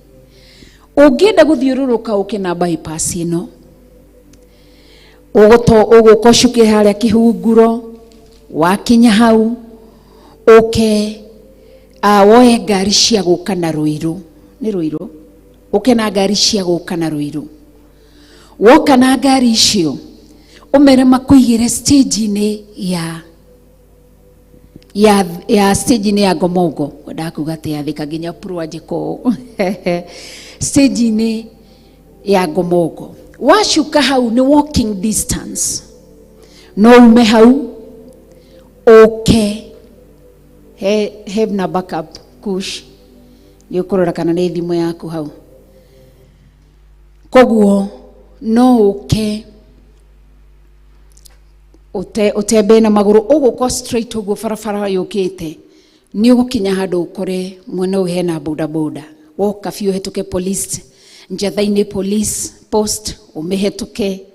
Ugienda guthiururuka ukina bypass ino ugukocuke haria Kihunguro, wakinya hau woye ngari cia guka na Ruiru, ni Ruiru, na ngari cia guka na Ruiru. Woka na ngari icio umere makuigire stage-ini ya stage-ini ya Ngomongo, ndakuga te athika nginya Purwanjiko stage-ini ya Ngomongo. Washuka hau ni walking distance, no ume hau have na backup kush yukurora kana ni thimu yaku hau. Koguo no utembe na maguru uguko straight uguo barabara yukite ni ugukinya handu ukore mwena uyu hena boda woka biu hetuke police njatha-ini police post, umehetuke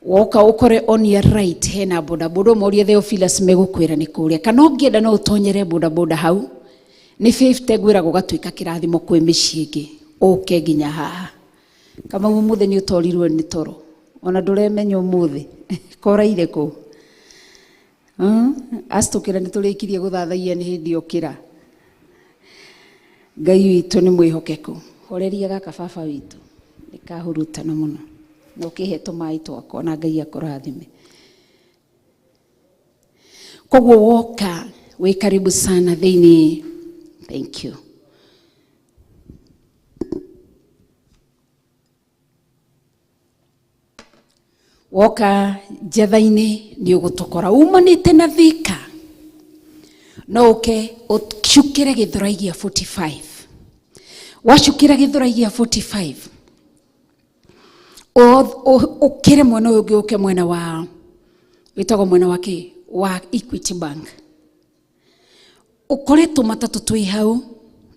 woka ukore on your right hena boda morie Theophilus megukwira ni kuria, kana ungienda no utonyere boda hau ni 50 gwira gugatuika kirathimo kwi micii ingi nginya haha. Kama umuthe ni utorirwe ni toro, ona nduremenya umuthe koraire ku astukira ni turikirie guthathaia ni hindi ukira. Ngai witu ni mwihokeku, horeria gaka baba witu nikahurutana muno na ukihe tumai twako na Ngai akurathime. Koguo woka we karibu sana thiini. Thank you. Woka njatha-ini ni ugutokora umanite na Thika, no ucukire Githuraigia 45. Wacukira Githuraigia 45 ukire mwena uyu uke mwena wa witagwo mwena wake wa Equity Bank, ukoretwo matatu twi hau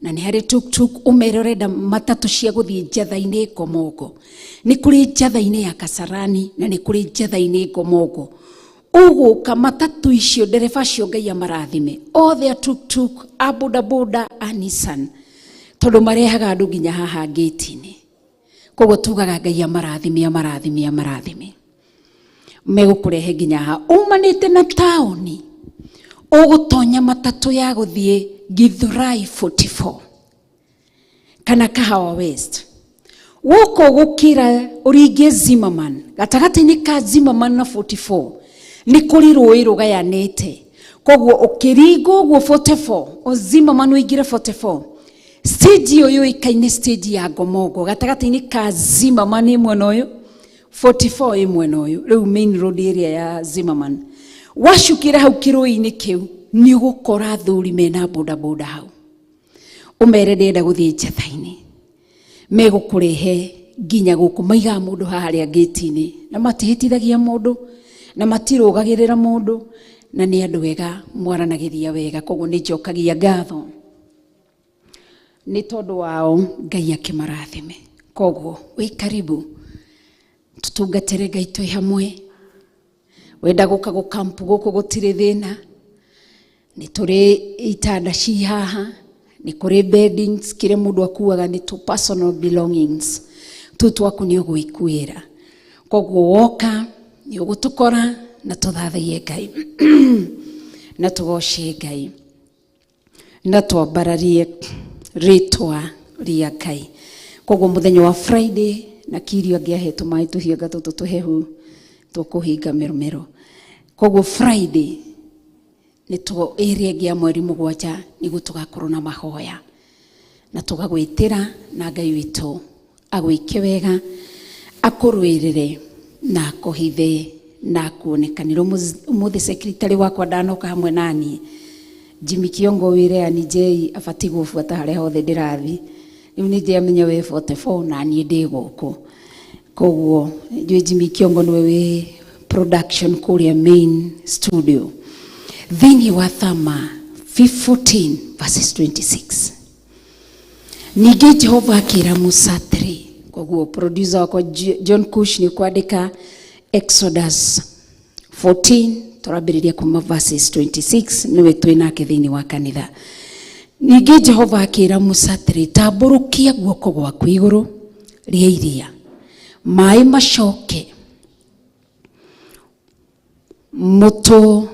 na ni hari tuk umeroreda matatu cia guthie njatha-ini Ngomongo. Ni kuri njatha-ini ya Kasarani na ni kuri njatha-ini Ngomongo. Uguka matatu icio ndereba cio Ngai amarathime, othe a tuk a boda a Nissan, tondu marehaga andu nginya haha gate-ini. koguo tugaga Ngai amarathime megukurehe nginya ha umanite na taoni ugutonya matatu ya guthie Githurai 44 kana Kahawa West woko gukira uringe Zimmerman gatagati-ini ka Zimmerman na 44 ni kuri rũĩ rũgayanĩte koguo ukiringo guo 44 o Zimmerman uingire 44 stage uyu ikaine stage ya Ngomongo gatagati-ini ka Zimmerman mwena uyu 44 mwena uyu riu main road area ya Zimmerman washukira hau kirũĩ-ini kiu ni gukora thuri mena boda hau umere ndenda guthie Njatha-ini megukurehe nginya guku maiga mundu haria gate-ini na matihitithagia mundu na matirugagirira mundu na ni andu wega mwaranagiria wega koguo ni njokagia ngatho ni tondu wao Ngai akimarathime koguo wi karibu tutungatire Ngai twi hamwe wenda guka gukampu guku gutire thina ni turi itanda ci haha ni kuri beddings kire mundu akuaga ni to personal belongings twaku ni ugwikuira koguo woka ni ugutukora na tuthathaie Ngai na tugocie Ngai na twambararie ritwa ria Ngai koguo muthenya wa Friday na kirio angiahetwo mai tuhianga tutu tuhehu tukuhinga meromero koguo Friday ni to area gia mweri mugwanja nigu tugakorwo na mahoya na tugagwitira na Ngai witu agwike wega akurwirire na akuhithe na kuonekanira umuthi secretary wakwa ndanoka hamwe nani Jimmy Kiongo wire ani J afati gufuata haria hothe ndirathi riu ni je amenya we 44 na ni ndi guku koguo Jimmy Kiongo niwe wi production kuria main studio thini wa Thama 14 verses 26 nige Jehova akira Musa 3 koguo producer wako John Kush ni kuandika Exodus 14 turabiriria kuma verses 26 niwe twinake thini wa kanitha nige Jehova akira Musa 3 tamburukia guoko gwaku iguru ria iria mai macoke muto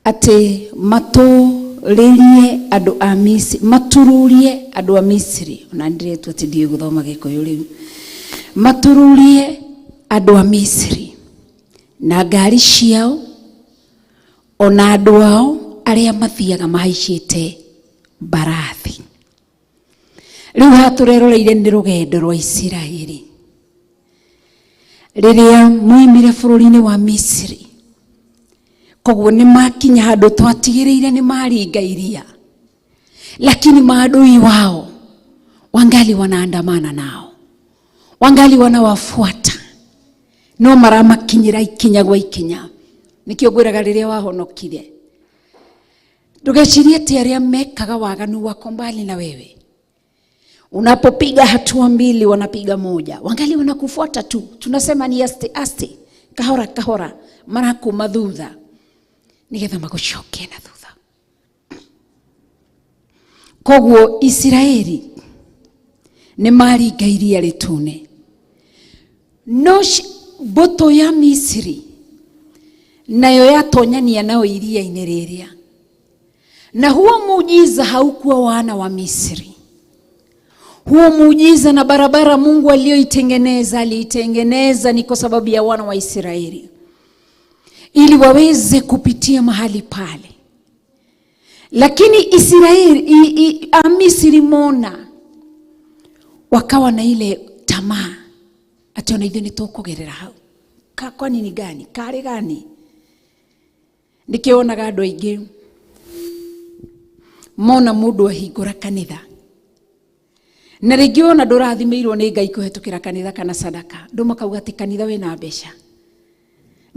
ate maturirie andu a Misiri matururie andu a Misiri ona ndiretwo ati ndie guthoma Gikuyu riu matururie andu a Misiri na ngari ciao ona andu ao aria mathiaga mahaicite mbarathi riu hatureroreire ni rugendo rwa Isiraeli riria muimire bururi-ini wa Misiri koguo ni makinya handu twatigiriire ni maringa iria lakini maadui wao wangali wanaandamana nao wangali wanawafuata no maramakinyira ikinya gwa ikinya nikio gwiraga riria wahonokire ndugecirie ti aria mekaga waganu wako mbali na wewe unapopiga hatua mbili wanapiga moja wangali wanakufuata tu tunasema ni aste kahora marakuma thutha nigetha magucokie na thutha koguo Isiraeli ni maringa iria ritune no boto ya Misiri nayo yatonyania nao iria-ini riria na huo muujiza haukuwa wana wa Misiri huo muujiza na barabara Mungu aliitengeneza ni kwa sababu ya wana wa Israeli ili waweze kupitia mahali pale lakini Israeli Misri mona wakawa na ile tamaa ati ona ithuĩ nĩtũkũgerera hau kwa nini gani kare gani nikionaga andũ aingĩ mona mũndũ ahingũra kanitha na rĩngĩ ona ndũrathimirwo nĩ Ngai kũhetũkĩra kanitha kana sadaka ndũ makauga ati kanitha wĩna mbeca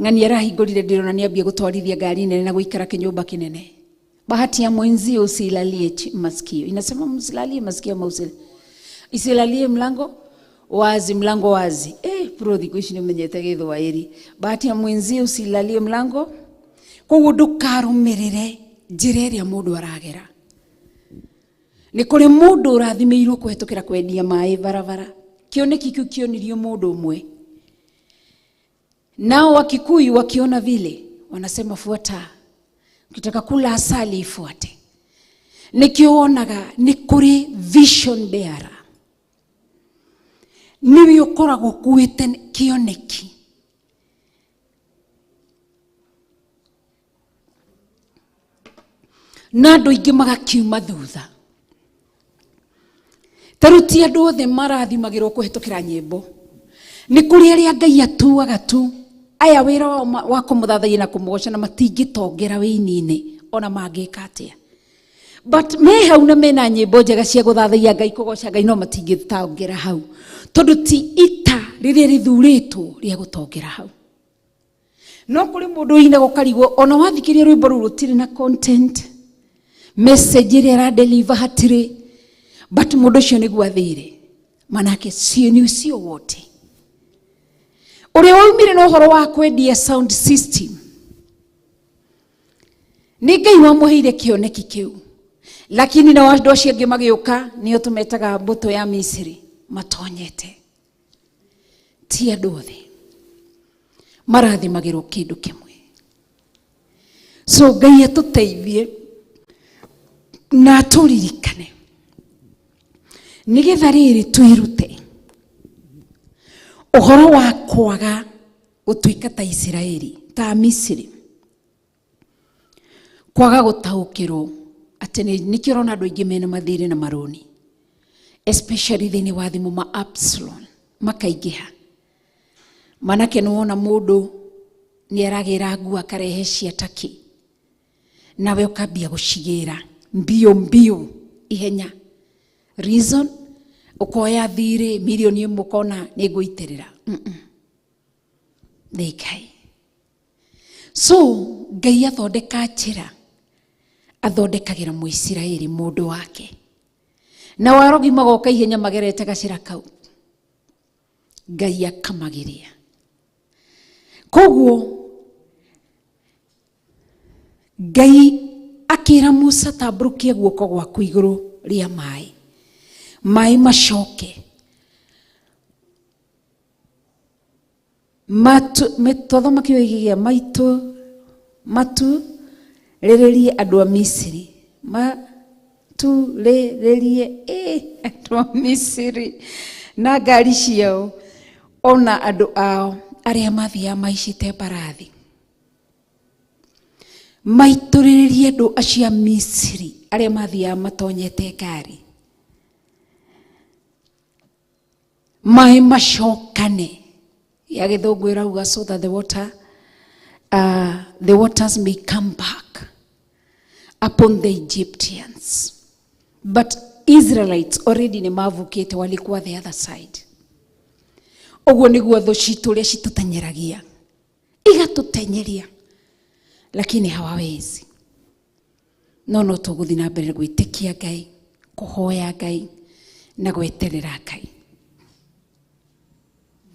ng'ani arahingũrire ndĩrona nĩambia gũtwarithia ngari nene na gũikara kinyumba kinene bahati ya mwenzi usilalie masikio inasema msilalie masikio mausile isilalie mlango wazi prodi kuishi nimenyete Githwairi bahati ya mwenzi usilalie mlango koguo ndukarumirire njira iria mundu aragera Nĩ kũrĩ mũndũ ũrathimĩirwo kũhetũkĩra kwendia maĩ barabara. Kĩoneki kĩu kĩonirio mũndũ ũmwe. Nao Wakikuyu wakiona vile wanasema fuata. Ukitaka kula asali ifuate. Nikio wonaga nĩ kũrĩ vision bearer. Niwe ũkoragwo kuĩte kĩoneki. Na andũ aingĩ magakiuma thutha. Taruti andũ othe marathimagĩrwo kũhetũkĩra nyĩmbo. Nĩ kũrĩ arĩa Ngai atuaga tu. Aya wĩra wa kũmũthathaiya na kũmũgoca na matingĩtongera wĩini-inĩ ona mangĩka atĩa. But me hau na mena nyĩmbo njega cia gũthathaiya Ngai kũgoca Ngai no matingĩtongera hau. Tondũ ti ita rĩrĩa rĩthurĩtwo rĩa gũtongera hau. No kũrĩ mũndũ wĩna gũkarigwo ona wathikĩria rwĩmbo rũu rũtirĩ na content. Message ĩrĩa aradeliver hatirĩ. But mũndũ ũcio nĩguo athire. Manake cieni ucio wote. Ũrĩa waumire na ũhoro wa kwendia sound system. Nĩ Ngai wamũheire kĩoneki kĩu. Lakini na andũ acio angĩ magĩũka nĩo tũmetaga mbũtũ ya Misiri matonyete. Ti andũ othe marathimagĩrwo kĩndũ kĩmwe. So Ngai atũteithie na tũririkane. Nĩgetha rĩrĩ twĩrute ũhoro wa kwaga gũtuĩka ta Isiraeli, ta Misiri. Kwaga gũtaũkĩrwo atĩ nĩkĩo ũrona andũ aingĩ mena mathirĩ na marũni. Especially thĩinĩ wa thimũ ma Absalom makaingĩha. Manake nĩwona mũndũ nĩaragĩra nguo akarehe cia Turkey. Nawe ũkambia gũcigĩra mbio mbio ihenya. Reason ukoya thirĩ milioni ĩmwe ũkona nĩngũitĩrĩra. Nĩ Ngai. So Ngai athondeka njĩra. Athondekagĩra Mũisiraeli mũndũ wake. Na warogi magoka ihenya magerete gacĩra kau. Ngai akamagĩria. Koguo Ngai akĩra Musa tambũrũkie guoko gwaku igũrũ rĩa maĩ. Maĩ macoke. Twathoma kĩoigĩgia matu rĩrĩrie andũ a Misiri. Rĩrĩrie andũ a Misiri na ngari ciao ona andũ ao arĩa mathiaga maicĩte mbarathi. Maitũrĩrĩrie andũ acio a Misiri arĩa mathiaga matonyete ngari. Maĩ macokane. Ya gĩthũngũ ĩrauga so that the waters may come back upon the Egyptians. But Israelites already nĩ mavukĩte, walikuwa the other side. Ũguo nĩguo thũ citũ ũrĩa citũteng'eragia. Igatũtenyeria. Lakini hawawezi. No tũgũthiĩ na mbere gwĩtĩkia Ngai, kũhoya Ngai na gweterera Ngai.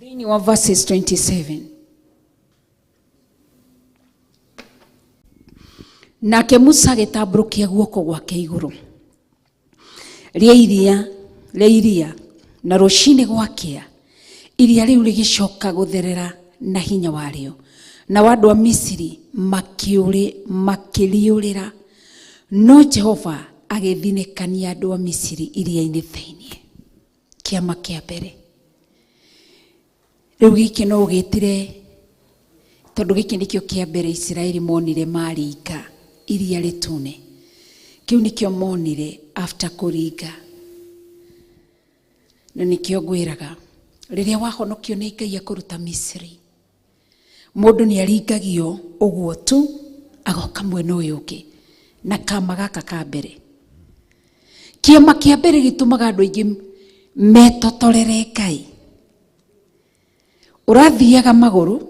Thĩinĩ wa verses 27. Nake Musa agĩtambũrũkia guoko gwake igũrũ rĩa iria na rũcinĩ gwakĩa iria rĩu rĩgĩcoka gũtherera na hinya warĩo. Na andũ a Misiri makĩriũrĩra. No Jehova agĩthinĩkania andũ a Misiri iria-inĩ thĩinĩ. Kĩama kĩa mbere. Rĩu gĩkĩ no ũgĩtire tondũ gĩkĩ nĩkĩo kĩa mbere Isiraeli monire maringa iria rĩtune. Kĩu nĩkĩo monire after kũringa. Na nĩkĩo ngwĩraga rĩrĩa wahonokio nĩ Ngai akũruta Misiri, mũndũ nĩaringagio ũguo tu agoka mwena ũyũ ũngĩ na kama gaka ka mbere. Kĩama kĩa mbere gĩtũmaga andũ aingĩ metotorere Ngai. Ũrathiaga magũrũ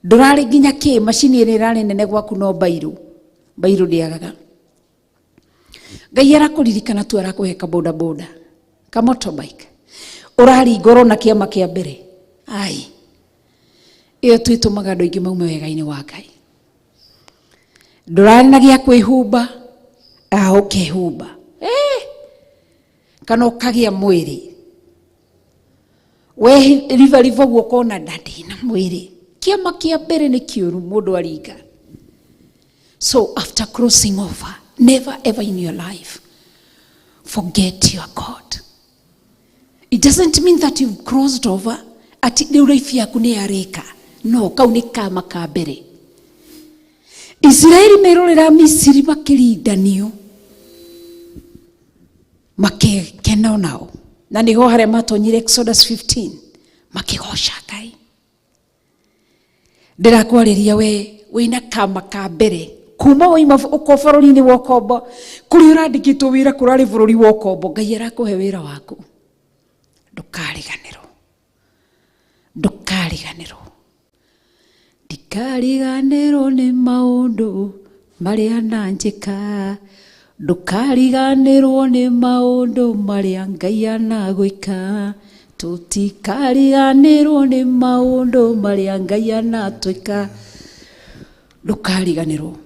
ndũrarĩ nginya kĩ macini ĩrĩa ĩrarĩ nene gwaku no bairũ ndĩagaga. Ngai arakũririkana tu arakũhe ka boda boda ka motorbike. Ũraringa ũrona kĩama kĩa mbere. Ai ĩyo tu ĩtũmaga andũ aingĩ maume wega-inĩ wa Ngai. Ndũrarĩ na gĩa kwĩhumba ũkehumba. kana ukagia mwiri we riva guoko na ndadi na mwiri kiama kia mbere ni kiuru mundu aringa. So after crossing over, never ever in your life forget your God. It doesn't mean that you've crossed over ati riu life yaku ni yarika. No, kau ni kama ka mbere. Israeli merorera Misiri makirindanio makikena nao, na niho haria matonyire Exodus 15 makigoca Ngai. Ndirakwariria we wina kama ka mbere kuma oima uko bururi-ini wa ukombo kuri urandikitwo wira kurari bururi wa ukombo. Ngai arakuhe wira waku, ndukariganirwo ndikariganirwo ni maundu maria nanjika, ndukariganirwo ni maundu maria Ngai anagwika, tutikariganirwo ni maundu maria Ngai anatwika. Ndukariganirwo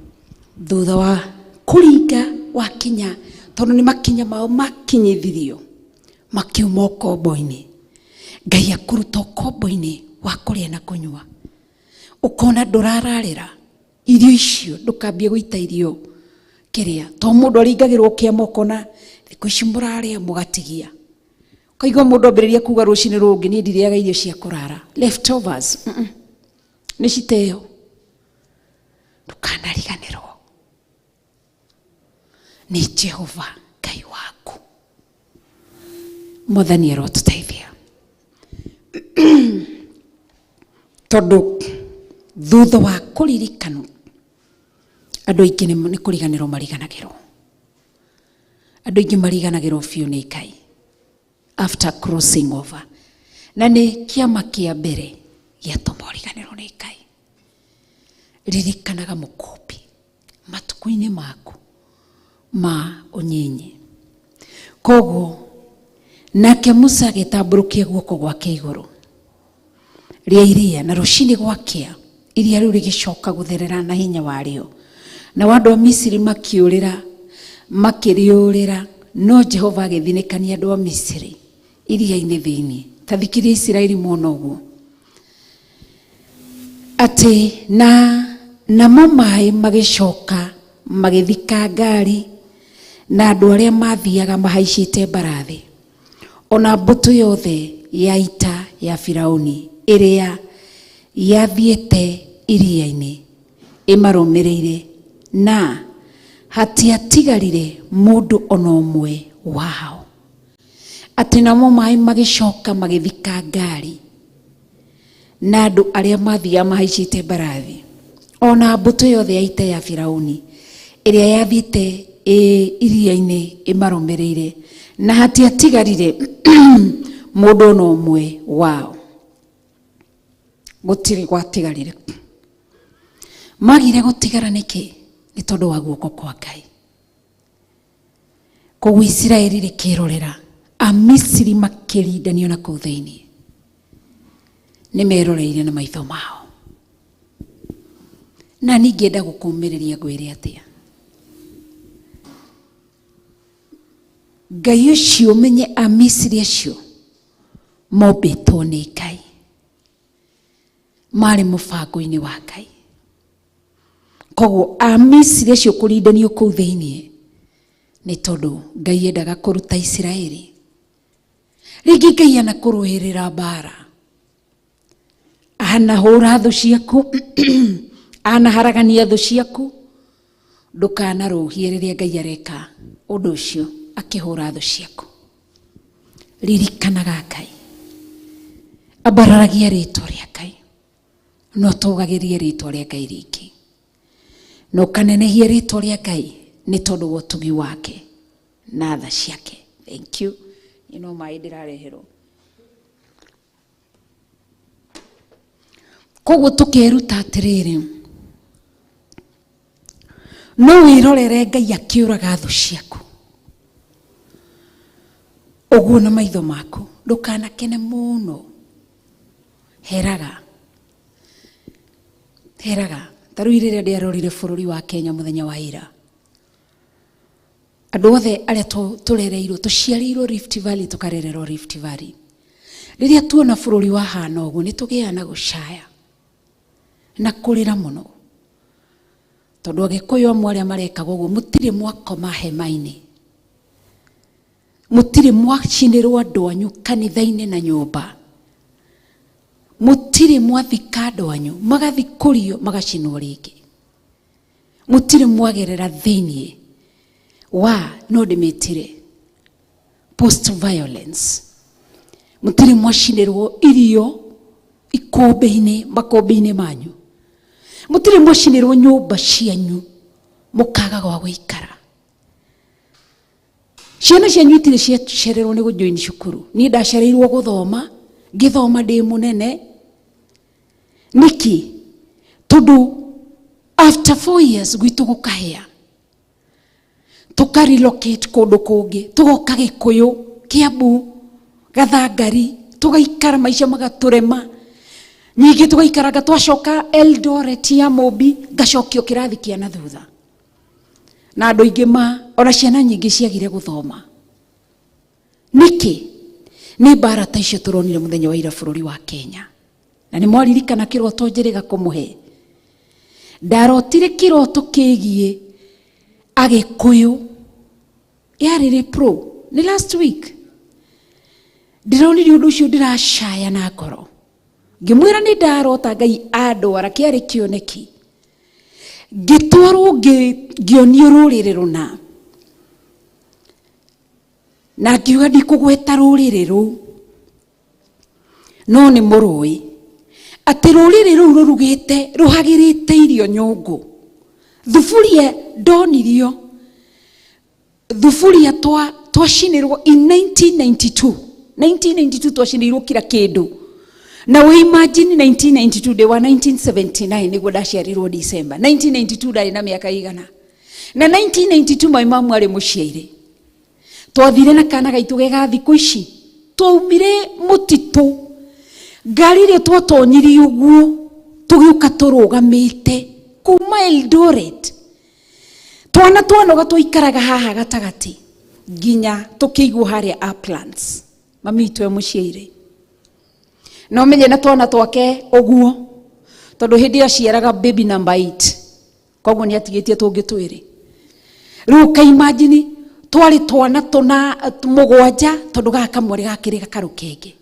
thutha wa kuringa wakinya, tondu ni makinya mao makinyithirio makiuma ukombo-ini. Ngai akuruta ukombo-ini wa kuria na kunywa, ukona ndurararira irio icio, ndukambie guita irio kiria to mundu aringagirwo kiama ukona thiku ici muraria mugatigia. Kaigwa mundu ambiriria kuga rucini rungi ni ndiriaga irio cia kurara, leftovers ni citeo. Ndukanariganirwo ni Jehova Ngai waku. Mwathani arotuteithia tondu thutha wa kuririkana andu aingi ni kuriganirwo mariganagirwo. Andu aingi mariganagirwo biu ni Ngai after crossing over, na ni kiama kia mbere giatuma uriganirwo ni Ngai. Ririkanaga mukumbi matuku-ini maku ma unyinyi. Koguo nake Musa agitamburukia guoko gwake iguru ria iria, na rucini gwakia iria riu rigicoka gutherera na hinya wario, na wandu wa Misiri makiurira makiriurira. No Jehova agithinikania andu wa Misiri iria-ini thiini. Tathikirie Israeli mona uguo ati namo mai magicoka magithika ngari na andu aria mathiaga mahaicite mbarathi, ona mbutu yothe ya ita ya Firauni iria yathiete iria-ini imarumirire, na hatiatigarire mundu ona umwe wao. Ati namo mai magicoka magithika ngari na andu aria mathia mahaicite mbarathi, ona mbutu yothe ya ita ya Firauni iria yathiete iria-ini imarumirire, na hatiatigarire mundu ona umwe wao. Gutiri gwatigarire. Magire gutigara niki? Ni tondu wa guoko kwa Ngai. Koguo Israeli rikirorera Amisiri makirindanio na kuu thiini, ni meroreire na maitho mao. Na ningienda gukumiriria ngwire atia Ngai ucio menye Amisiri acio mombitwo ni Ngai, mari mubango-ini wa Ngai. Koguo Amisiri acio kurindanio kuu thiini ni tondu Ngai endaga kuruta Israeli. Ringi Ngai ana kuruhirira mbara, anahura thu ciaku anaharagania thu ciaku. Ndukanaruhie riria Ngai areka undu ucio akihura thu ciaku. Ririkanaga Ngai, ambararagia ritwa ria Ngai, no tugagirie ritwa ria Ngai ringi, no kanenehie ritwa ria Ngai ni tondu wa utugi wake na tha ciake. Thank you. You know mai ndirareherwo. Koguo tukiruta atiriri, no wirorere Ngai akiuraga thu ciaku uguo na maitho maku. Ndukanakene muno, heraga taru riria ndiarorire bururi wa Kenya muthenya wa ira, Andũ othe arĩa tũrereirwo tũciarĩirwo Rift Valley tũkarererwo Rift Valley. Rĩrĩa tuona bũrũri wa hana ũguo nĩ tũgĩaga na gũcaya na kũrĩra mũno. Tondũ Agĩkũyũ amwe arĩa marekaga ũguo mũtirĩ mwakoma hema-inĩ. Mũtirĩ mwacinĩrwo andũ anyu kanitha-inĩ na nyũmba. Mũtirĩ mwathika andũ anyu magathikũrio magacinwo rĩngĩ. Mũtirĩ mwagerera thĩiniĩ wa no ndĩmĩtire post violence. Mũtirĩ mwacinĩrwo irio ikũmbĩ-inĩ makũmbĩ-inĩ manyu. Mũtirĩ mwacinĩrwo nyũmba cianyu mũkaga gwa gũikara. Ciana cianyu itirĩ ciacererwo nĩ gũjoin cukuru. Niĩ ndacereirwo gũthoma, ngĩthoma ndĩ mũnene. Niki tondũ after 4 years gwitũ gũkahĩa. Tũkarelocate kũndũ kũngĩ, tũgoka Gĩkũyũ, Kiambu, Gathangari, tũgaikara maica magatũrema. Ningĩ tũgaikara twacoka Eldoret ya Mobi, ngacokio kĩrathi kĩa na thutha. Na andũ aingĩ ona ciana nyingĩ ciagire gũthoma. Niki nĩ mbara ta icio tũronire mũthenya wa ira bũrũri wa Kenya. Na nĩ mwaririkana kĩroto njĩrĩga kũmũhe. Ndarotire kĩroto kĩgiĩ Agĩkũyũ yarĩ pro nĩ last week. Ndironire ũndũ ũcio ndiracaya na ngoro. Ngĩmwĩra nĩ ndarota Ngai andwara kĩarĩ kĩoneki. Ngĩtwarwo ngĩonio rũrĩrĩ rũna. Na ngiuga ndikũgweta rũrĩrĩ rũu. No nĩ mũrũĩ atĩ rũrĩrĩ rũu rũrugĩte rũhagĩrĩte irio nyũngũ. Thuburia ndonirio. Thuburia twacinĩrwo in 1992. 1992 twacinĩirwo kila kĩndũ. Na we imagine 1992 day wa 1979 nĩguo ndaciarirwo December. 1992 ndarĩ na mĩaka igana. Na 1992 mai mamu arĩ mũciaire. Twathire na kana gaitũ gega thikũ ici. Twaumire mũtitũ. Ngari ĩrĩa twatonyire ũguo tũgĩũka tũrũgamĩte kuma Eldoret. Twanoga twaikaraga haha gatagati nginya tũkĩigwo harĩa Uplands. Mami witũ mũciaire. No menye na twana twake ũguo tondũ hĩndĩ aciaraga baby number 8. Koguo nĩ atigĩtie tũngĩ twĩrĩ. Rĩu ka imagine twari twana tũna mũgwanja tondũ gaka kamwe gakĩrĩ gakarũ kenge.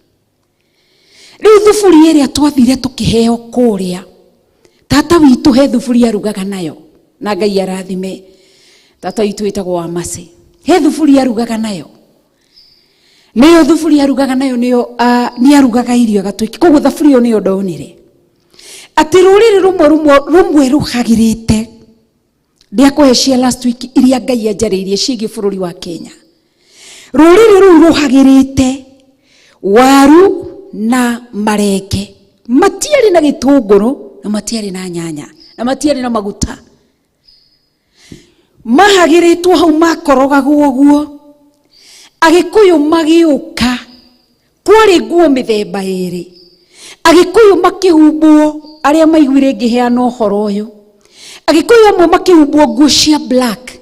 Rĩu thuburia ĩrĩa twathire tũkĩheo kũrĩa. Tata witũ he thuburia arugaga nayo. Na Ngai arathime. Tata witũ wĩtagwo wa Mase. He thuburia arugaga nayo. Nĩyo thuburia arugaga nayo nĩyo nĩ arugaga irio gatwĩki. Koguo thuburia nĩyo ndonire. Atĩ rũrĩrĩ rumwe ruhagĩrĩte. Ndiakũheshia last week iria Ngai anjarĩirie ciĩgiĩ bũrũri wa Kenya. Rũrĩrĩ rũu ruhagĩrĩte waru na marenge. Matiarĩ na gĩtũngũrũ na matiarĩ na nyanya na matiarĩ na maguta. Mahagĩrĩtwo hau makorogagwo ũguo. Agĩkũyũ magĩũka kwarĩ nguo mĩthemba ĩrĩ. Agĩkũyũ makĩhumbwo arĩa maiguire ngĩheana ũhoro ũyũ. Agĩkũyũ amwe makĩhumbwo nguo cia black.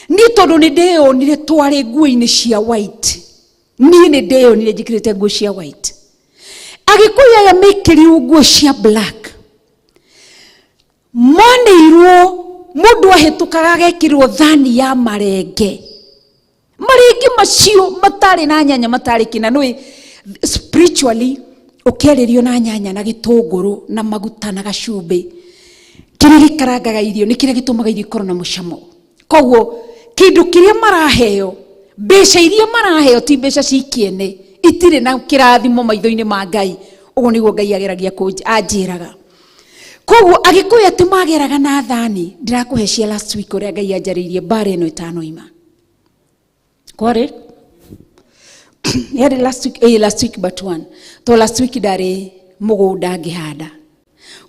Niĩ tondũ nĩ ndeyonire twarĩ nguo-inĩ cia white. Niĩ nĩ ndeyonire njĩkĩrĩte nguo cia white. Agĩkũyũ aya mekĩrirwo nguo cia black. Monĩirwo mũndũ ahĩtũkaga agekĩrwo thani ya marenge. Marenge macio matarĩ na nyanya matarĩ kĩna nĩ spiritually ũkĩarĩrio na nyanya na gĩtũngũrũ na maguta na gacumbĩ. Kĩrĩa gĩkarangaga irio nĩ kĩrĩa gĩtũmaga irio ikorwo na mũcamo. Koguo kĩndũ kĩrĩa maraheo mbeca iria maraheo ti mbeca cikĩene itirĩ na kĩrathimo maitho-inĩ ma Ngai. Ũguo nĩguo Ngai ageragia anjĩraga. Koguo Agĩkũyũ atĩ mageraga na thani. Ndirakũheshia last week ũrĩa Ngai anjarĩirie mbara ĩno ĩtanoima. Kwarĩ yarĩ last week but one. To last week ndarĩ mũgũnda ngĩhanda.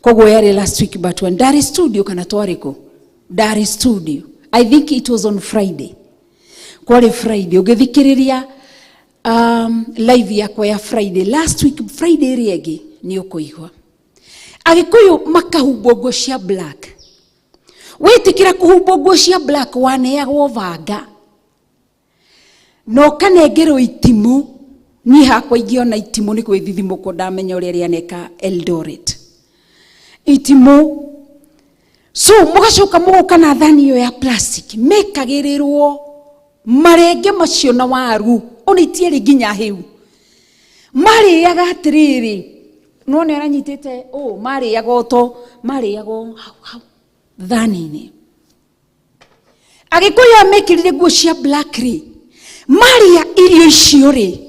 Koguo yarĩ last week but one. Ndarĩ studio kana twarĩkũ? Ndarĩ studio. I think it was on Friday. Kwarĩ Friday ũgĩthikĩrĩria live yakwa ya Friday. Last week Friday ĩrĩa ĩngĩ nĩ ũkũigua. Agĩkũyũ makahumbwo nguo cia black. Wĩtĩkĩra kũhumbwo nguo cia black waneagwo banga no kanengerwo itimu ni hakwa ingiona itimu ni kwithithimuko ndamenya uria rianeka Eldoret itimu. So mugacoka mugoka na thani iyo ya plastic mekagirirwo marenge macio na waru ona itieri nginya hiu mariaga atiriri none aranyitite mariaga oto mariago hau thani-ini. Agikuya mekirire nguo cia black ri maria irio icio ri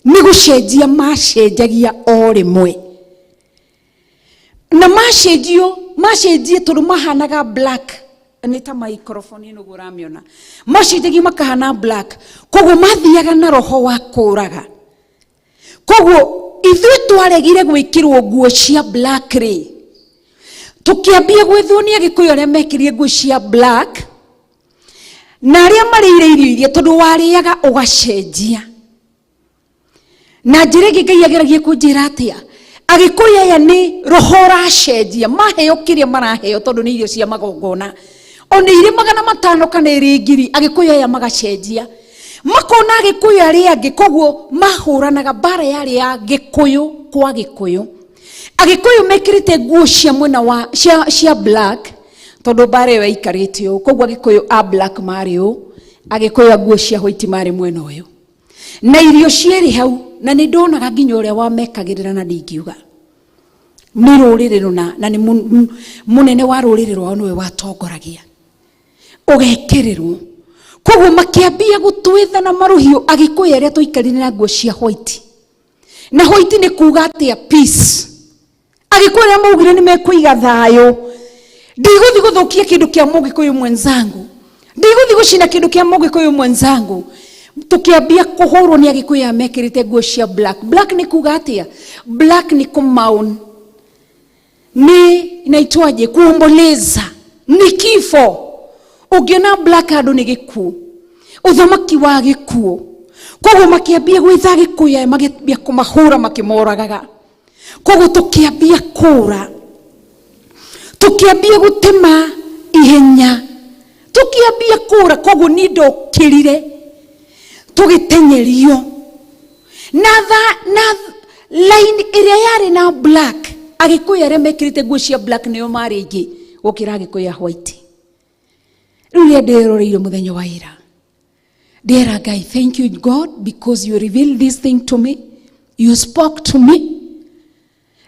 ni gucenjia macenjagia o rimwe na macenjie tondu mahanaga black ni ta microphone ino guramiona macenjagia makahana black koguo mathiaga na roho wa kuraga. Koguo ithuĩ twaregire gwĩkĩrwo nguo cia black ri tukiambia gwĩthwo ni Agikuyu aria mekirire nguo cia black na aria marĩire irio iria tondu warĩaga ugacenjia na njĩra ĩngĩ Ngai ageragia kũnjĩra atia Agikuyu aya ni roho racenjia maheo kĩrĩa maraheo tondu ni irio cia magongona ona ire 500 kana ire 1000 Agikuyu aya magacenjia makona Agikuyu aria angĩ koguo mahũranaga bara yarĩ ya Gikuyu kwa Gikuyu. Agikuyu mekirite nguo cia mwena wa cia black tondu bara ĩyo ikarĩte ũũ koguo Agikuyu a black mari ũũ Agikuyu a nguo cia white mari mwena ũyũ na irio cieri hau na ni ndonaga nginya ũrĩa wamekagĩrĩra na ndingiuga ni rũrĩrĩ rũna na ni munene wa rũrĩrĩ rwao nĩwe watongoragia ũgekĩrĩrwo. Koguo makiambia gũtwĩtha na maruhiũ Agikuyu aria tũikarire na nguo cia white na white ni kuga atia peace. Agikuyu aria maugire ni mekũiga thayũ ndigũthi gũthũkia kĩndũ kĩa Mũgikuyu mwenzangu ndigũthi gũcina kĩndũ kĩa Mũgikuyu mwenzangu. Tukiambia kuhurwo ni Agikuyu ya mekirite nguo cia black. Black ni kuga atia black ni kumaun ni inaitwaje kuomboleza ni kifo. Ugiona black ado ni gikuo uthamaki wa gikuo. Koguo makiambia gwitha Agikuyu aya makiambia kumahura makimoragaga. Koguo tukiambia kura tukiambia gutema ihenya tukiambia kura koguo ni ndokirire tugitenyerio na line iria yari na black. Agikuyu aria mekirite nguo cia black niyo mari ingi gukira Agikuyu ya white. Riu nderoreire muthenya wa ira ndera Ngai, thank you God because you revealed this thing to me, you spoke to me.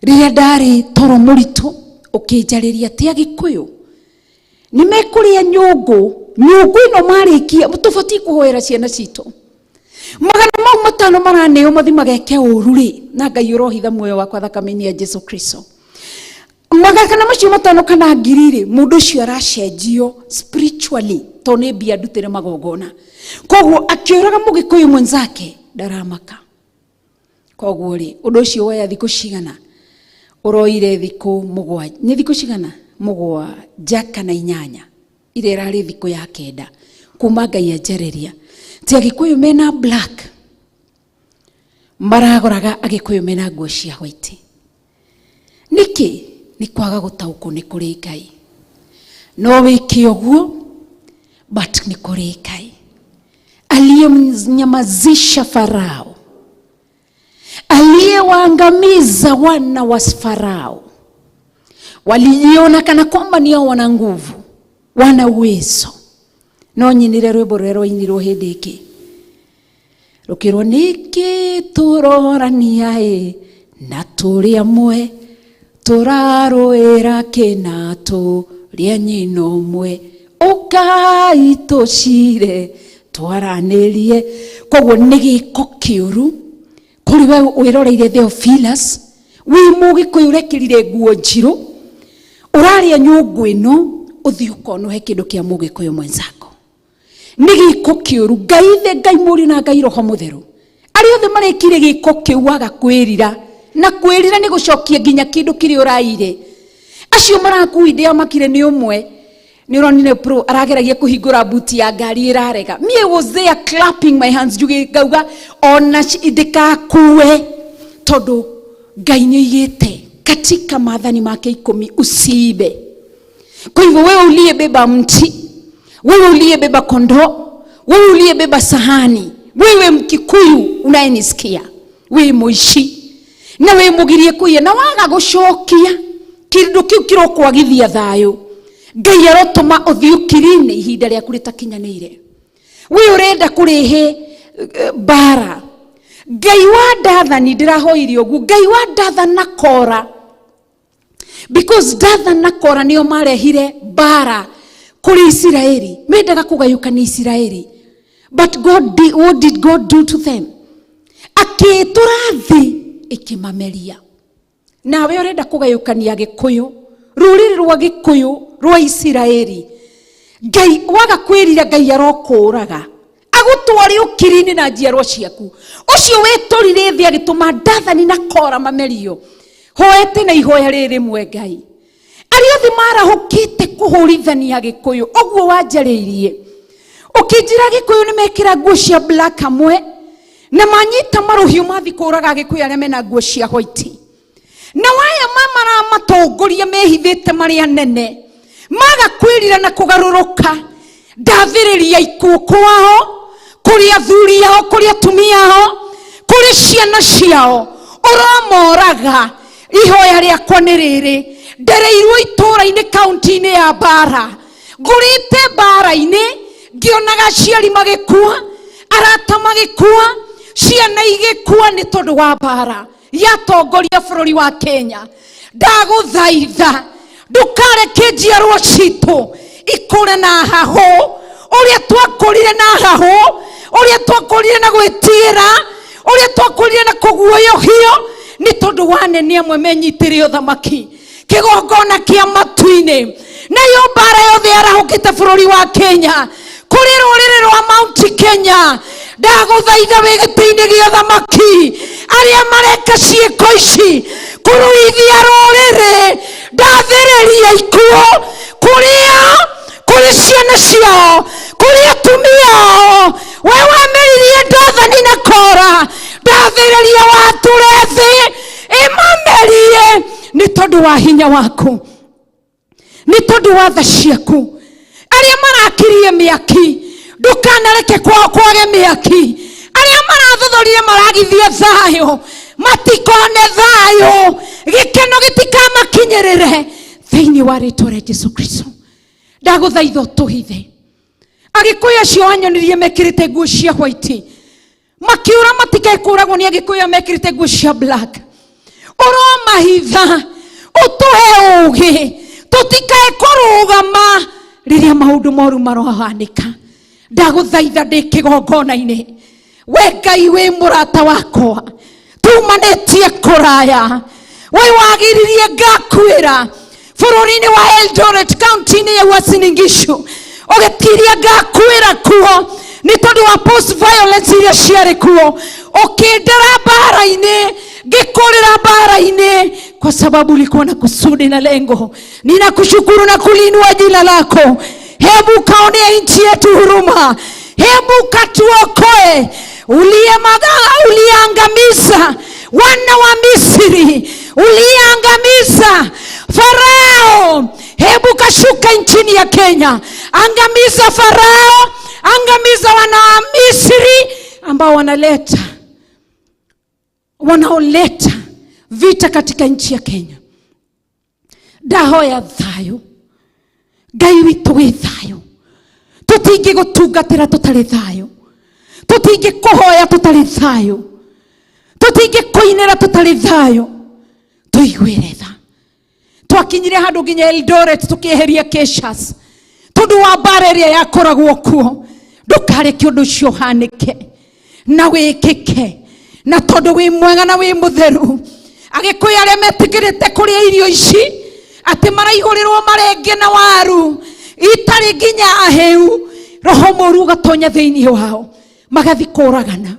Riria ndari toro muritu ukinjariria ti Agikuyu ni mekuria nyungu ino marikia tubati kuhoera ciana citu 500 maraneo mathi mageke uru ri na Ngai urohitha muoyo wakwa thakame-ini ya Jesu Kristo. Magakana macio 5 kana 1000 ri mundu ucio aracenjio spiritually to ne bia ndutire magongona. Koguo akiuraga Mũgikuyu mwenzake ndaramaka. Koguo ri undu ucio woya thikũ cigana uroire thikũ 7 ni thikũ cigana 7 kana 8 ire rari thikũ ya 9 kuma Ngai anjareria ti Agikuyu mena black maragoraga Agikuyu mena nguo cia white. Niki ni kwaga gutaũkwo ni kuri Ngai no wiki ũguo but ni kuri Ngai aliyemnyamazisha Farao aliyewaangamiza wana wa Farao. Walijiona kana kwamba nio wana nguvu wana uwezo no nyinire rwimbo rwero inirwo hindi iki rukirwo niki turorania na turi amwe turaroera kina turia nyino mwe ukai tucire twaranirie. Koguo ni giko kiuru kuri we wiroreire Theophilus wi Mũgikuyu urekirire nguo njiru uraria nyungu ino uthi ukona he kindu kia Mũgikuyu mwenzako ni giko kiuru. Ngai muri na Ngai Roho Mutheru ari othe marekire giko kiu waga kwirira na kwirira ni gucokia nginya kindu kiri uraire. Acio marakuinde makire ni umwe ni uronire pro arageragia kuhingura buti ya ngari irarega. Me was there clapping my hands juge gauga ona ndikakuwe tondu Ngai nĩoigĩte katika maathani make 10 usiibe. Kwa hivyo wewe uliyebeba mti, wewe uliyebeba kondoo, wewe uliyebeba sahani, wewe Mkikuyu unayenisikia, we muici na we mugirie kuya na waga gucokia kindu kiu kirokwagithia thayo, Ngai arotuma uthiukirine ihinda rĩaku rĩtakinyanĩire. We urenda kurihe bara, Ngai wa Dathani ndirahoirie ugu, Ngai wa Dathani na Kora, because Dathani na Kora nio marehire bara kuri Israeli, mendaga kugayukania Israeli. But what did God do to them? Akiturathi ikimameria. Nawe urenda kugayukania Gikuyu, ruriri rwa Gikuyu rwa Israeli, Ngai waga kwirira Ngai arokuraga agutwari ukirini na njiarwa ciaku. Ucio weturire thi agituma Dathani na Kora mamerio, hoete na ihoya riri mwe Ngai ariothi marahukite kuhurithania Gikuyu. Oguo wanjariirie ukinjira Gikuyu ni mekira nguo cia black amwe na manyita maruhiu mathi kuraga Gikuyu aria mena nguo cia white, na waya mama matongoria mehithite mari anene maga kwirira na kugaruruka ndathiriria ikuo kwao, kuri athuri ao, kuri atumia ao, kuri ciana ciao, uromoraga. Ihoya riakwa ni riri, ndereirwo itura-ini kaunti-ini ya Bara, ngurite bara-ini ngionaga aciari magikua, arata magikua, ciana igikua ni tondu wa bara yatongoria bururi wa Kenya. Ndaguthaitha ndukareke njiarwa citu ikure na hahu uria twakurire na hahu, uria twakurire na gwitira, uria twakurire na kuguoyohio ni tondu wa nene amwe menyitire uthamaki kigongona kia matu-ini. Nayo bara yothe arahukite bururi wa Kenya kuri ruriri rwa Mount Kenya. Ndaguthaitha we giti-ini gia uthamaki aria mareka ciiko ici kuruithia ruriri, ndathiriria ikuo kuri ciana ciao, kuri atumia ao. We wameririe Dathani na Kora, ndathiriria wature thi imamerie ni tondu wa hinya waku, ni tondu wa tha ciaku. Aria marakirie miaki ndukanareke kwao kwage miaki, aria marathothorie maragithie thayo matikone thayo, gikeno gitikamakinyirire thiini wa ritwa ria Jesu Kristo. Ndaguthaitha tuhithe Agikuyu acio wanyonirie mekirite nguo cia white makiura matikekuragwo ni Agikuyu mekirite nguo cia black, uromahitha utuhe ugi tutikae kurugama riria maundu moru marohanika. Ndaguthaitha ndi kigongona-ini, we Ngai we murata wakwa tumanetie kuraya, we wagiririe ngakwira bururi-ini wa Eldoret county-ini ya Uasin Gishu ugitiria ngakwira kuo ni tondu wa post violence iria ciari kuo, ukindera bara-ini gikurira bara-ini kwa sababu ulikuwa na kusudi na lengo. Ninakushukuru na kulinua jina lako. Hebu kaonea nchi yetu huruma, hebu katuokoe. Uliangamiza wana wa Misri, uliangamiza Farao, hebu kashuka nchini ya Kenya, angamiza Farao, angamiza wana wa Misri ambao wanaoleta vita katika nchi ya Kenya. Ndahoya thayo, Ngai witu wi thayo, tutingi gutungatira tutari thayo, tutingi kuhoya tutari thayo, tutingi kuinira tutari thayo. Tuigwire tha twakinyire handu nginya Eldoret tukieheria Keshas tondu wa bara iria yakoragwo kuo. Ndukareke undu ucio hanike na wikike, na tondu wi mwega na wi mutheru. Agikuyu aria metikirite kuria irio ici ati maraigurirwo marenge na waru itari nginya aheu, roho moru gatonya thiini wao magathi kuragana.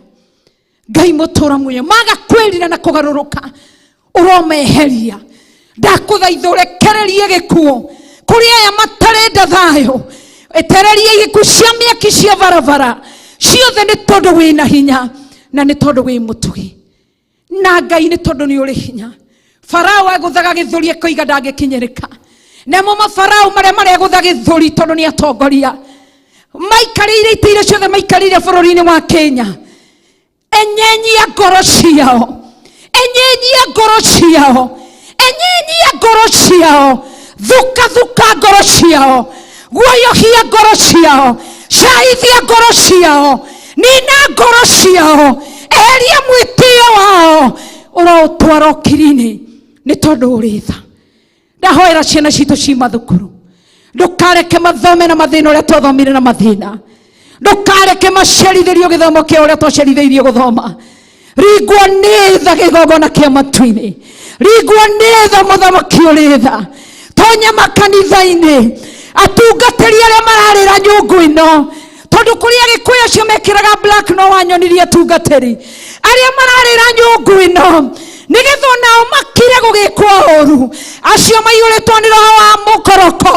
Ngai mutura muyo maga kwirira na kugaruruka, uromeheria. Ndakuthaitha urekererie gikuo kuri aya matarenda thayo, etererie gikuo cia miaki cia barabara ciothe ni tondu wina hinya na ni tondu wi mutugi. Na Ngai ni tondu ni uri hinya. Farao aguthaga githuri koiga ndangikinyirika, namo mafarao maria aguthaga githuri tondu ni atongoria maikarire itire ciothe maikarire bururi-ini wa Kenya Enyenya ngoro ciao, enyenya ngoro ciao, enyenya ngoro ciao, thuka ngoro ciao, guoyohia ngoro ciao, caithia ngoro ciao, nina ngoro ciao, eheria mwĩtĩo wao ũrotwara ũkiri-inĩ nĩ tondũ ũrĩ tha. Ndahoera ciana citũ ci mathukuru, ndukareke mathome na mathĩna ũrĩa twathomire na mathĩna, ndukareke macerithĩrio gĩthomo kĩa ũrĩa twacerithĩirio gũthoma. Ringwo nĩ tha kĩgongona kĩa matu-inĩ, ringwo nĩ tha mũthamaki ũrĩ tha. Tonya makanitha-inĩ, atungatĩri arĩa mararĩra nyũngũ ĩno, tondũ kũrĩ Agĩkũyũ acio mekĩraga black no wanyonirie atungatĩri arĩa mararĩra nyũngũ ĩno, nĩgetha onao makire gũgĩkwo ũru. Acio maiyũrĩtwo nĩ roho wa mũkoroko,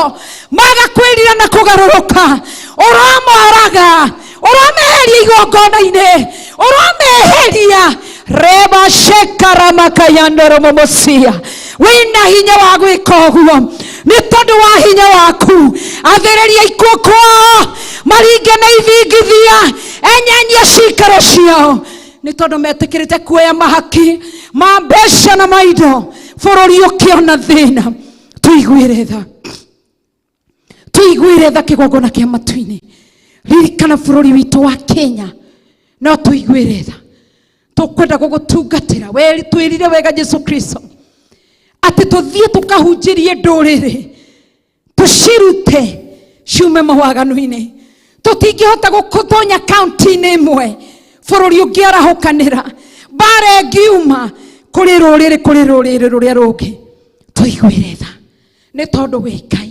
maga kwĩrira na kũgarũrũka, ũramoraga, ũrameheria igongona-inĩ, ũrameheria. Reba shekara makayandoro momosia, wĩna hinya wa gwĩka ũguo nĩ tondũ wa hinya waku. Athereria ikuũ kwao, maringe na ithingithia, enyanyia cikaro ciao, nĩ tondũ metĩkĩrĩte kuoya mahaki ma mbeca na maindo bũrũri ũkĩona thĩna. Tuiguĩre tha, tuiguĩre tha kĩgongona kĩa matu-inĩ. Ririkana bũrũri witũ wa Kenya, no tuiguĩre tha. Tukwenda gũgũtungatĩra, we twĩrire wega Jesu Kristo atĩ tũthiĩ tũkahunjĩrie ndũrĩrĩ, tũcirute ciume mawaganu-inĩ. Tũtingĩhota gũkũtonya kaunti-inĩ ĩmwe bũrũri ũngĩarahũkanĩra, mbara ĩngiuma kũrĩ rũrĩrĩ rũrĩa rũngĩ. Tuiguĩre tha nĩ tondũ wĩ Ngai.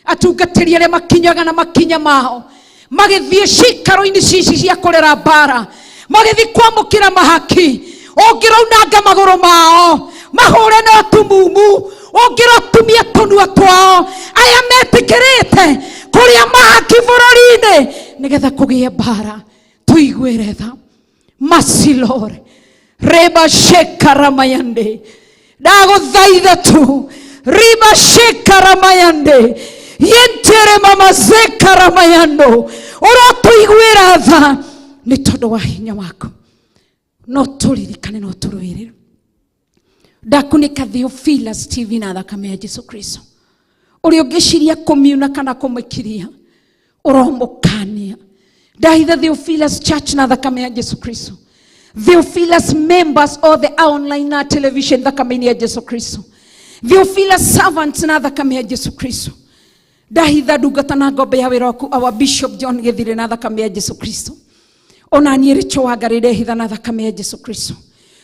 Atungatĩri arĩa makinyaga na makinya mao, magĩthiĩ cikaro-inĩ cici cia kũrera mbara, magĩthiĩ kwamũkĩra mahaki, ũngĩraunanga magũrũ mao, mahũre na tumumu, ũngĩratumia tũnua twao, aya metĩkĩrĩte kũrĩa mahaki bũrũri-inĩ nĩgetha kũgĩe mbara. Tuiguĩre tha. Masilore reba shekara mayande, ndagũthaitha tu riba shekara mayande, yentere mama zekara mayando, ũrotuiguĩra tha nĩ tondũ wa hinya waku. No tũririkane, no tũrũĩrĩre. Ndakunĩka Theophilus TV na thakame ya Jesu Kristo, ũrĩa ũngĩciria kũmiuna kana kũmũkiria, ũromũkania. Ndahitha Theophilus Church na thakame ya Jesu Kristo, Theophilus members all the online na television thakame ya Jesu Kristo, Theophilus servants na thakame ya Jesu Kristo. Ndahitha ndungata na ngombe ya wĩra waku our Bishop John Gĩthire na thakame ya Jesu Kristo. Ona niĩ Rachel Wangarĩ hitha na thakame ya Jesu Kristo.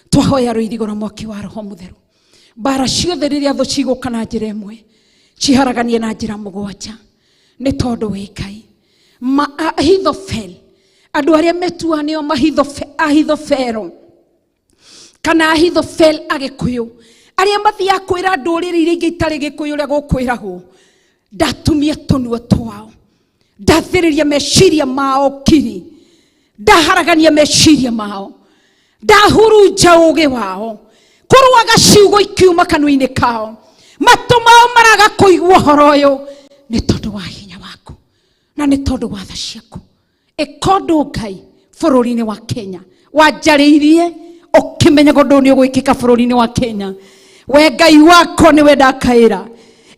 Twahoya rũirigo na mwaki wa Roho Mũtheru. Mbara ciothe rĩrĩa thũ cigũka na njĩra ĩmwe, ciharaganie na njĩra mũgwanja, nĩ tondũ wĩ Ngai. Ahithofel, andũ arĩa metua nĩo Ahithofelo kana Ahithofel Agĩkũyũ, arĩa mathiaga kwĩra ndũrĩrĩ iria ingĩ itarĩ Gĩkũyũ ũrĩa gũkwĩragwo, ndatumia tũnua twao, ndathĩrĩria meciria mao kiri, ndaharagania meciria mao, ndahurunja ũgĩ wao, kũrũaga ciugo ikiuma kanua-inĩ kao, matũ mao maraga kũigua ũhoro ũyũ nĩ tondũ wa hinya waku na nĩ tondũ wa tha ciaku. Ĩka ũndũ Ngai bũrũri-inĩ wa Kenya, wanjarĩirie ũkĩmenyaga ũndũ nĩ ũgwĩkĩka bũrũri-inĩ wa Kenya. We Ngai wako nĩwe ndakaĩra.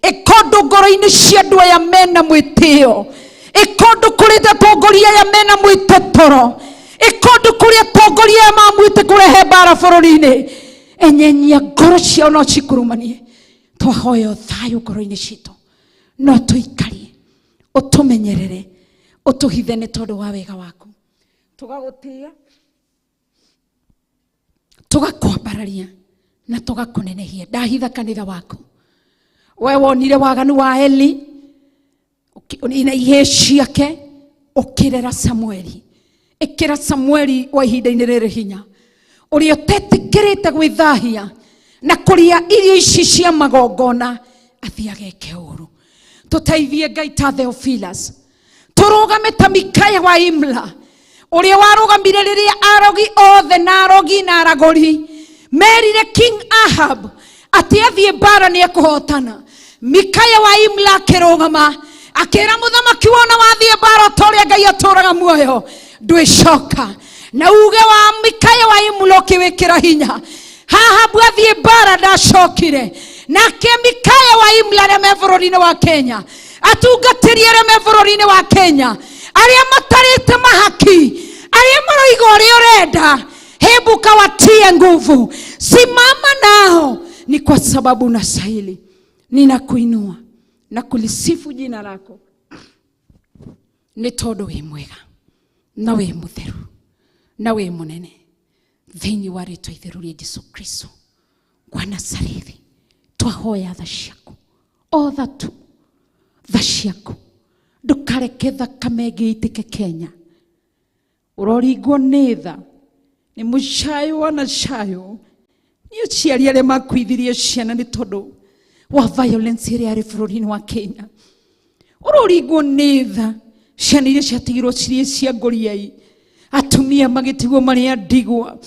Ĩka ũndũ ngoro-inĩ cia andũ aya mena mwĩtĩo, ĩka ũndũ kũrĩ atongoria aya mena mwĩtetero, ĩka ũndũ kũrĩ atongoria aya mamwĩte kũrehe mbara bũrũri-inĩ. Enyenya ngoro ciao no cikurumanie. Twahoya thayũ ngoro-inĩ citũ, no tũikarie, ũtũmenyerere, ũtũhithe nĩ tondũ wa wega waku. Tũgagũtĩĩa, tũgakwambararia na tũgakũnenehia. Ndahitha kanitha waku, we wonire waganu wa Eli ina ihĩĩ ciake, ũkĩrera Samueli, ĩkĩra Samueli wa ihinda-inĩ rĩrĩ hinya, ũrĩa ũtetĩkĩrĩte gwĩthahia na kũrĩa irio ici cia magongona, athiĩ ageke ũru. Tũteithie Ngai ta Theophilus, tũrũgame ta Mikaya wa Imla, ũrĩa warũgamire rĩrĩa arogi othe na arogi na aragũri merire King Ahab atĩ athiĩ mbara nĩ ekũhotana. Mikaya wa Imla akĩrũgama akĩra mũthamaki wona wathiĩ mbara ta ũrĩa Ngai atũraga muoyo, ndwĩcoka. na uge wa Mikaya wa Imuloki wekira hinya Ahabu athie bara ndacokire nake Mikaya wa Imla areme bũrũri-inĩ wa Kenya atungatĩri areme bũrũri-inĩ wa Kenya arĩa matarĩte mahaki arĩa maroiga ũrĩa ũrenda hebu kawatie nguvu simama nao ni kwa sababu nastahili ninakuinua na kulisifu jina lako nĩ tondũ wĩ mwega na wĩ mũtheru na wĩ mũnene thĩinĩ wa rĩĩtwa itheru rĩa Jesũ Kristo wa Nazarethi twahoya tha ciaku o tha tu tha ciaku ndũkareke thakame ĩngĩitĩke Kenya ũroringwo nĩ tha nĩ mũcayo wa nacayo nĩ aciari arĩa makuithirie ciana nĩ tondũ wa violence ĩrĩa yarĩ bũrũri-inĩ wa Kenya ũroringwo nĩ tha ciana iria ciatigirwo cirĩ cia ngoriai atumia magĩtigwo marĩ ndigwa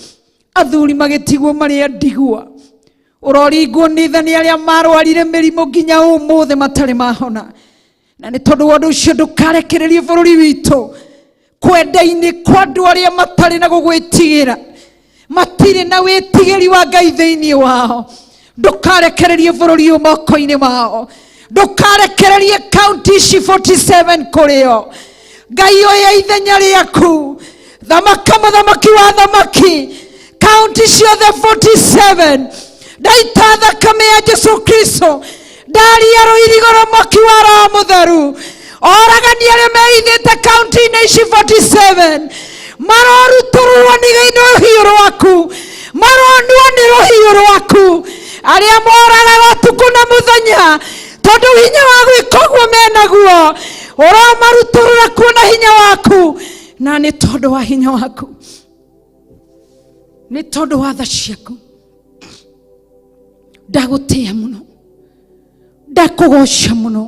athuri magĩtigwo marĩ ndigwa ũroringwo nĩ tha nĩ arĩa marwarire mĩrimũ nginya ũmũthĩ matarĩ mahona na nĩ tondũ wa ũndũ ũcio ndũkarekererie bũrũri witũ kwenda-inĩ kwa andũ arĩa matarĩ na gũgwĩtigĩra matirĩ na wĩtigĩri wa Ngai thĩinĩ wao ndũkarekererie bũrũri ũyũ moko-inĩ mao ndũkarekererie county 47 kũrĩo Ngai oya ithenya rĩaku thamaka mũthamaki wa thamaki county ciothe 47 ndaita thakame ya Jesũ Kristo ndaria rũirigo mwaki wa Roho Mũtheru oragani arĩa meithĩte county-inĩ ici 47 marorutũrwo nĩ rũhiũ rwaku maronwo nĩ rũhiũ rwaku arĩa moraga ũtukũ na mũthenya tondũ hinya wa gwĩka ũguo menaguo ũromarutũrũra kuona hinya waku na nĩ tondũ wa hinya waku nĩ tondũ wa tha ciaku ndagũtĩĩa mũno ndakũgoca mũno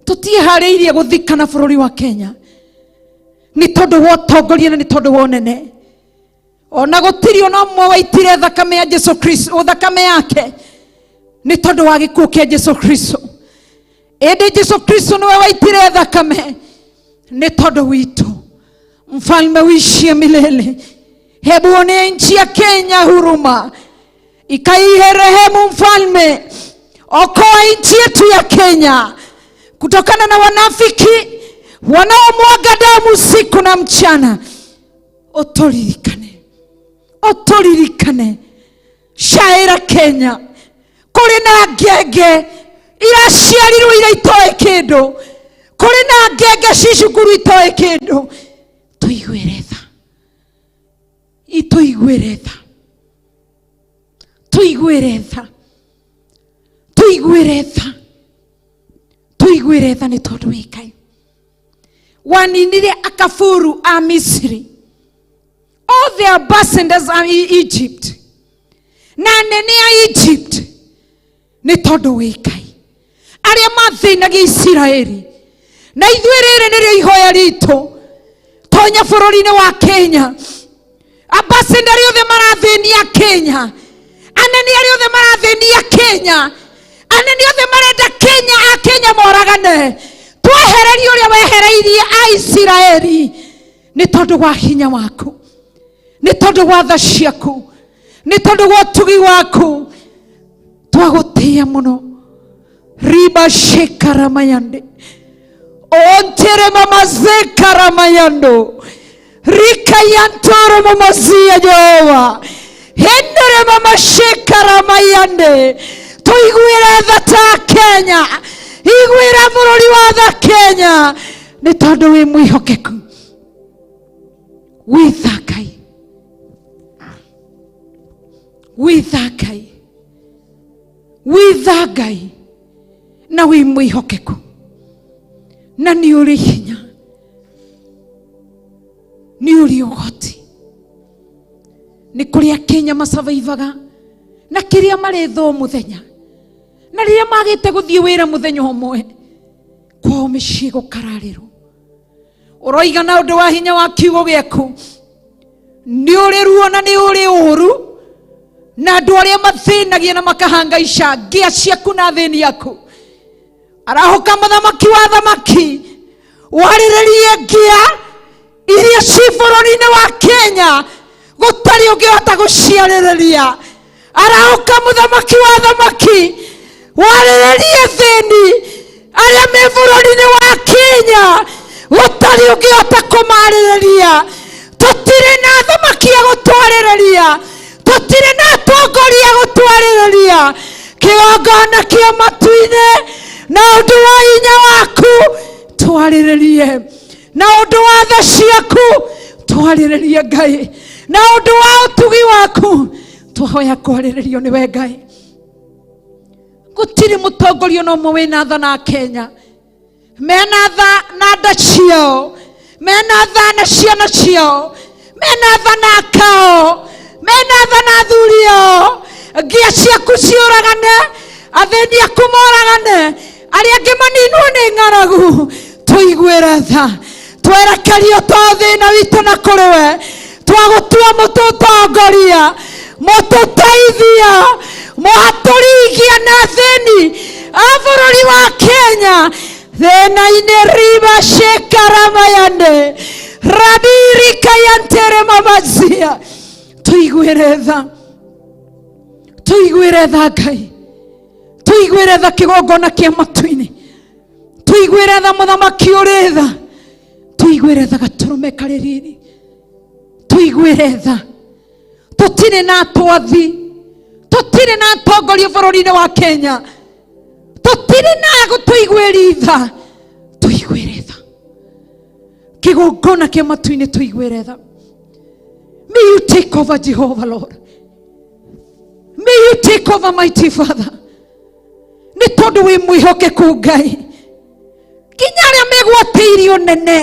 tũtiĩharĩirie gũthikana bũrũri wa Kenya nĩ tondũ wa ũtongoria na nĩ tondũ wa ũnene ona gũtirĩ ona ũmwe waitire thakame ya Jesũ Kristo thakame yake nĩ tondũ wa gĩkuũ kĩa Jesũ Kristo ĩndĩ Jesũ Kristo nĩwe waitire thakame nĩ tondũ witũ mfalme uishie milele hebu one nchi ya Kenya huruma ikaihe rehemu mfalme okoa nchi yetu ya Kenya kutokana na wanafiki wanaomwaga damu siku na mchana otoririkane shaira Kenya kũrĩ na ngenge iraciarirwo ira itoe kĩndũ kũrĩ na ngenge cicukuru itoe kĩndũ tuiguĩre tha nĩ tondũ wĩ Ngai waninire akaburu a Misiri all the ambassadors are in Egypt na nene ya Egypt nĩ tondũ wĩ Ngai arĩa mathĩnagia Isiraeli na ithuĩ rĩrĩ nĩrĩo ihoya ritũ tonya bũrũri-inĩ wa Kenya ambassador othe marathĩnia Kenya anene arĩa othe marathĩnia Kenya anene othe marenda Kenya moragane twehererie ũrĩa wehereirie a Isiraeli nĩ tondũ wa hinya waku nĩ tondũ wa tha ciaku nĩ tondũ wa ũtugi waku twagũtĩĩa mũno riba shekaramayande ontere mama zekaramayando rikayantoro mama zia Jehova hendere mama shekaramayande tuiguĩre tha ta Kenya iguĩra bũrũri wa tha Kenya nĩ tondũ wĩ mwĩhokeku witha Ngai na wĩ mwĩhokeku na nĩ ũrĩ hinya nĩ ũrĩ ũhoti nĩ kũrĩa Kenya macavaivaga na kĩrĩa marĩ thũ mũthenya na rĩrĩa magĩte gũthiĩ wĩra mũthenya ũmwe kwao mĩciĩ gũkararĩrwo ũroiga na ũndũ wa hinya wa kiugo gĩaku nĩ ũrĩ ruo na nĩ ũrĩ ũũru na andũ arĩa mathĩnagia na makahangaica ngĩa ciaku na thĩni yaku arahoka mũthamaki wa thamaki warĩrĩrie ngĩa iria ciburoni-ini wa Kenya gutari ungihota guciarĩrĩria. Arauka muthamaki wa thamaki warĩrĩrie thĩni aria me buroni-ini wa Kenya gutari ungihota kumarĩrĩria. Tutire na thamaki ya gutwarĩrĩria, tutire na atongoria gutwarĩrĩria. Kĩgongona kĩa matu-inĩ na ũndũ wa hinya waku twarĩrĩrie, na ũndũ wa tha ciaku twarĩrĩrie Ngai, na ũndũ wa ũtugi waku twahoya kwarĩrĩrio nĩwe Ngai. Gũtirĩ mũtongoria no ũmwe wĩna tha na Kenya, mena tha na nda ciao, mena tha na ciana ciao, mena tha na kao, mena tha na athuri ao. Ngia ciaku ciũragane, athĩni aku moragane, arĩa angĩ maninwo nĩ ng'aragu. Tũiguĩre tha, twerekerio to thĩna witũ na kũrĩ we, twagũtua mũtũtongoria, mũtũteithia, mũhatũringia na thĩni a bũrũri wa Kenya. Thĩna-inĩ riba shekaramayane rabiri kayantere mamazia. Tũiguĩre tha, tũiguĩre tha Ngai, tũiguĩre tha kĩgongona kĩa matu-inĩ, tũiguĩre tha mũthamaki ũrĩ tha, tũiguĩre tha gatũrũme karĩ riri, tũiguĩre tha. Tũtirĩ na atwathi, tũtirĩ na atongoria bũrũri-inĩ wa Kenya, tũtirĩ na gũtũiguĩri tha. Tũiguĩre tha kĩgongona kĩa matu-inĩ, tũiguĩre tha. May you take over, Jehovah Lord. May you take over, mighty Father. Nĩ tondũ wĩ mwĩhokeku Ngai, nginya arĩa megwatĩirio nene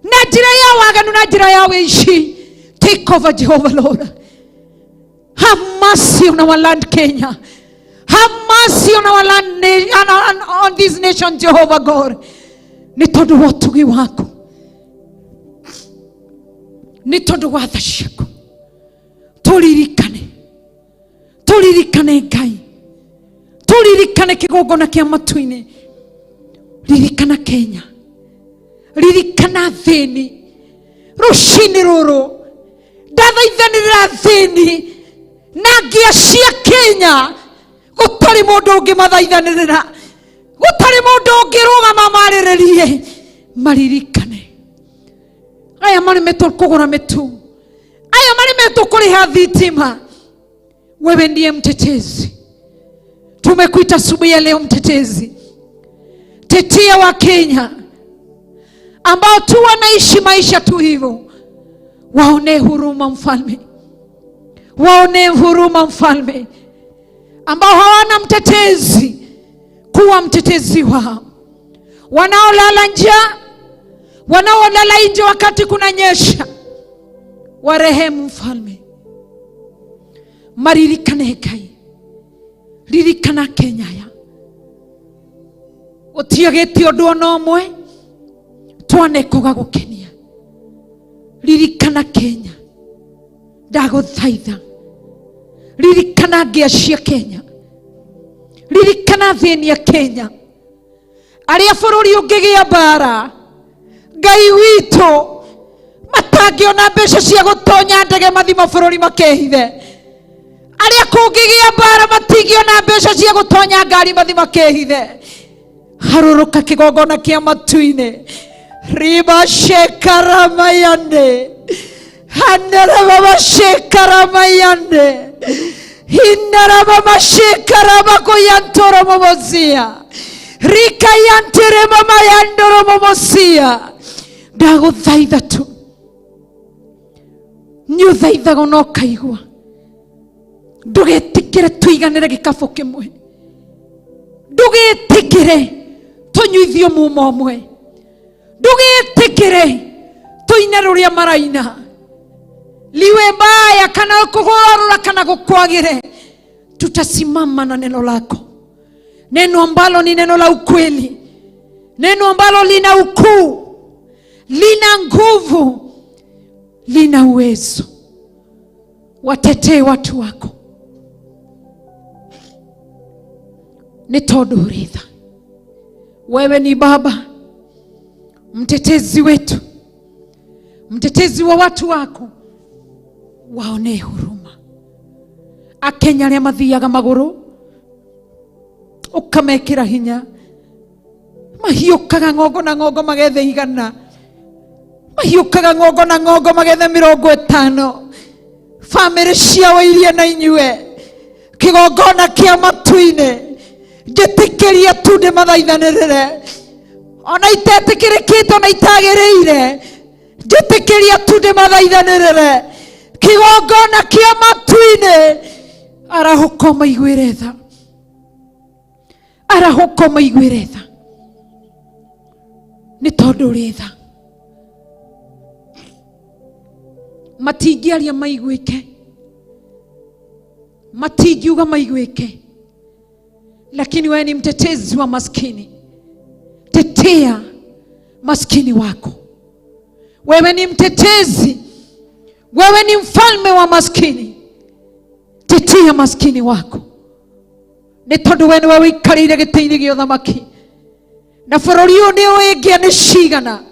na njĩra ya waganu na njĩra ya wĩici. Take over, Jehovah Lord. Have mercy on our land, Kenya. Have mercy on our land, on this nation, Jehovah God. Nĩ tondũ wa ũtugi waku, nĩ tondũ wa tha ciaku. Tũririkane, tũririkane Ngai, tũririkane kĩgongona kĩa matu-inĩ. Ririkana Kenya, ririkana thĩni. Rũci-inĩ rũrũ ndathaithanĩrĩra thĩni na ngia cia Kenya. Gũtarĩ mũndũ ũngĩmathaithanĩrĩra, gũtarĩ mũndũ ũngĩrũgama marĩrĩrie. Maririkane aya maremetwo kũgũra mĩtu, aya maremetwo kũrĩha thitima. Wewe ndiye mtetezi, tumekuita asubuhi ya leo mtetezi. Tetea wa Kenya ambao tu wanaishi maisha tu hivyo. Waone huruma mfalme, waone huruma mfalme, ambao hawana mtetezi kuwa mtetezi wao. Wanaolala njaa, wanaolala nje wakati kuna nyesha. Warehemu mfalme. Maririkane Ngai, ririkana Kenya ya ũtiagĩte ũndũ ona ũmwe twanekũga gũkenia. Ririkana Kenya, ndagũthaitha. Ririkana ngĩa cia Kenya, ririkana thĩni ya Kenya, arĩa bũrũri ũngĩgĩa mbara Ngai witũ matangĩona mbeca cia gũtonya ndege mathi mabũrũri makehithe. Arĩa kũngĩgĩa mbara matingĩona mbeca cia gũtonya ngari mathi makehithe. Harũrũka kĩgongona kĩa matu-inĩ. Riba shekaramayande, hanara baba shekaramayande, hinara baba shekaramakoyantoro momozia, rika yantere mama yandoro momosia. Ndagũthaitha tu, nĩũthaithaga na ũkaigua. Ndũgetĩkĩre tũiganĩre gĩkabũ kĩmwe, ndũgetĩkĩre tũnyuithio mumo ũmwe, ndũgetĩkĩre tũine rũrĩa maraina. Liwe baya kana kũgorora kana gũkwagĩre, tutasimama na neno lako, neno ambalo ni neno la ukweli, neno ambalo lina ukuu, lina nguvu, lina uwezo. Watetee watu wako, ni tondũ ũrĩ tha. Wewe ni Baba, mtetezi wetu, mtetezi wa watu wako, waone huruma. Akenya aria mathiaga maguru ukamekira hinya, mahiukaga ng'ongo na ng'ongo magethe 100, mahiukaga ng'ongo na ng'ongo magethe 50. Family ciao iria na inyue kigongona kia matu-ini ngitikiria tu ndi mathaithanirire, ona itetikirikite ona itagiriire, ngitikiria tu ndi mathaithanirire. Kigongona kia matu-ini arahuko maiguire tha, arahuko maiguire tha, ni tondu ri tha. Matingiaria maiguike, matingiuga maiguike, lakini wewe ni mtetezi wa maskini. Tetea maskini wako. Wewe ni mtetezi, wewe ni mfalme wa maskini. Tetea maskini wako. Ni tondu wewe niwe wikarire giti-ini gia uthamaki, na bururi uyu ni uingia ni cigana,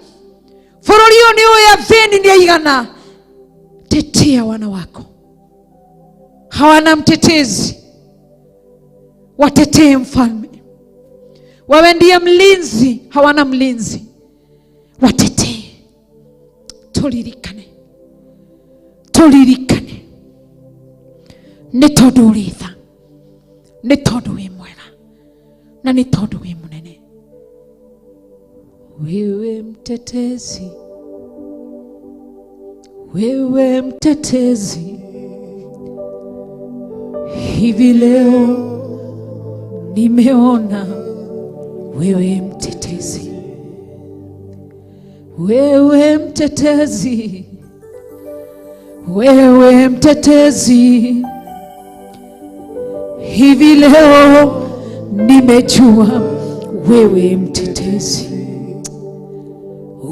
bururi uyu ni uya thini ni aigana. Tetea wana wako, hawana mtetezi, watetee mfalme. Wewe ndiye mlinzi, hawana mlinzi, watetee. Turirikane, turirikane, ni tondu uri tha, ni tondu wi mwega, na ni tondu wi munene. Wewe mtetezi, wewe mtetezi, hivi leo nimeona wewe mtetezi, wewe mtetezi, wewe mtetezi, hivi leo nimejua wewe mtetezi,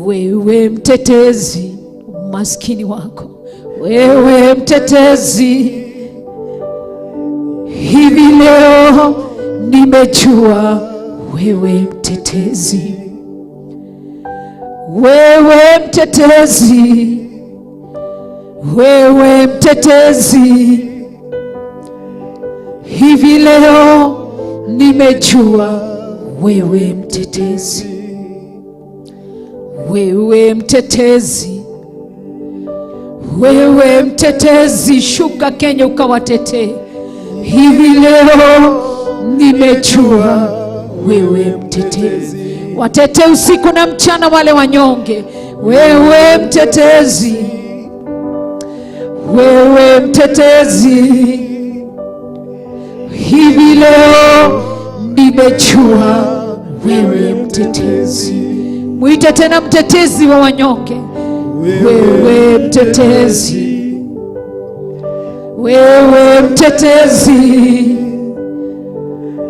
wewe mtetezi maskini wako, wewe mtetezi, hivi leo nimejua wewe mtetezi, wewe mtetezi, wewe mtetezi, hivi leo nimejua wewe mtetezi, wewe mtetezi, wewe mtetezi. Shuka Kenya ukawatetee, hivi leo nimejua wewe mtetezi. Watetee usiku na mchana wale wanyonge, wewe mtetezi, wewe mtetezi, hivi leo nimejua wewe mtetezi. Mwite tena mtetezi wa wanyonge, wewe mtetezi, wewe mtetezi,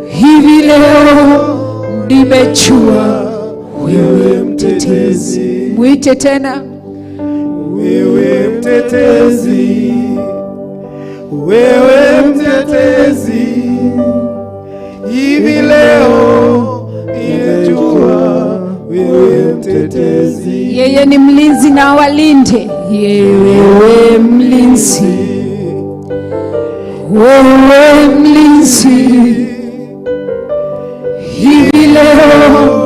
hivi leo nimejua wewe mtetezi. Mwite tena, wewe mtetezi, wewe mtetezi, hivi leo nimejua wewe mtetezi. Yeye ni mlinzi na awalinde. Wewe mlinzi, wewe mlinzi, hivi leo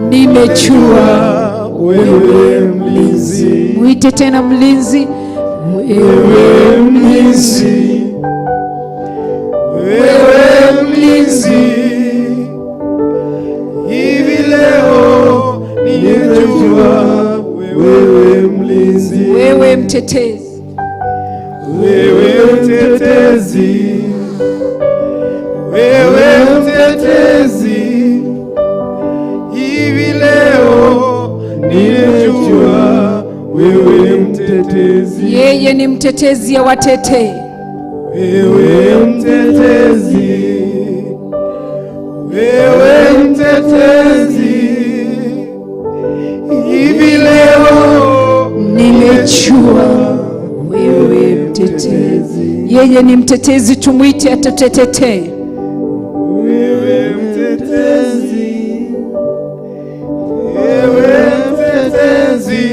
nimejua wewe mlinzi. Mwite tena mlinzi, wewe mlinzi, wewe mlinzi, hivi leo nimejua wewe mlinzi. wewe mtetezi, wewe mtetezi, wewe mtetezi, hivi leo nimejua wewe mtetezi. yeye ni mtetezi ya watetee. Wewe mtetezi, wewe mtetezi, hivi leo nimejua wewe mtetezi. Yeye ni mtetezi, tumwite atutetee. wewe mtetezi, wewe mtetezi,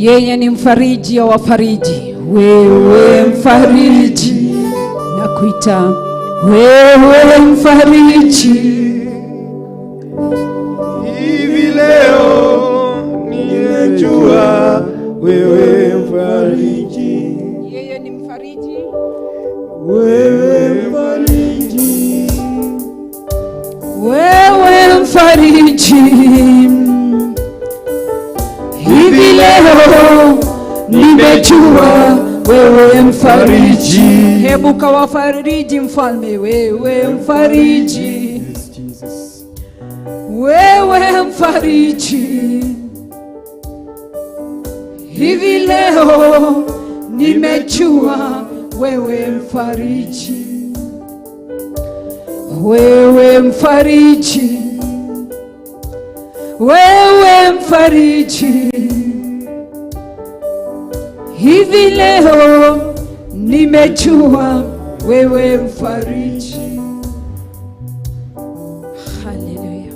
Yeye ni mfariji wa wafariji. Wewe mfariji, nakuita wewe mfariji. Hivi leo nimejua wewe mfariji. Yeye ni mfariji. Wewe mfariji. Wewe mfariji. Hivi leo nimejua wewe mfariji. Hebu kawafariji mfalme. Wewe mfariji. Wewe mfariji. Hivi leo nimejua wewe mfariji. Wewe mfariji. Wewe mfariji. Hivi leo nimejua wewe mfariji. Hallelujah.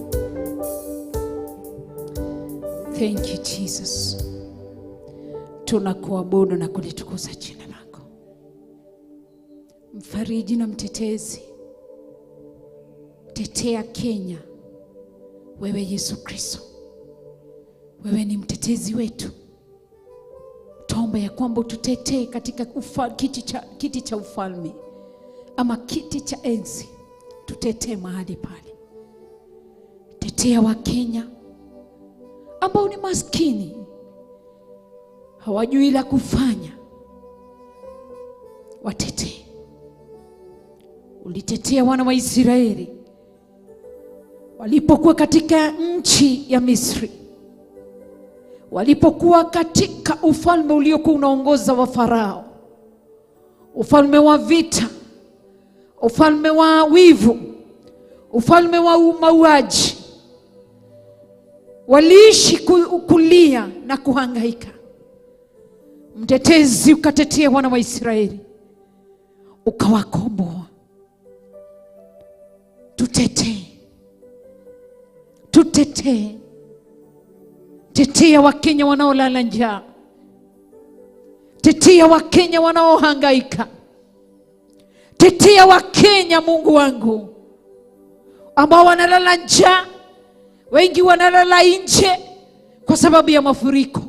Thank you Jesus. Tunakuabudu na kulitukuza jina lako. Mfariji na mtetezi. Tetea Kenya. Wewe Yesu Kristo. Wewe ni mtetezi wetu. Tuomba ya kwamba ututetee katika kiti cha ufalme ama kiti cha enzi. Tutetee mahali pale. Tetea wa Kenya ambao ni maskini, hawajui la kufanya. Watetee. Ulitetea wana wa Israeli walipokuwa katika nchi ya Misri, walipokuwa katika ufalme uliokuwa unaongoza wa Farao, ufalme wa vita, ufalme wa wivu, ufalme wa mauaji. Waliishi kulia na kuhangaika. Mtetezi ukatetea wana wa Israeli, ukawakomboa. Tutetee. Tutetee. Tetea Wakenya wanaolala njaa. Tetea Wakenya wanaohangaika. Tetea Wakenya, Mungu wangu, ambao wanalala njaa. Wengi wanalala nje kwa sababu ya mafuriko.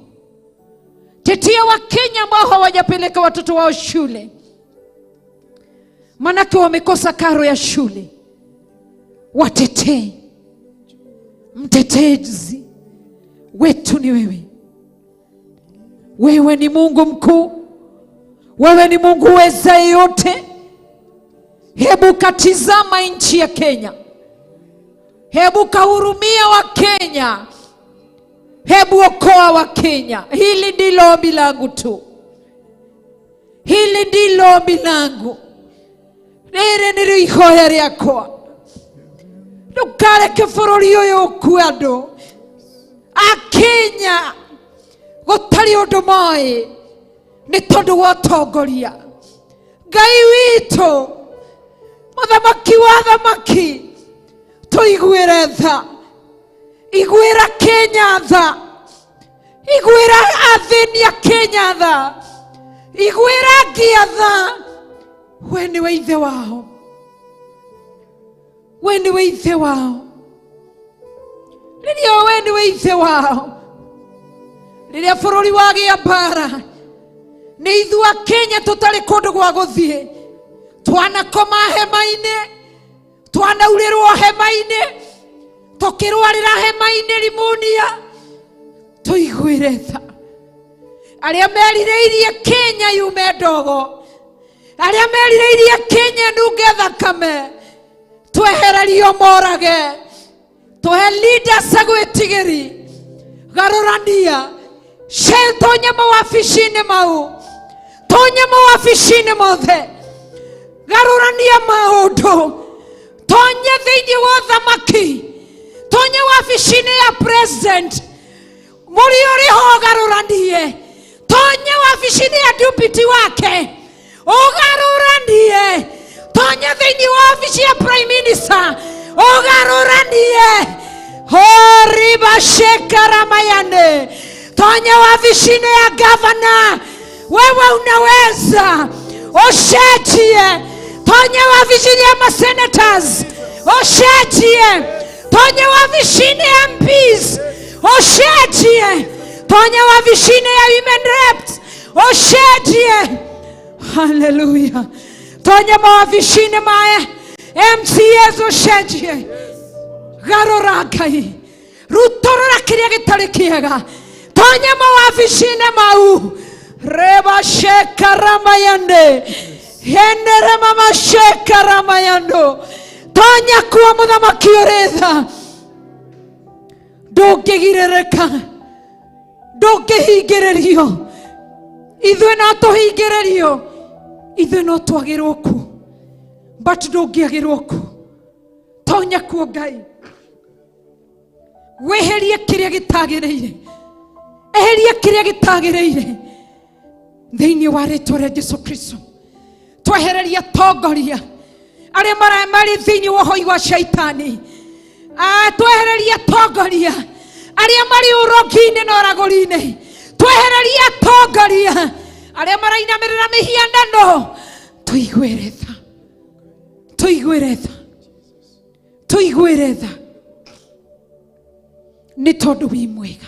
Tetea Wakenya ambao hawajapeleka watoto wao shule, manake wamekosa karo ya shule. Watetee. Mtetezi wetu ni wewe. Wewe ni Mungu mkuu. Wewe ni Mungu weza yote. Hebu katizama nchi ya Kenya. Hebu kahurumia wa Kenya. Hebu okoa wa Kenya. Hili ndilo ombi langu tu. Hili ndilo ombi langu. Nere nilihoya riakwa. Ndukareke bũrũri ũyũ ũkue andũ a Kenya gũtarĩ ũndũ moĩ nĩ tondũ wa ũtongoria. Ngai witũ, mũthamaki wa thamaki, tũiguĩre tha. Iguĩra Kenya tha. Iguĩra athĩni a Kenya tha. Iguĩra ngia tha. We nĩwe ithe wao. We nĩwe ithe wao. Rĩrĩa we nĩwe ithe wao. Rĩrĩa bũrũri wagĩa mbara, nĩ ithuĩ a Kenya tũtarĩ kũndũ gwa gũthiĩ. Twanakoma hema-inĩ, twanaurĩrwo hema-inĩ, tũkĩrwarĩra hema-inĩ rimunia. Tũiguĩre tha. Arĩa merirĩirie Kenya yume ndogo, arĩa merirĩirie Kenya nunge thakame, twehererio morage. Tuhe leaders agwĩtigĩri. Garũrania. Tonye mawabici-inĩ mau. Tonye mawabici-inĩ mothe. Garũrania maũndũ. Tonye thĩinĩ wa thamaki. Tonye wabici-inĩ ya president. Mũrĩ ũrĩho garũranie. Tonye wabici-inĩ ya deputy wake. Ũgarũranie. Tonye thĩinĩ wa wabici ya prime minister. Ũgarũranie. Horiba shekara mayane. Tonya wafishine ya governor, wewe unaweza. Oshachie. Tonya wafishine ya senators, oshachie. Tonya wafishine ya MPs, oshachie. Tonya wafishine ya women reps, oshachie. Hallelujah. Tonya wafishine mae MCS, oshachie. Garorakai rutorora kiria gitari kiega. Tonya mawafishine mau reba shekaramayande hendere mama shekaramayando. Tonya kuwa muthamaki uritha, ndungigirereka, ndungihingiririo. Ithuĩ no tũhingĩrĩrio, ithuĩ no twagĩrwo ku, but ndũngĩagĩrwo ku. Tonya kuo Ngai, weherie kiria gitagĩrĩire, eheria kiria gitagĩrĩire thĩinĩ wa rĩĩtwa rĩa Jesũ Kristo. Twehereria tongoria arĩa marĩ thĩinĩ wa ũhoi wa shaitani. Twehereria tongoria arĩa marĩ ũrogi-inĩ na ũragũri-inĩ. Twehereria tongoria arĩa marainamĩrĩra mĩhianano. Tũiguĩre tha, tũiguĩre tha, tũiguĩre tha. Nĩ tondũ wĩ mwega,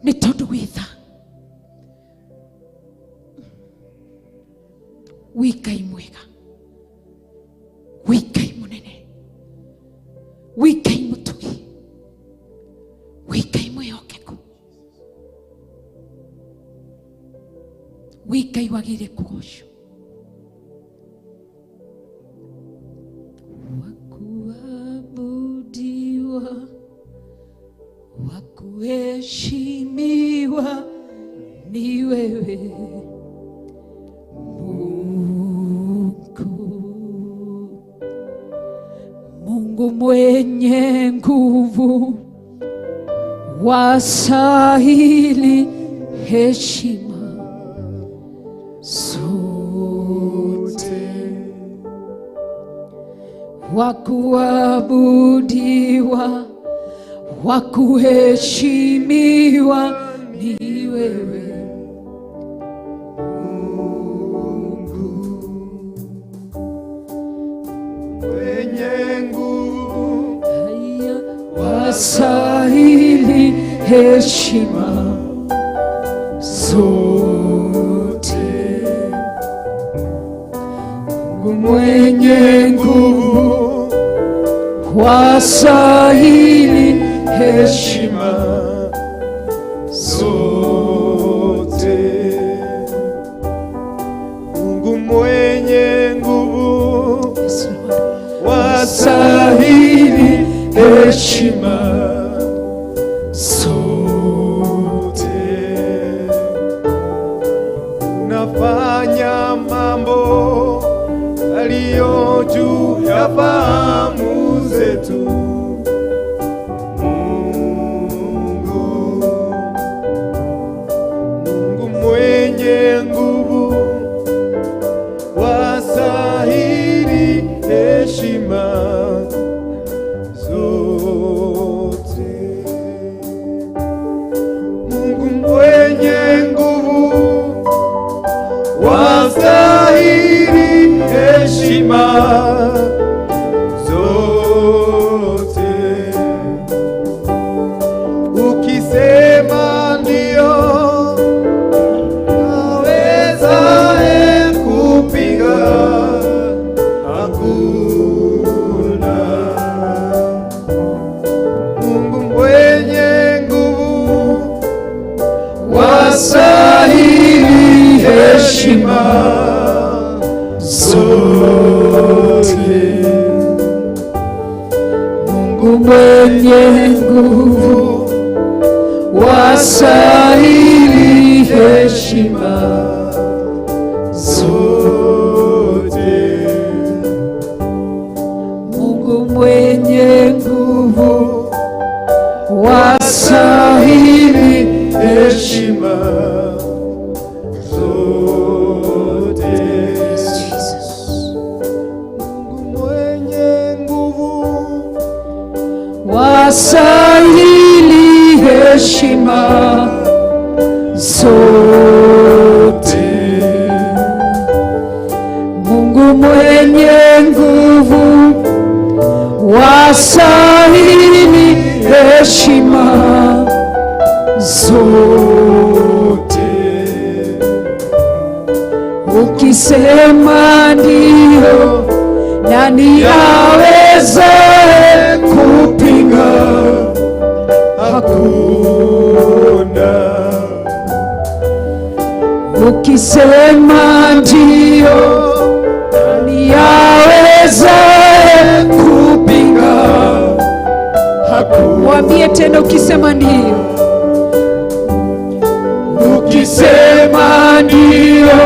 nĩ tondũ wĩ tha. Wĩ Ngai mwega, wĩ Ngai mũnene, wĩ Ngai mũtugi, wĩ Ngai mwĩhokeku, wĩ Ngai wagĩrĩire kũgocwo. Wakuabudiwa, wakuheshimiwa ni wewe Mungu mwenye nguvu, wastahili heshima zote. Wakuabudiwa, wakuheshimiwa ni wewe Mungu mwenye nguvu, wastahili heshima zote. Mungu mwenye nguvu, wastahili heshima zote. Mungu mwenye nguvu, wastahili heshima zote. Unafanya mambo yaliyo juu ya fahamu zetu. Mungu mwenye nguvu, wastahili heshima zote. Mungu mwenye nguvu, wastahili heshima zote. Ukisema ndio, nawezaye kupinga? Hakuna. Mungu mwenye nguvu, wastahili heshima zote. Mungu mwenye nguvu, wastahili heshima zote. Mungu mwenye nguvu, wastahili heshima zote. Mungu mwenye nguvu, wastahili heshima zote. Mungu mwenye nguvu, wastahili heshima zote. Ukisema ndio, nani awezaye kupinga? Hakuna. Ukisema ndio, nani awezaye kupinga? Hakuna. Mwambie tena, ukisema ndio. Ukisema ndio,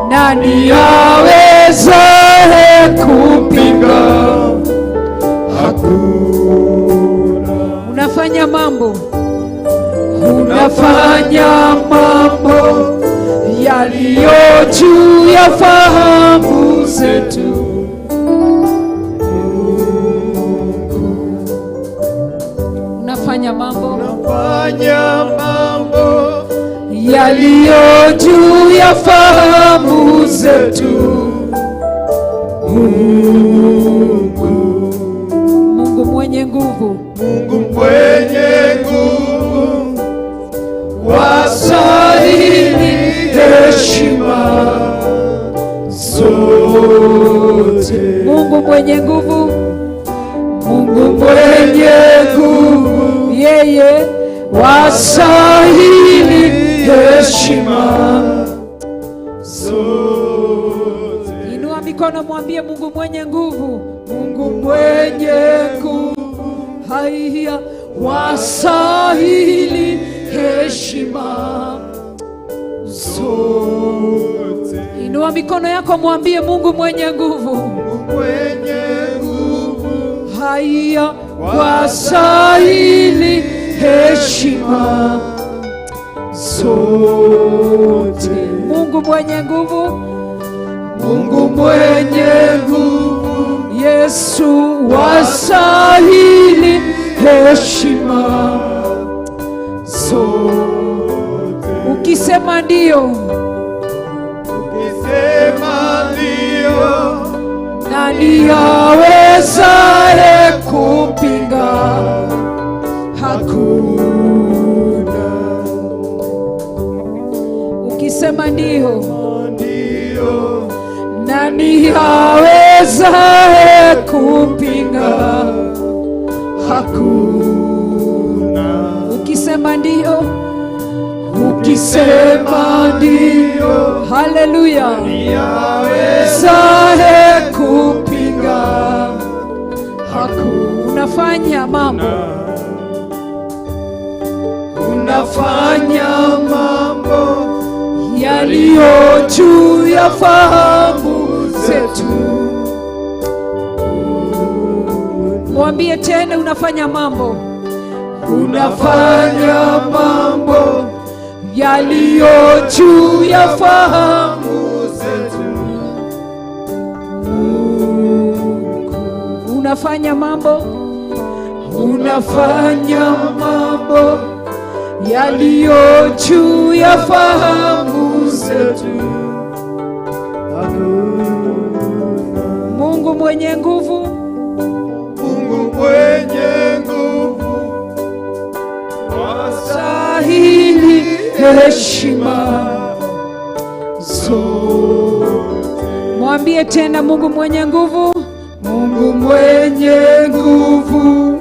nani awezaye kupinga? Hakuna. Unafanya mambo, unafanya mambo yaliyo juu ya fahamu zetu. Unafanya mambo, yaliyo juu ya fahamu zetu. Mungu mwenye nguvu, wastahili heshima zote. Mungu mwenye nguvu, Mungu mwenye nguvu, yeye wastahili heshima zote. Inua mikono, mwambie Mungu mwenye nguvu, Mungu mwenye nguvu, haya wastahili heshima zote. Inua mikono yako, mwambie Mungu mwenye nguvu, haya wastahili heshima zote. Mungu mwenye nguvu, Mungu mwenye nguvu, Yesu wastahili heshima zote. Ukisema ndio, nani awezaye kupinga? Hakuna. Ukisema ndio, nani awezaye kupinga? Hakuna. Ukisema ndio, ukisema ndio, haleluya, awezaye kupinga? Hakuna. Unafanya mambo, unafanya mambo yaliyo juu ya fahamu zetu. Mwambie tena, unafanya mambo, unafanya mambo yaliyo juu ya fahamu zetu. Unafanya mambo, unafanya mambo yaliyo juu ya fahamu zetu. Mungu mwenye nguvu, Mungu mwenye nguvu, wastahili heshima zote. Mwambie tena, Mungu mwenye nguvu, Mungu mwenye nguvu,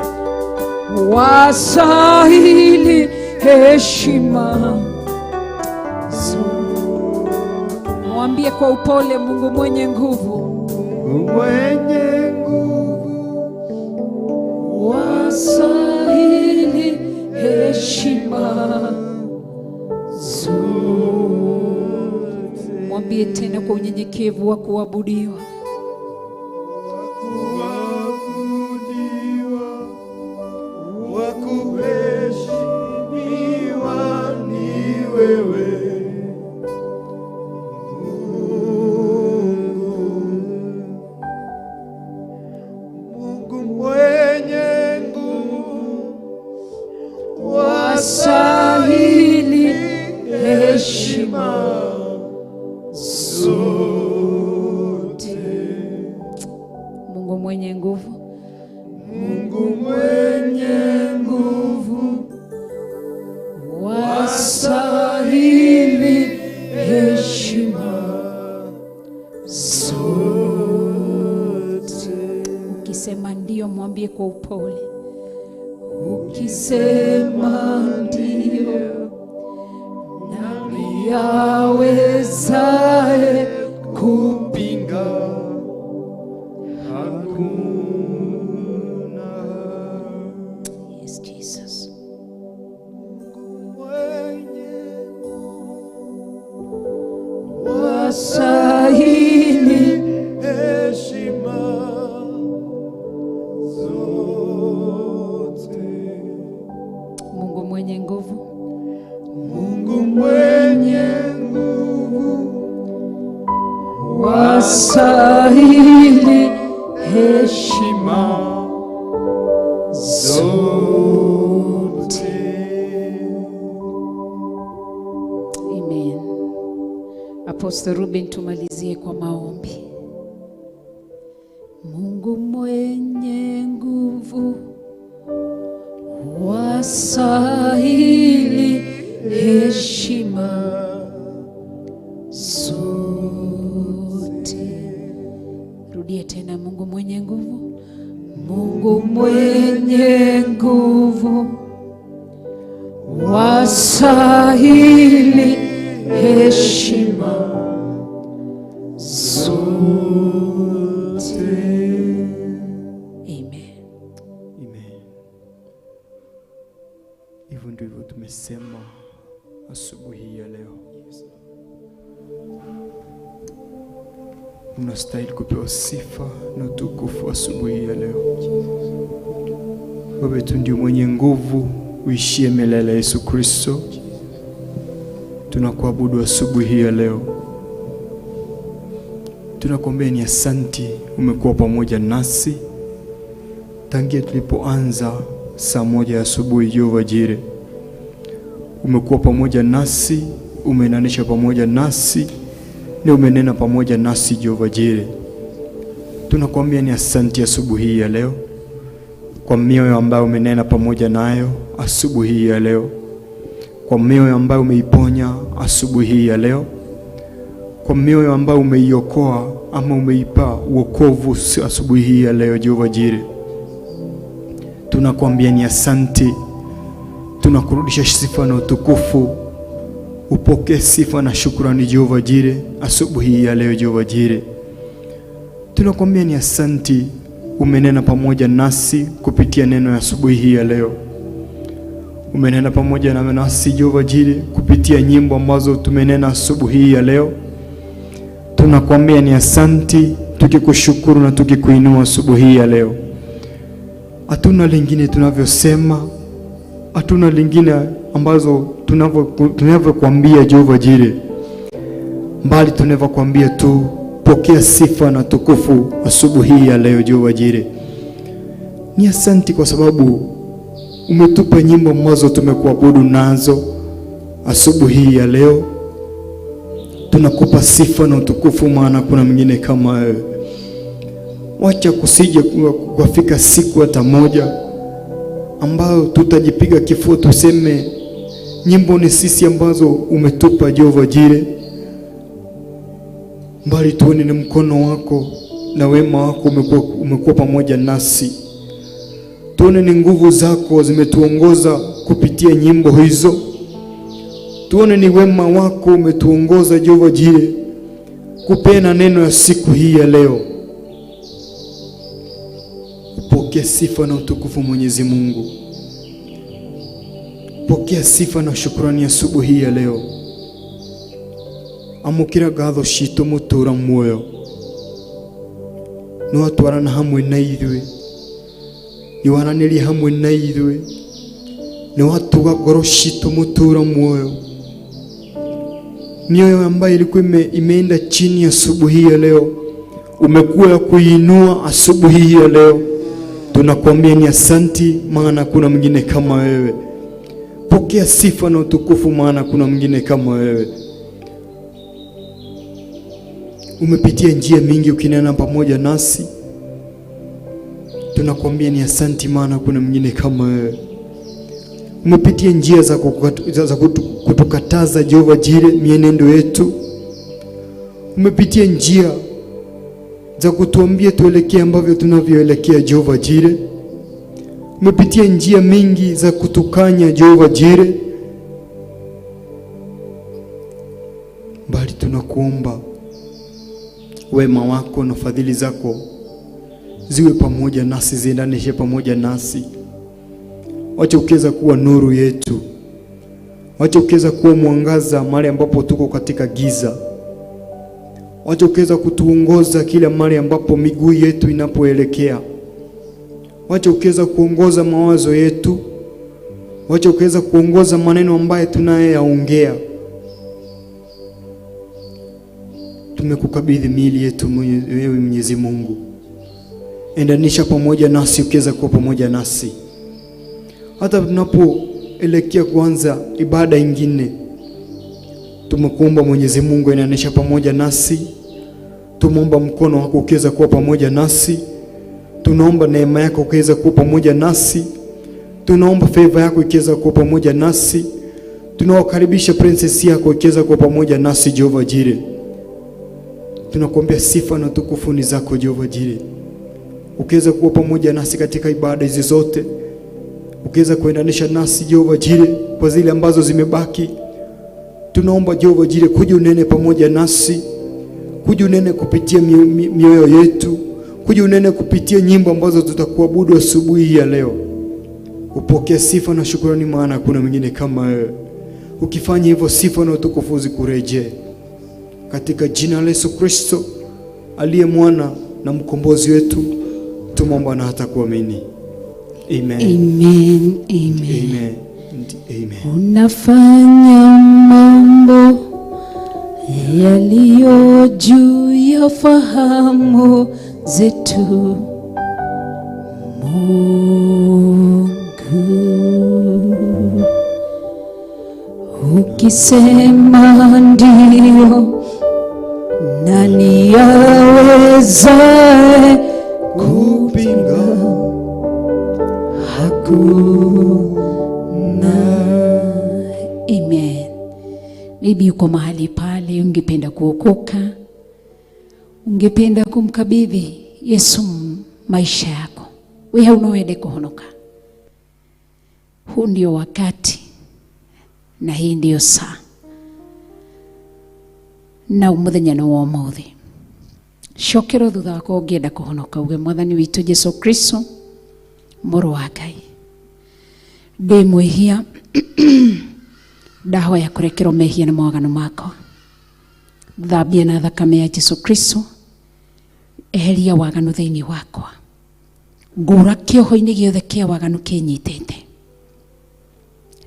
wastahili heshima zote. Mwambie kwa upole, Mungu mwenye nguvu, mwenye nguvu, wastahili heshima zote. Mwambie tena kwa unyenyekevu wa kuabudiwa, wa kuheshimiwa ni wewe. Mungu mwenye nguvu, wastahili heshima zote. Ukisema ndio, mwambie kwa upole. Ukisema ndio, nani awezaye kupinga? Hakuna. Yes, Jesus. Wastahili heshima zote. Mungu mwenye nguvu, Mungu mwenye nguvu, wastahili heshima zote. Amen. Apostle Ruben, tumalizie kwa maombi. Mungu mwenye nguvu, wastahili heshima zote. Rudia tena. Mungu mwenye nguvu, Mungu mwenye nguvu, wastahili heshima zote. Amen. Amen. Hivyo ndivyo tumesema asubuhi ya leo. Unastahili kupewa sifa na utukufu asubuhi ya leo. Wewe tu ndio mwenye nguvu, uishie milele, Yesu Kristo. Tunakuabudu asubuhi ya leo. Tunakuambia ni asante, umekuwa pamoja nasi tangia tulipoanza saa 1 asubuhi Jehova Jire. Umekuwa pamoja nasi, umenanisha pamoja nasi, na umenena pamoja nasi Jehova Jire. Tunakuambia ni asante asubuhi ya leo kwa mioyo ambayo umenena pamoja nayo asubuhi ya leo, kwa mioyo ambayo umeiponya asubuhi ya leo, kwa mioyo ambayo umeiokoa ama umeipa wokovu asubuhi ya leo Jehova Jire. Tunakuambia ni asante. Tunakurudisha sifa na utukufu. Upokee sifa na shukrani Jehova Jire asubuhi ya leo Jehova Jire. Tunakuambia ni asante, umenena pamoja nasi kupitia neno ya asubuhi ya leo. Umenena pamoja na nasi Jehova Jire kupitia nyimbo ambazo tumenena asubuhi ya leo. Tunakuambia ni asante, tukikushukuru na tukikuinua asubuhi ya leo. Hatuna lingine tunavyosema, hatuna lingine ambazo tunavyokuambia Jehova Jire, mbali tunavyokuambia tu pokea sifa na tukufu asubuhi ya leo Jehova Jire. Ni asante kwa sababu umetupa nyimbo ambazo tumekuabudu nazo asubuhi ya leo. Tunakupa sifa na utukufu, maana kuna mwingine kama wewe. Wacha kusije kufika siku hata moja ambayo tutajipiga kifua tuseme nyimbo ni sisi ambazo umetupa Jehova Jire, mbali tuone ni mkono wako na wema wako umekuwa pamoja nasi. Tuone ni nguvu zako zimetuongoza kupitia nyimbo hizo. Tuone ni wema wako umetuongoza Jehova Jire kupena neno ya siku hii ya leo. Pokea sifa na utukufu Mwenyezi Mungu. Pokea sifa na shukrani asubuhi ya leo. Amukira gatho shito mutura muoyo. No atwarana hamwe na ithuĩ. Niwaranĩria hamwe na ithuĩ. Ni watuga ngoro shito mutura muoyo. Mioyo ambayo ilikuwa imeenda chini asubuhi ya leo, umekuwa ya kuinua asubuhi ya leo. Tunakuambia ni asante, maana kuna mwingine kama wewe. Pokea sifa na utukufu, maana kuna mwingine kama wewe. Umepitia njia mingi ukinena pamoja nasi. tunakwambia ni asanti, maana kuna mwingine kama wewe. Umepitia njia za kutukataza Jehova Jire mienendo yetu. Umepitia njia za kutuambia tuelekee ambavyo tunavyoelekea Jehova Jire. Umepitia njia mingi za kutukanya Jehova Jire. Bali tunakuomba wema wako na fadhili zako ziwe pamoja nasi, ziendanishe pamoja nasi. Wacha ukeza kuwa nuru yetu. Wacha ukeza kuwa mwangaza mahali ambapo tuko katika giza. Wacha ukeza kutuongoza kila mahali ambapo miguu yetu inapoelekea. Wacha ukeza kuongoza mawazo yetu. Wacha ukeza kuongoza maneno ambayo tunayoyaongea. Tumekukabidhi miili yetu wewe Mwenyezi Mungu. Endanisha pamoja nasi, ukeza kuwa pamoja nasi. Hata tunapoelekea kuanza ibada ingine, tumekuomba Mwenyezi Mungu, endanisha pamoja nasi. Tumeomba mkono wako ukeza kuwa pamoja nasi. Tunaomba neema yako ukeza kuwa pamoja nasi. Tunaomba favor yako ikeza kuwa pamoja nasi. Tunawakaribisha princess yako ikeza kuwa pamoja nasi Jehova Jire. Tunakuambia sifa na utukufu ni zako Jehova Jire. Ukeza kuwa pamoja nasi katika ibada hizi zote. Ukeza kuendanisha nasi Jehova Jire kwa zile ambazo zimebaki. Tunaomba Jehova Jire kuja unene pamoja nasi. Kuja unene kupitia mioyo yetu. Kuja unene kupitia nyimbo ambazo tutakuabudu asubuhi ya leo. Upokee sifa na shukrani, maana kuna mwingine kama wewe. Ukifanya hivyo, sifa na utukufu zikurejee. Katika jina la Yesu Kristo aliye mwana na mkombozi wetu tumeomba na hata kuamini. Amen. Amen. Amen. Amen. Amen. Unafanya mambo yaliyo juu ya fahamu zetu, Mungu. Ukisema ndio, nani awezaye kupinga? Hakuna. Amen. Maybe uko mahali pale ungependa kuokoka, ungependa kumkabidhi Yesu maisha yako, wewe unaoenda kuhonoka. Huu ndio wakati na hii ndio saa na umuthenya no womuthi. Shokero thutha wako ungienda kuhonoka, uge Mwathani witu Yesu Kristo Mũrũ wa Ngai, ndĩ mwĩhia ndahoya kũrekerwo mehia na mawagano makwa. Thambia na thakame ya Yesu Kristo, eheria waganu thĩinĩ wakwa. Ngũra kĩoho-inĩ gĩothe kĩa waganu kĩnyitĩte,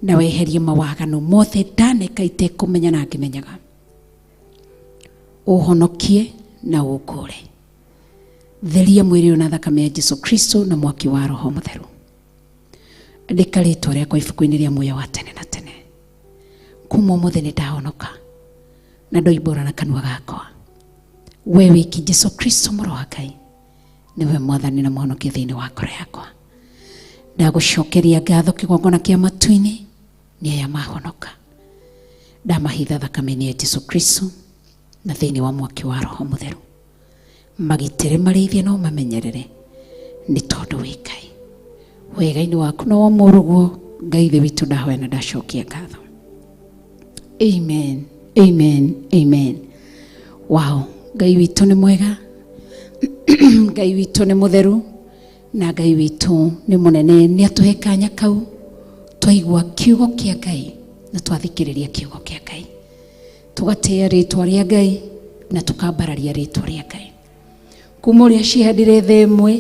na weherie mawaganu mothe ndaneka itekũmenya na ngĩmenyaga. Ũhonokie na ũkũre. Theria mwĩrĩ na thakame ya Yesu Kristo na mwaki wa Roho Mũtheru. Andĩka rĩĩtwa rĩakwa ibuku-inĩ rĩa muoyo wa tene na tene. Kuma ũmũthĩ nĩ ndahonoka na ndoimbũra na kanua gakwa. We wiki Yesu Kristo Mũrũ wa Ngai, niwe Mwathani na Mũhonokia thĩinĩ wa ngoro yakwa. Ndagũcokeria ngatho kĩgongona kĩa matu-inĩ nĩ aya mahonoka. Ndamahitha thakame-inĩ ya Yesu Kristo na thĩinĩ wa mwaki wa Roho Mũtheru. Magitĩre, marĩithie na ũmamenyerere, nĩ tondũ wĩ Ngai. Wega-inĩ waku no mũrũguo, Ngai thĩ witũ ndahoya na ndacokia ngatho. Amen. Amen. Amen. Wow. Ngai witũ nĩ mwega. Ngai witũ nĩ mũtheru, na Ngai witũ nĩ mũnene. Nĩ atũhe kanya kau twaigua kiugo kĩa Ngai na twathikĩrĩria kiugo kĩa Ngai, tũgatĩa rĩĩtwa rĩa Ngai na tũkambararia rĩĩtwa rĩa Ngai. Kuma ũrĩa cihandire thĩ ĩmwe,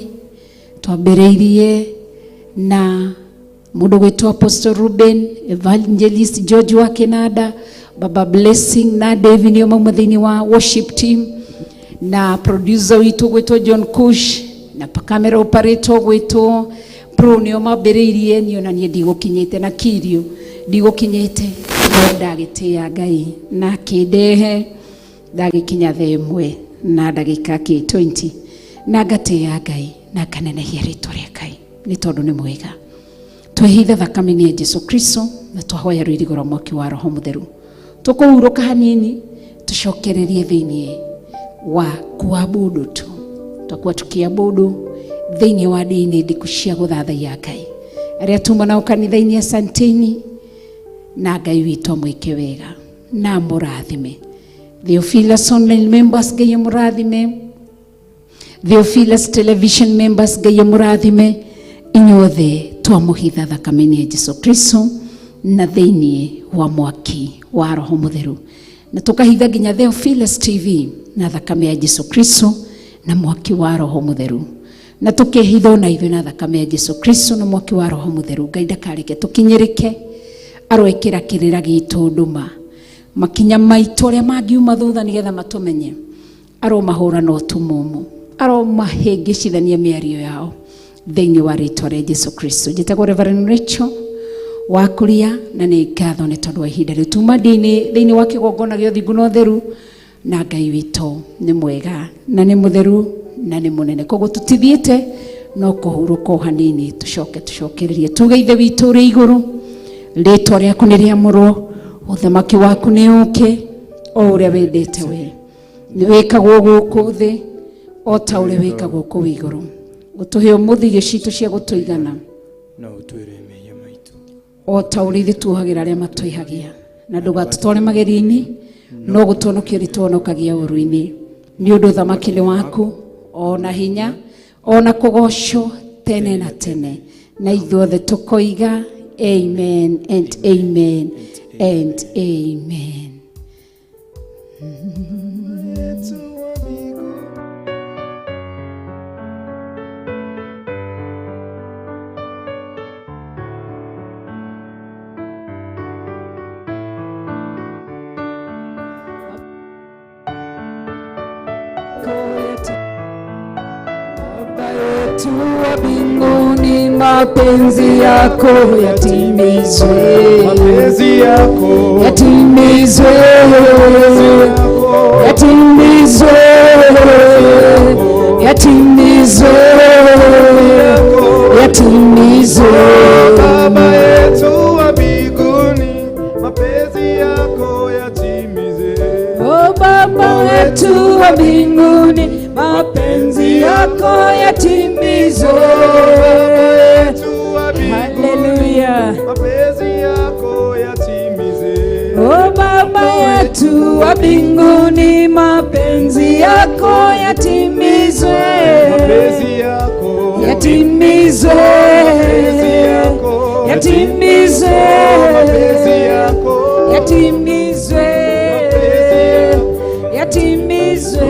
twambĩrĩirie na mũndũ gwĩtwo Apostle Ruben, Evangelist George wa Kinanda, Baba Blessing na David nĩo mauma thĩinĩ wa worship team, na producer witũ gwĩtwo John Kush, na camera operator gwĩtwo Pro nĩo mambĩrĩirie. Niĩ ona niĩ ndigũkinyĩte na Kirio ndigũkinyĩte, no ndagĩtĩa Ngai na kĩndehe ndagĩkinya thĩ ĩmwe na ndagĩka 20 na ngatĩa Ngai na akanenehia rĩĩtwa rĩa Ngai nĩ tondũ nĩ mwega. Twĩhithe thakame-inĩ ya Jesu Kristo na twahoya rũirigo rwa mwaki wa Roho Mũtheru. Tũkũhurũka hanini tucokererie thĩinĩ wa kuabudu tu. Tutakuwa tukiabudu thĩinĩ wa ndini ndiku cia gũthathaiya Ngai. Arĩa tuma nao kanitha-inĩ asanteni na Ngai witũ amwĩke wega na mũrathime. Theophilus online members Ngai mũrathime. Theophilus television members Ngai mũrathime. Inyuothe twamũhitha thakame-inĩ ya Jesu Kristo na thĩinĩ wa mwaki wa Roho Mũtheru. Na tukahitha nginya Theophilus TV na thakame ya Jesu Kristo na mwaki wa Roho Mũtheru. Na tukehitha na ithuĩ na thakame ya Jesu Kristo na mwaki wa Roho Mũtheru. Ngai ndakareke tũkinyĩrĩke aroĩkĩra kĩrĩra gitũ nduma. Makinya maitũ ũrĩa mangiuma thutha nĩgetha matũmenye. Aromahũra na ũtumumu. Aromahĩngĩcithania mĩario yao thĩinĩ wa rĩĩtwa rĩa Jesu Kristo. Njĩtagwo Reverend Rachel wa Kuria na nĩ ngatho nĩ tondũ wa ihinda rĩu tuma thĩinĩ wa kĩgongona gĩa ũthingu na ũtheru. Na Ngai witũ nĩ mwega na nĩ mũtheru na nĩ mũnene. Koguo tũtithiĩte no kũhurũka hanini tucokererie. Tuge Ithe witũ ũrĩ igũrũ, rĩĩtwa rĩaku nĩ rĩamũrwo, ũthamaki waku nĩ ũũke o ũrĩa wendete we. Nĩ wĩkagwo gũkũ thĩ o ta ũrĩa wĩkagwo kũu igũrũ. Ũtũhe ũmũthĩ citũ cia gũtũigana na ũtwĩre mehia maitũ o ta ũrĩa ithuĩ tuohagĩra arĩa matũihagia, na ndũgatũtware magerio-inĩ no gũtũhonokia ũrĩtũhonokagia ũũru-inĩ. Nĩ ũndũ ũthamaki nĩ waku, ona hinya ona kũgocwo tene na tene. Na ithuothe tũkoiga amen and amen and amen. Yetu wa mbinguni, mapenzi yako yatimizwe, mapenzi yako yatimizwe, yatimizwe, yatimizwe, yatimizwe. Baba yetu wa mbinguni, mapenzi yako yatimize. O Baba wetu wa mbinguni, mapenzi yako yatimizwe. Haleluya. Mapenzi yako yatimize. O Baba yetu wa mbinguni, mapenzi yako yatimizwe. Mapenzi yako yatimizwe. Yatimizwe. Mapenzi yako yatimizwe. Yatimizwe.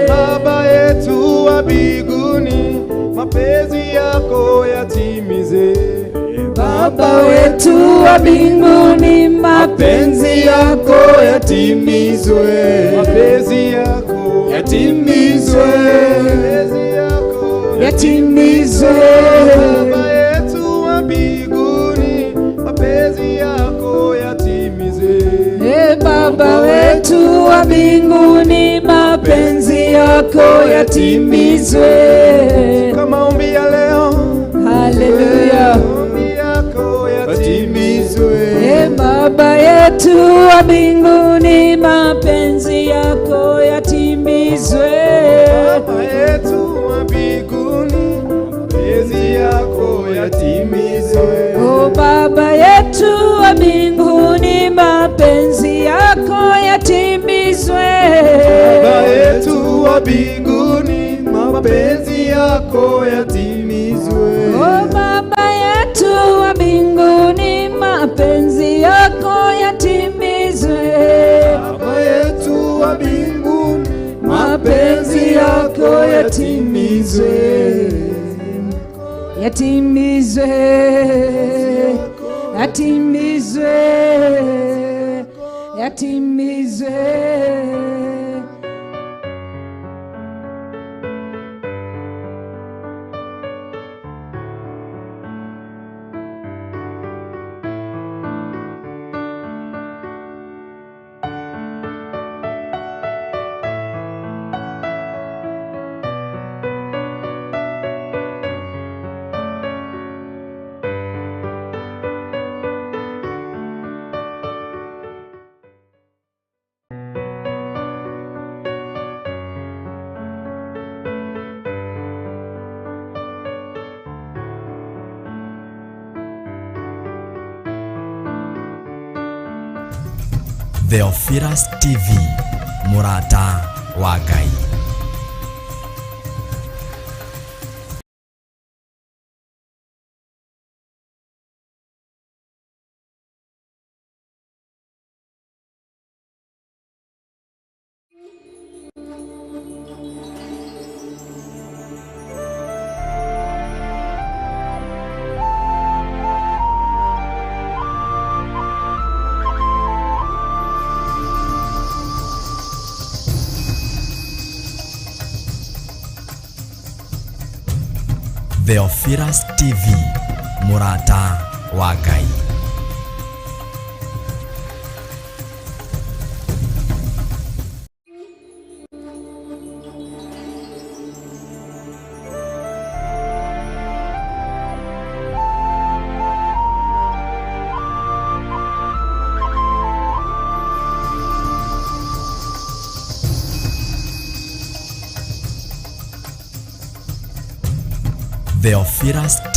Baba yetu wa mbinguni, mapenzi yako yatimize. Baba wetu wa mbinguni, mapenzi yako yatimizwe. Mapenzi yako yatimizwe. mapenzi yako Yatimizwe. Baba yetu wa mbinguni, mapenzi yako yatimize. Baba wetu wa mbinguni, mapenzi yako yatimizwe. Kama ombi ya leo, Haleluya. ombi yako yatimizwe. Baba yetu wa mbinguni, mapenzi yako yatimizwe. Baba yetu wa mbinguni, mapenzi yako yatimizwe. O Baba yetu wa mbinguni, mapenzi yako yatimizwe. Baba yetu wa mbinguni, mapenzi yako yatimizwe. O Baba yetu wa mbinguni, mapenzi yako yatimizwe. Baba yetu wa mbinguni, Mapenzi yako yatimizwe. Yatimizwe. Yatimizwe. Yatimizwe. Theophilus TV, MURATA wa Ngai. Theophilus TV, MURATA wa Ngai. Theophilus TV.